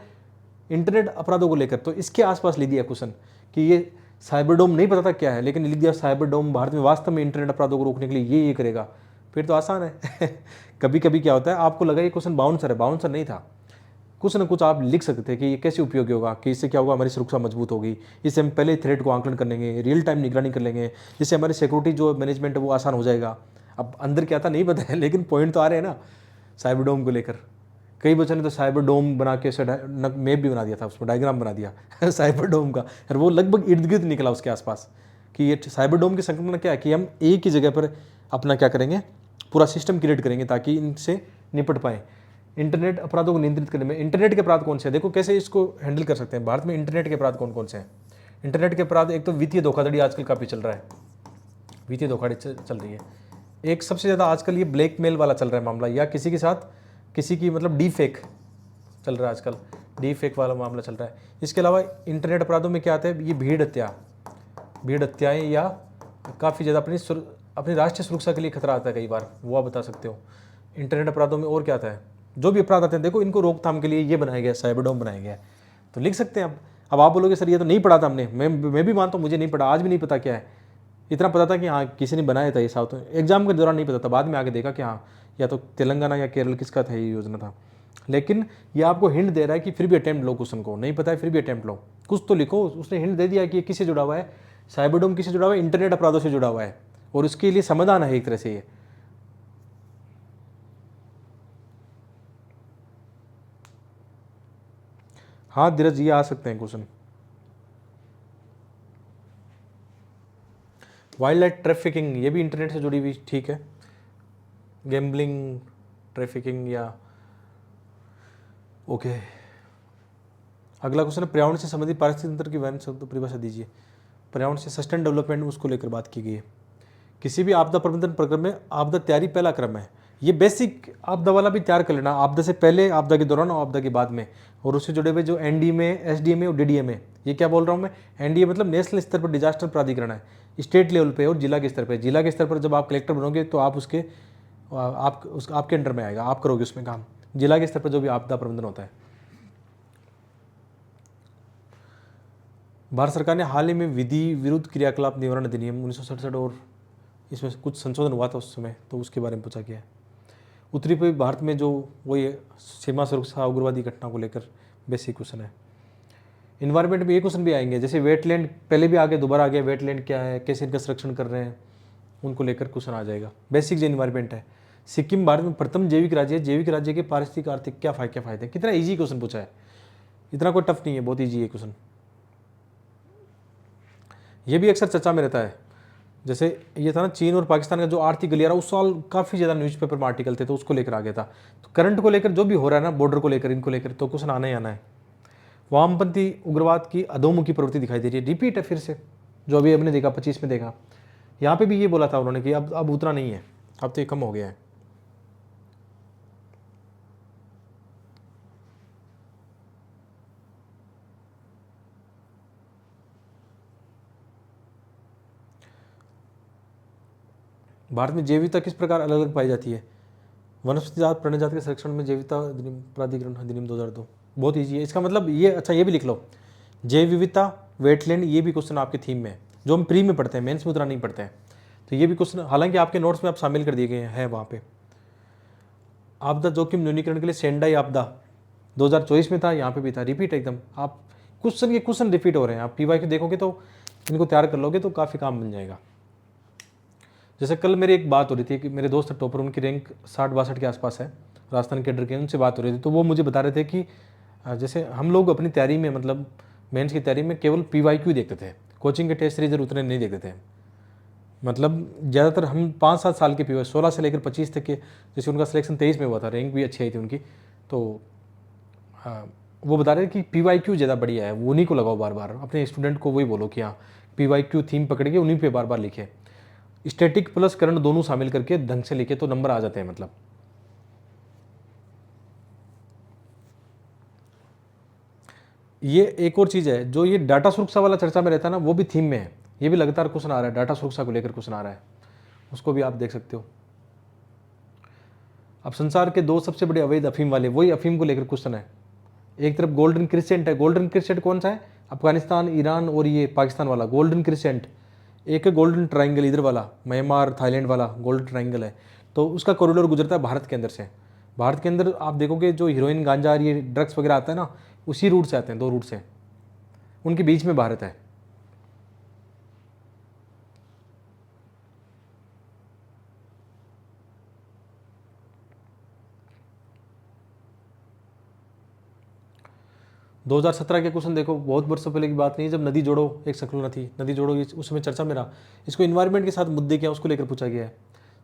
इंटरनेट अपराधों को लेकर। तो इसके आसपास लिख दिया क्वेश्चन कि ये साइबर डोम, नहीं पता था क्या है, लेकिन लिख दिया साइबर डोम भारत में वास्तव में इंटरनेट अपराधों को रोकने के लिए ये करेगा, फिर तो आसान है कभी कभी क्या होता है, आपको लगा ये क्वेश्चन बाउंसर है, बाउंसर नहीं था, कुछ ना कुछ आप लिख सकते थे कि ये कैसे उपयोगी होगा, कि इससे क्या होगा, हमारी सुरक्षा मजबूत होगी, इससे हम पहले थ्रेट को आंकलन कर लेंगे, रियल टाइम निगरानी कर लेंगे, जिससे हमारी सिक्योरिटी जो मैनेजमेंट है वो आसान हो जाएगा। अब अंदर क्या था नहीं पता है, लेकिन पॉइंट तो आ रहे हैं ना साइबर डोम को लेकर। कई बच्चों ने तो साइबर डोम बना के मैप भी बना दिया था, उसमें डायग्राम बना दिया साइबर डोम का, और वो लगभग इर्द गिर्द निकला उसके आसपास कि ये साइबर डोम की संकल्पना क्या है, कि हम एक ही जगह पर अपना क्या करेंगे, पूरा सिस्टम क्रिएट करेंगे ताकि इनसे निपट पाएँ। इंटरनेट अपराधों को नियंत्रित करने में इंटरनेट के अपराध कौन से हैं, देखो कैसे इसको हैंडल कर सकते हैं। भारत में इंटरनेट के अपराध कौन कौन से हैं। इंटरनेट के अपराध, एक तो वित्तीय धोखाधड़ी आजकल काफ़ी चल रहा है, वित्तीय धोखाधड़ी चल रही है। एक सबसे ज़्यादा आजकल ये ब्लैकमेल वाला चल रहा है मामला, या किसी के साथ किसी की मतलब डी फेक चल रहा है आजकल, डी फेक वाला मामला चल रहा है। इसके अलावा इंटरनेट अपराधों में क्या आता है, ये भीड़ हत्याएँ, या काफ़ी ज़्यादा अपनी राष्ट्रीय सुरक्षा के लिए खतरा आता है कई बार, वो आप बता सकते हो। इंटरनेट अपराधों में और क्या आता है, जो भी अपराध आते हैं, देखो इनको रोकथाम के लिए ये बनाया गया, साइबर डोम बनाया गया है, तो लिख सकते हैं। अब आप बोलोगे सर ये तो नहीं पढ़ा था हमने, मैं भी मानता हूँ मुझे नहीं पढ़ा, आज भी नहीं पता क्या है। इतना पता था कि हाँ किसी ने बनाया था ये साउथ, एग्जाम के दौरान नहीं पता था, बाद में आके देखा कि हाँ या तो तेलंगाना या केरल किसका था ये योजना था। लेकिन ये आपको हिंट दे रहा है कि फिर भी अटेम्प्ट लो, क्वेश्चन को नहीं पता है फिर भी अटेम्प्ट लो, कुछ तो लिखो। उसने हिंट दे दिया कि ये किससे जुड़ा हुआ है, साइबरडोम किससे जुड़ा हुआ है? इंटरनेट अपराधों से जुड़ा हुआ है, और उसके लिए समाधान है एक तरह से ये। हाँ धीरज, ये आ सकते हैं क्वेश्चन। वाइल्ड लाइफ ट्रैफिकिंग, ये भी इंटरनेट से जुड़ी हुई, ठीक है। गैम्बलिंग, ट्रैफिकिंग या ओके। अगला क्वेश्चन है पर्यावरण से संबंधित पारिस्थितिक तंत्र की वैन शब्द परिभाषा दीजिए। पर्यावरण से सस्टेन डेवलपमेंट, उसको लेकर बात की गई है। किसी भी आपदा प्रबंधन प्रक्रम में आपदा तैयारी पहला क्रम है। ये बेसिक आपदा वाला भी तैयार कर लेना, आपदा से पहले, आपदा के दौरान और आपदा के बाद में। और उससे जुड़े हुए जो एनडीएमए, एसडीएमए और डीडीएमए, ये क्या बोल रहा हूँ मैं? एनडीए मतलब नेशनल स्तर पर डिजास्टर प्राधिकरण है, स्टेट लेवल पे और जिला के स्तर पर। जिला के स्तर पर जब आप कलेक्टर बनोगे तो आप उसके आपके अंडर में आएगा, आप करोगे उसमें काम। जिला के स्तर पर जो भी आपदा प्रबंधन होता है। भारत सरकार ने हाल ही में विधि विरुद्ध क्रियाकलाप निवारण अधिनियम 1967 और इसमें कुछ संशोधन हुआ था उस समय, तो उसके बारे में पूछा गया है। उत्तरी पूर्वी भारत में जो वही सीमा सुरक्षा उग्रवादी घटना को लेकर बेसिक क्वेश्चन है। इन्वायरमेंट में ये क्वेश्चन भी आएंगे, जैसे वेटलैंड पहले भी आगे, दोबारा आ गया, वेटलैंड क्या है, कैसे इनका संरक्षण कर रहे हैं, उनको लेकर क्वेश्चन आ जाएगा। बेसिक जो इन्वायरमेंट है। सिक्किम भारत में प्रथम जैविक राज्य है, जैविक राज्य के पारिस्थितिक आर्थिक क्या फायदे हैं? कितना ईजी क्वेश्चन पूछा है, इतना कोई टफ नहीं है, बहुत ईजी है क्वेश्चन। ये भी अक्सर चर्चा में रहता है। जैसे ये था ना, चीन और पाकिस्तान का जो आर्थिक गलियारा, उस साल काफ़ी ज़्यादा न्यूज़पेपर में आर्टिकल थे, तो उसको लेकर आ गया था। तो करंट को लेकर जो भी हो रहा है ना, बॉर्डर को लेकर, इनको लेकर, तो क्वेश्चन आना ही आना है। वामपंथी उग्रवाद की अधोमुखी प्रवृत्ति दिखाई दे रही है, रिपीट है फिर से, जो अभी हमने देखा 25 में देखा। यहाँ पे भी ये बोला था उन्होंने कि अब उतना नहीं है, अब तो ये कम हो गया है। भारत में जैविकता किस प्रकार अलग अलग पाई जाती है? वनस्पति जात प्राणी जात के संरक्षण में जैविकता प्राधिकरण अधिनियम 2002। बहुत ईजी है इसका मतलब ये। अच्छा, ये भी लिख लो, जैव विविधता, वेटलैंड, ये भी क्वेश्चन आपके थीम में है, जो हम प्री में पढ़ते हैं, मेंस में उतना नहीं पढ़ते हैं। तो ये भी क्वेश्चन हालांकि आपके नोट्स में आप शामिल कर दिए गए हैं वहाँ पे। आपदा जोखिम न्यूनीकरण के लिए सेंडाई आपदा 2024 में था, यहाँ पे भी था, रिपीट एकदम। आप क्वेश्चन रिपीट हो रहे हैं, आप पीवाई को देखोगे तो इनको तैयार कर लोगे तो काफ़ी काम बन जाएगा। जैसे कल मेरी एक बात हो रही थी कि मेरे दोस्त टॉपर, उनकी रैंक 60-62 के आसपास है, राजस्थान कैडर के, उनसे बात हो रही थी, तो वो मुझे बता रहे थे कि जैसे हम लोग अपनी तैयारी में, मतलब मेंस की तैयारी में केवल PYQ देखते थे, कोचिंग के टेस्ट सीरीज उतने नहीं देखते थे। मतलब ज़्यादातर हम 5-7 साल के PY, 16 से लेकर 25 तक के, जैसे उनका सिलेक्शन 23 में हुआ था, रैंक भी अच्छी आई थी उनकी, तो वो बता रहे कि PYQ ज़्यादा बढ़िया है, वो उन्हीं को लगाओ बार बार, अपने स्टूडेंट को वही बोलो कि हाँ PYQ थीम पकड़ के उन्हीं पे बार बार लिखे। स्टैटिक प्लस करंट दोनों शामिल करके ढंग से लिखे तो नंबर आ जाते हैं। मतलब ये एक और चीज़ है, जो ये डाटा सुरक्षा वाला चर्चा में रहता है ना, वो भी थीम में है, ये भी लगातार क्वेश्चन आ रहा है, डाटा सुरक्षा को लेकर क्वेश्चन आ रहा है, उसको भी आप देख सकते हो। अब संसार के 2 सबसे बड़े अवैध अफीम वाले, वही अफीम को लेकर क्वेश्चन है। एक तरफ गोल्डन क्रिसेंट है, गोल्डन क्रिसेंट कौन सा है? अफगानिस्तान, ईरान और ये पाकिस्तान वाला गोल्डन क्रिसेंट। एक है गोल्डन ट्राइंगल इधर वाला, म्यांमार थाईलैंड वाला गोल्डन ट्राइंगल है, तो उसका कॉरिडोर गुजरता है भारत के अंदर से। भारत के अंदर आप देखोगे जो हीरोइन, गांजा, ये ड्रग्स वगैरह आता है ना, उसी रूट से आते हैं, 2 रूट से, उनके बीच में भारत है। दो 2017 के क्वेश्चन देखो, बहुत वर्षों पहले की बात नहीं है, जब नदी जोड़ो एक संकलन थी, नदी जोड़ो उस समय चर्चा में रहा। इसको इन्वायरमेंट के साथ मुद्दे क्या उसको लेकर पूछा गया है।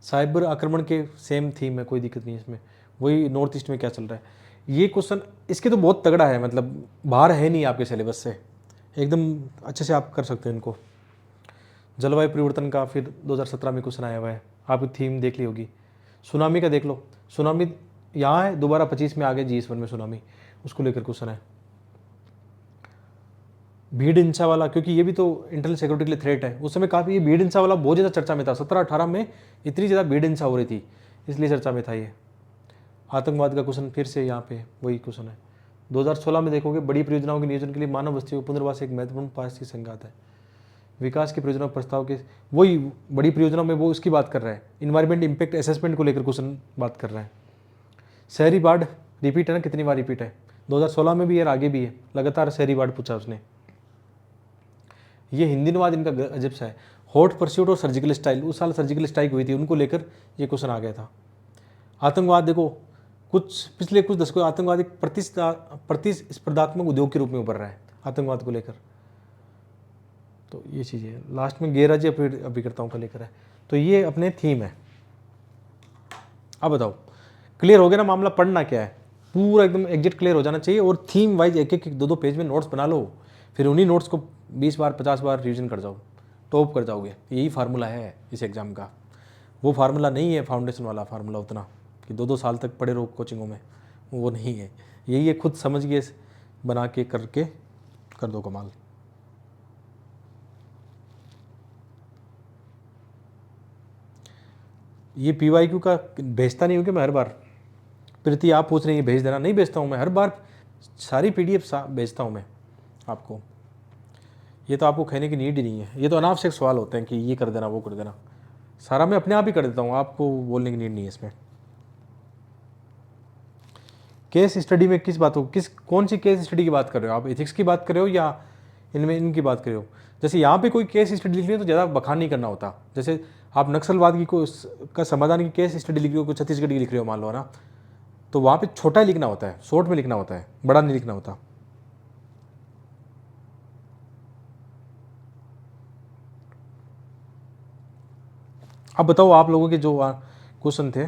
साइबर आक्रमण के सेम थीम है, कोई दिक्कत नहीं है इसमें। वही नॉर्थ ईस्ट में क्या चल रहा है, ये क्वेश्चन इसके तो बहुत तगड़ा है, मतलब बाहर है नहीं आपके सिलेबस से, एकदम अच्छे से आप कर सकते हैं इनको। जलवायु परिवर्तन का फिर 2017 में क्वेश्चन आया हुआ है, आपकी थीम देख ली होगी। सुनामी का देख लो, सुनामी यहाँ है, दोबारा 25 में आ गया GS1 में सुनामी, उसको लेकर क्वेश्चन है। भीड़ हिंसा वाला, क्योंकि ये भी तो इंटरनल सिक्योरिटी के लिए थ्रेट है, उस समय काफ़ी ये भीड़ हिंसा वाला बहुत ज़्यादा चर्चा में था। 17-18 में इतनी ज़्यादा भीड़ हिंसा हो रही थी, इसलिए चर्चा में था ये। आतंकवाद का क्वेश्चन फिर से यहाँ पे वही क्वेश्चन है। 2016 में देखोगे, बड़ी परियोजनाओं के नियोजन के लिए मानव बस्ती पुनर्वास एक महत्वपूर्ण पारिस्थितिक संघात है। विकास की परियोजना प्रस्ताव के, वही बड़ी परियोजना में वो उसकी बात कर रहा है, इन्वायरमेंट इम्पैक्ट असेसमेंट को लेकर क्वेश्चन बात कर रहा है। शहरी बाढ़ रिपीट है ना, कितनी बार रिपीट है, 2016 में भी और आगे भी है, लगातार शहरी बाढ़ पूछा उसने। ये हिंदी अनुवाद इनका अजब सा है। हॉट परस्यूट और सर्जिकल स्ट्राइक, उस साल सर्जिकल स्ट्राइक हुई थी, उनको लेकर ये क्वेश्चन आ गया था। आतंकवाद देखो, पिछले कुछ दशकों आतंकवाद एक प्रतिस्पर्धात्मक उद्योग के रूप में उभर रहा है आतंकवाद को लेकर। तो ये चीज़ है। लास्ट में गैर राज्य अभिकर्ताओं का लेकर है। तो ये अपने थीम है। अब बताओ, क्लियर हो गया ना मामला? पढ़ना क्या है, पूरा एकदम एग्जैक्ट क्लियर हो जाना चाहिए। और थीम वाइज एक एक दो पेज में नोट्स बना लो, फिर उन्हीं नोट्स को 20 बार 50 बार रिवीजन कर जाओ, टॉप कर जाओगे। यही फार्मूला है इस एग्ज़ाम का। वो फार्मूला नहीं है फाउंडेशन वाला फार्मूला उतना कि 2-2 साल तक पढ़े रहो कोचिंगों में, वो नहीं है। यही है, खुद समझ के बना के करके कर दो कमाल। ये PYQ का भेजता नहीं हूँ कि मैं हर बार? प्रीति आप पूछ रही हैं भेज देना, नहीं भेजता हूँ मैं, हर बार सारी PDF भेजता हूँ मैं आपको। ये तो आपको कहने की नीड ही नहीं है, ये तो अनावश्यक सवाल होते हैं कि ये कर देना वो कर देना, सारा मैं अपने आप ही कर देता हूँ, आपको बोलने की नीड नहीं है इसमें। केस स्टडी में किस बात हो, कौन सी केस स्टडी की बात कर रहे हो आप? एथिक्स की बात कर रहे हो या इनमें इनकी बात कर रहे हो? जैसे यहाँ पे कोई केस स्टडी लिख रही है तो ज़्यादा बखान नहीं करना होता। जैसे आप नक्सलवाद की का समाधान की केस स्टडी लिख रहे हो, कोई छत्तीसगढ़ की लिख रहे हो मान लो ना, तो वहाँ पे छोटा ही लिखना होता है, शॉर्ट में लिखना होता है, बड़ा नहीं लिखना होता। अब बताओ आप लोगों के जो क्वेश्चन थे,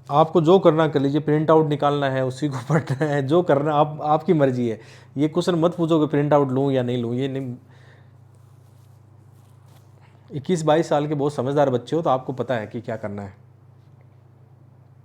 आपको जो करना कर लीजिए, प्रिंट आउट निकालना है उसी को पढ़ना है, जो करना आप आपकी मर्जी है। ये क्वेश्चन मत पूछो कि प्रिंट आउट लूँ या नहीं लूँ, ये नहीं। 21-22 साल के बहुत समझदार बच्चे हो तो आपको पता है कि क्या करना है।